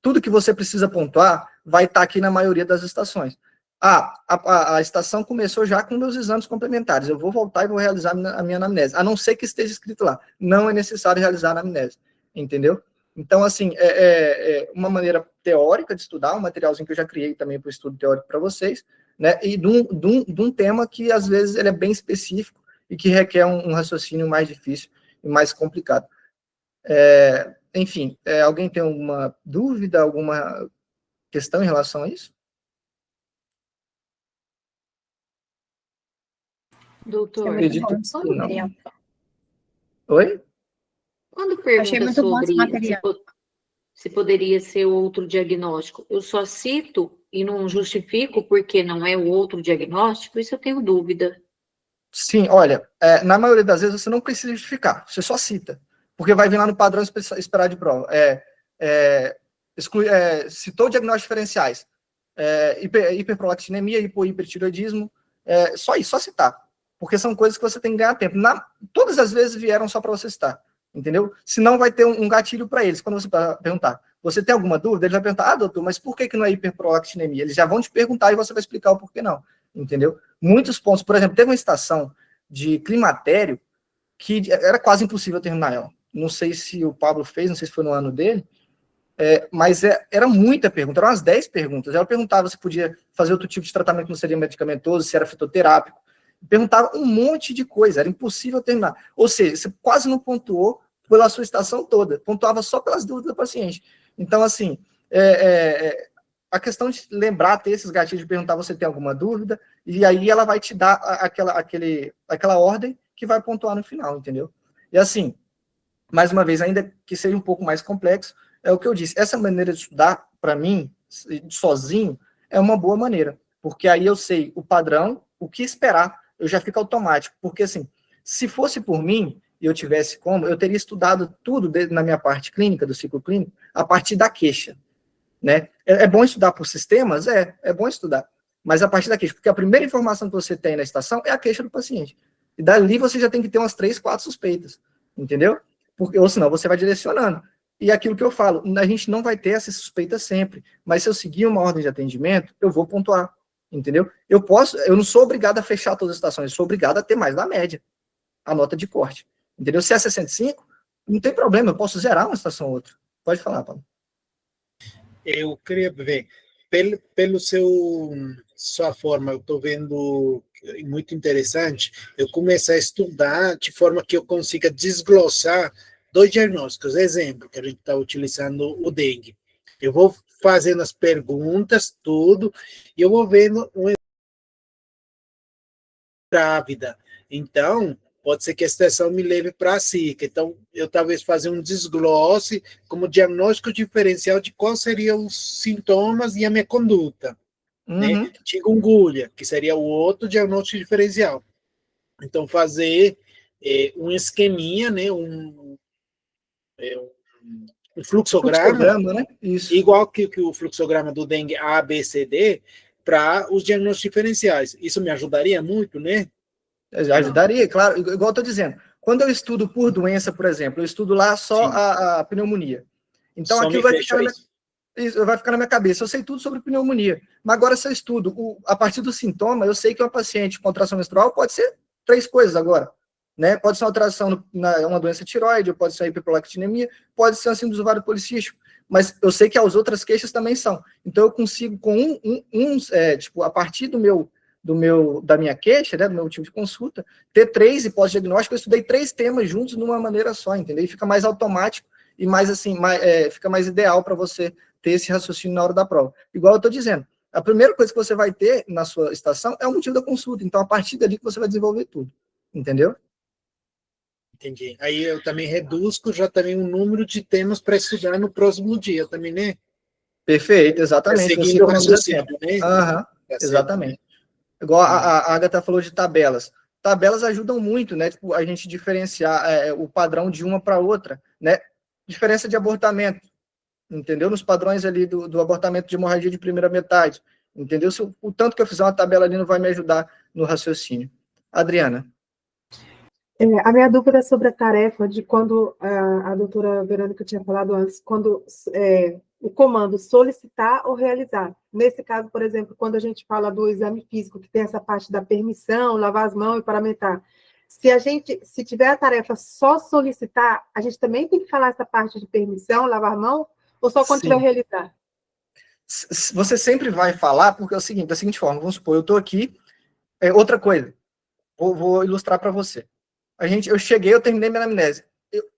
Tudo que você precisa pontuar vai estar aqui na maioria das estações. A estação começou já com meus exames complementares. Eu vou voltar e vou realizar a minha anamnese. A não ser que esteja escrito lá. Não é necessário realizar a anamnese. Entendeu? Então, assim, é uma maneira teórica de estudar, um materialzinho que eu já criei também para o estudo teórico para vocês, né? E de um tema que, às vezes, ele é bem específico e que requer um raciocínio mais difícil e mais complicado. Enfim, alguém tem alguma dúvida, alguma questão em relação a isso? Doutor, Acredito que quando, não. Oi? quando Achei pergunta muito bom esse sobre material. se poderia ser outro diagnóstico, eu só cito e não justifico porque não é o outro diagnóstico, isso eu tenho dúvida. Sim, olha, na maioria das vezes você não precisa justificar, você só cita, porque vai vir lá no padrão esperado de prova. Citou diagnósticos diferenciais, hiperprolactinemia, hipohipertireoidismo, só isso, só citar, porque são coisas que você tem que ganhar tempo. Todas as vezes vieram só para você citar, entendeu? Senão vai ter um gatilho para eles, quando você perguntar, você tem alguma dúvida? Ele vai perguntar, doutor, mas por que não é hiperprolactinemia? Eles já vão te perguntar e você vai explicar o porquê não, entendeu? Muitos pontos, por exemplo, teve uma estação de climatério que era quase impossível terminar ela. Não sei se o Pablo fez, não sei se foi no ano dele, mas era muita pergunta, eram umas 10 perguntas. Eu perguntava se podia fazer outro tipo de tratamento que não seria medicamentoso, se era fitoterápico. Perguntava um monte de coisa, era impossível terminar. Ou seja, você quase não pontuou pela sua estação toda, pontuava só pelas dúvidas do paciente. Então, assim, a questão de lembrar, ter esses gatilhos de perguntar você tem alguma dúvida, e aí ela vai te dar aquela ordem que vai pontuar no final, entendeu? E assim, mais uma vez, ainda que seja um pouco mais complexo, é o que eu disse, essa maneira de estudar, para mim, sozinho, é uma boa maneira, porque aí eu sei o padrão, o que esperar, eu já fico automático, porque assim, se fosse por mim, e eu tivesse como, eu teria estudado tudo na minha parte clínica, do ciclo clínico, a partir da queixa, né? É bom estudar por sistemas? É bom estudar, mas a partir da queixa, porque a primeira informação que você tem na estação é a queixa do paciente, e dali você já tem que ter umas 3, 4 suspeitas, entendeu? Porque, ou senão você vai direcionando. E aquilo que eu falo, a gente não vai ter essa suspeita sempre, mas se eu seguir uma ordem de atendimento, eu vou pontuar, entendeu? Eu não sou obrigado a fechar todas as estações, eu sou obrigado a ter mais da média, a nota de corte, entendeu? Se é 65, não tem problema, eu posso zerar uma estação ou outra. Pode falar, Paulo. Eu queria ver, pelo sua forma, eu estou vendo muito interessante, eu comecei a estudar de forma que eu consiga desglossar 2 diagnósticos. Exemplo, que a gente está utilizando o dengue. Eu vou fazendo as perguntas, tudo, e eu vou vendo grávida. Então, pode ser que a estação me leve para a Zika. Então, eu talvez fazer um desglosse como diagnóstico diferencial de quais seriam os sintomas e a minha conduta. Né? Chikungunya, que seria o outro diagnóstico diferencial. Então, fazer um esqueminha, né? Um fluxograma, né? Isso. Igual que o fluxograma do dengue A, B, C, D, para os diagnósticos diferenciais. Isso me ajudaria muito, né? Ajudaria, claro, igual eu estou dizendo. Quando eu estudo por doença, por exemplo, eu estudo lá só a pneumonia. Então, Só aquilo vai ficar na minha cabeça. Eu sei tudo sobre pneumonia. Mas agora, se eu estudo a partir do sintoma, eu sei que uma paciente com contração menstrual pode ser 3 coisas agora. Né? Pode ser uma alteração uma doença tiroide, pode ser uma hiperprolactinemia, pode ser assim do ovário policístico. Mas eu sei que as outras queixas também são. Então, eu consigo, com a partir da minha queixa, né, do meu motivo de consulta, ter 3 hipóteses diagnósticas. Eu estudei 3 temas juntos numa maneira só, entendeu? E fica mais automático e mais assim, fica mais ideal para você ter esse raciocínio na hora da prova. Igual eu estou dizendo, a primeira coisa que você vai ter na sua estação é o motivo da consulta. Então, a partir dali que você vai desenvolver tudo. Entendeu? Entendi. Aí eu também reduzco já também o número de temas para estudar no próximo dia também, né? Perfeito, exatamente. Seguindo o raciocínio, né? Exatamente. Igual a Agatha falou de tabelas. Tabelas ajudam muito, né? Tipo, a gente diferenciar o padrão de uma para outra, né? Diferença de abortamento, entendeu? Nos padrões ali do abortamento de hemorragia de primeira metade, entendeu? O tanto que eu fizer uma tabela ali não vai me ajudar no raciocínio. Adriana. A minha dúvida é sobre a tarefa de quando a doutora Verônica tinha falado antes, quando o comando solicitar ou realizar. Nesse caso, por exemplo, quando a gente fala do exame físico, que tem essa parte da permissão, lavar as mãos e paramentar, se tiver a tarefa só solicitar, a gente também tem que falar essa parte de permissão, lavar a mão, ou só quando tiver realizar? Você sempre vai falar, porque é o seguinte, da seguinte forma, vamos supor, eu estou aqui, outra coisa, vou ilustrar para você. Eu cheguei, eu terminei minha anamnese.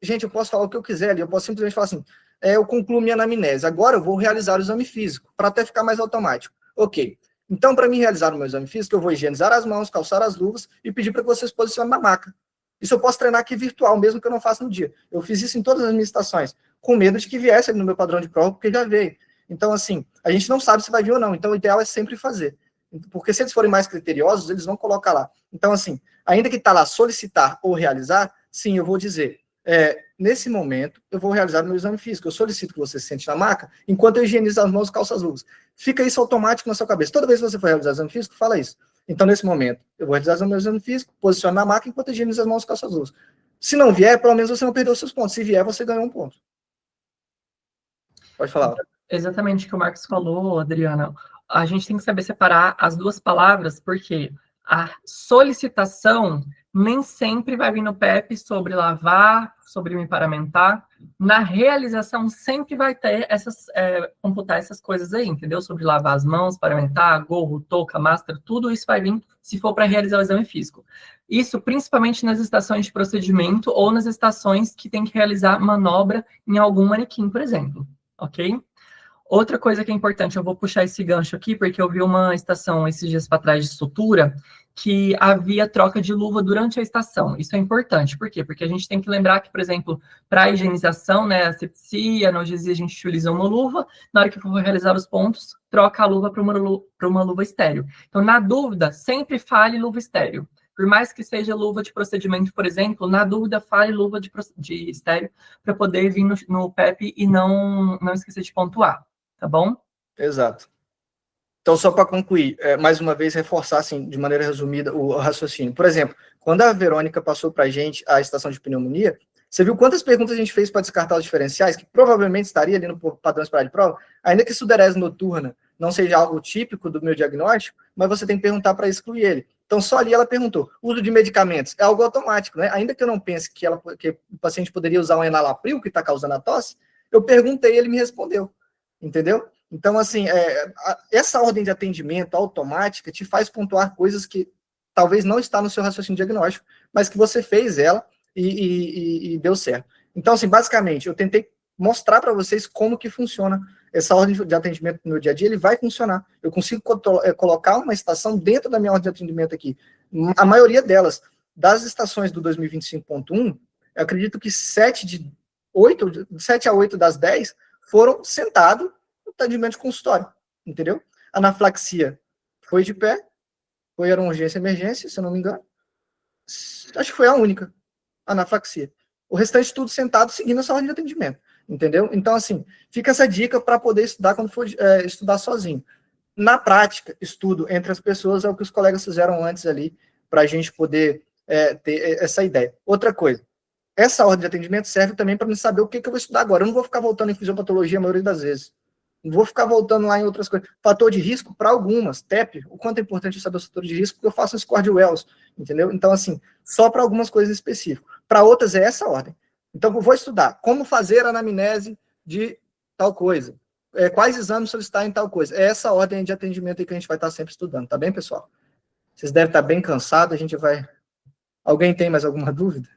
gente, eu posso falar o que eu quiser ali, eu posso simplesmente falar assim, eu concluo minha anamnese, agora eu vou realizar o exame físico, para até ficar mais automático. Ok, então para mim realizar o meu exame físico, eu vou higienizar as mãos, calçar as luvas e pedir para que você se posicione na maca. Isso eu posso treinar aqui virtual, mesmo que eu não faça no dia. Eu fiz isso em todas as minhas estações, com medo de que viesse no meu padrão de prova, porque já veio. Então, assim, a gente não sabe se vai vir ou não, então o ideal é sempre fazer. Porque se eles forem mais criteriosos, eles vão colocar lá. Então, assim, ainda que está lá solicitar ou realizar, sim, eu vou dizer, nesse momento, eu vou realizar o meu exame físico, eu solicito que você se sente na maca, enquanto eu higienizo as mãos, calço as luvas. Fica isso automático na sua cabeça. Toda vez que você for realizar o exame físico, fala isso. Então, nesse momento, eu vou realizar o meu exame físico, posiciono na maca, enquanto eu higienizo as mãos, calço as luvas. Se não vier, pelo menos você não perdeu os seus pontos. Se vier, você ganhou um ponto. Pode falar. Exatamente o que o Marcos falou, Adriana. A gente tem que saber separar as duas palavras, porque a solicitação nem sempre vai vir no PEP sobre lavar, sobre me paramentar. Na realização, sempre vai ter computar essas coisas aí, entendeu? Sobre lavar as mãos, paramentar, gorro, touca, máscara, tudo isso vai vir se for para realizar o exame físico. Isso principalmente nas estações de procedimento ou nas estações que tem que realizar manobra em algum manequim, por exemplo, ok? Outra coisa que é importante, eu vou puxar esse gancho aqui, porque eu vi uma estação esses dias para trás de sutura, que havia troca de luva durante a estação. Isso é importante, por quê? Porque a gente tem que lembrar que, por exemplo, para a higienização, né, asepsia, analgesia, a gente utiliza uma luva, na hora que for realizar os pontos, troca a luva para uma luva estéreo. Então, na dúvida, sempre fale luva estéreo. Por mais que seja luva de procedimento, por exemplo, na dúvida, fale luva de estéreo, para poder vir no PEP e não esquecer de pontuar. Tá bom? Exato. Então, só para concluir, mais uma vez, reforçar, assim, de maneira resumida, o raciocínio. Por exemplo, quando a Verônica passou para a gente a estação de pneumonia, você viu quantas perguntas a gente fez para descartar os diferenciais, que provavelmente estaria ali no padrão esperado de prova, ainda que sudorese noturna não seja algo típico do meu diagnóstico, mas você tem que perguntar para excluir ele. Então, só ali ela perguntou. Uso de medicamentos é algo automático, né? Ainda que eu não pense que o paciente poderia usar um enalapril, que está causando a tosse, eu perguntei e ele me respondeu. Entendeu? Então, assim, essa ordem de atendimento automática te faz pontuar coisas que talvez não está no seu raciocínio diagnóstico, mas que você fez ela e deu certo. Então, assim, basicamente, eu tentei mostrar para vocês como que funciona essa ordem de atendimento no meu dia a dia, ele vai funcionar. Eu consigo colocar uma estação dentro da minha ordem de atendimento aqui. A maioria delas, das estações do 2025.1, eu acredito que 7 a 8 das 10 foram sentados no atendimento de consultório, entendeu? Anaflaxia foi de pé, era uma urgência e emergência, se eu não me engano. Acho que foi a única anaflaxia. O restante tudo sentado, seguindo essa ordem de atendimento, entendeu? Então, assim, fica essa dica para poder estudar quando for estudar sozinho. Na prática, estudo entre as pessoas é o que os colegas fizeram antes ali, para a gente poder ter essa ideia. Outra coisa, essa ordem de atendimento serve também para me saber o que eu vou estudar agora. Eu não vou ficar voltando em fisiopatologia a maioria das vezes. Não vou ficar voltando lá em outras coisas. Fator de risco, para algumas, TEP, o quanto é importante eu saber o fator de risco, porque eu faço um score de Wells, entendeu? Então, assim, só para algumas coisas específicas. Para outras, é essa ordem. Então, eu vou estudar como fazer a anamnese de tal coisa. Quais exames solicitar em tal coisa. É essa ordem de atendimento aí que a gente vai estar sempre estudando, tá bem, pessoal? Vocês devem estar bem cansados, a gente vai... Alguém tem mais alguma dúvida?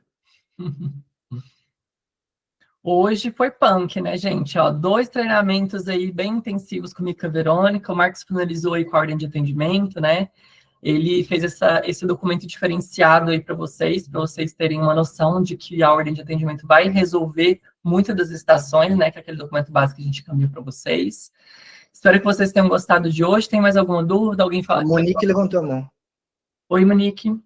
Hoje foi punk, né, gente? 2 treinamentos aí bem intensivos comigo e com a Verônica. O Marcos finalizou aí com a ordem de atendimento, né? Ele fez esse documento diferenciado aí para vocês terem uma noção de que a ordem de atendimento vai resolver muitas das estações, né? Que é aquele documento básico que a gente caminhou para vocês. Espero que vocês tenham gostado de hoje. Tem mais alguma dúvida? Alguém fala? A Monique levantou a mão. Oi, Monique.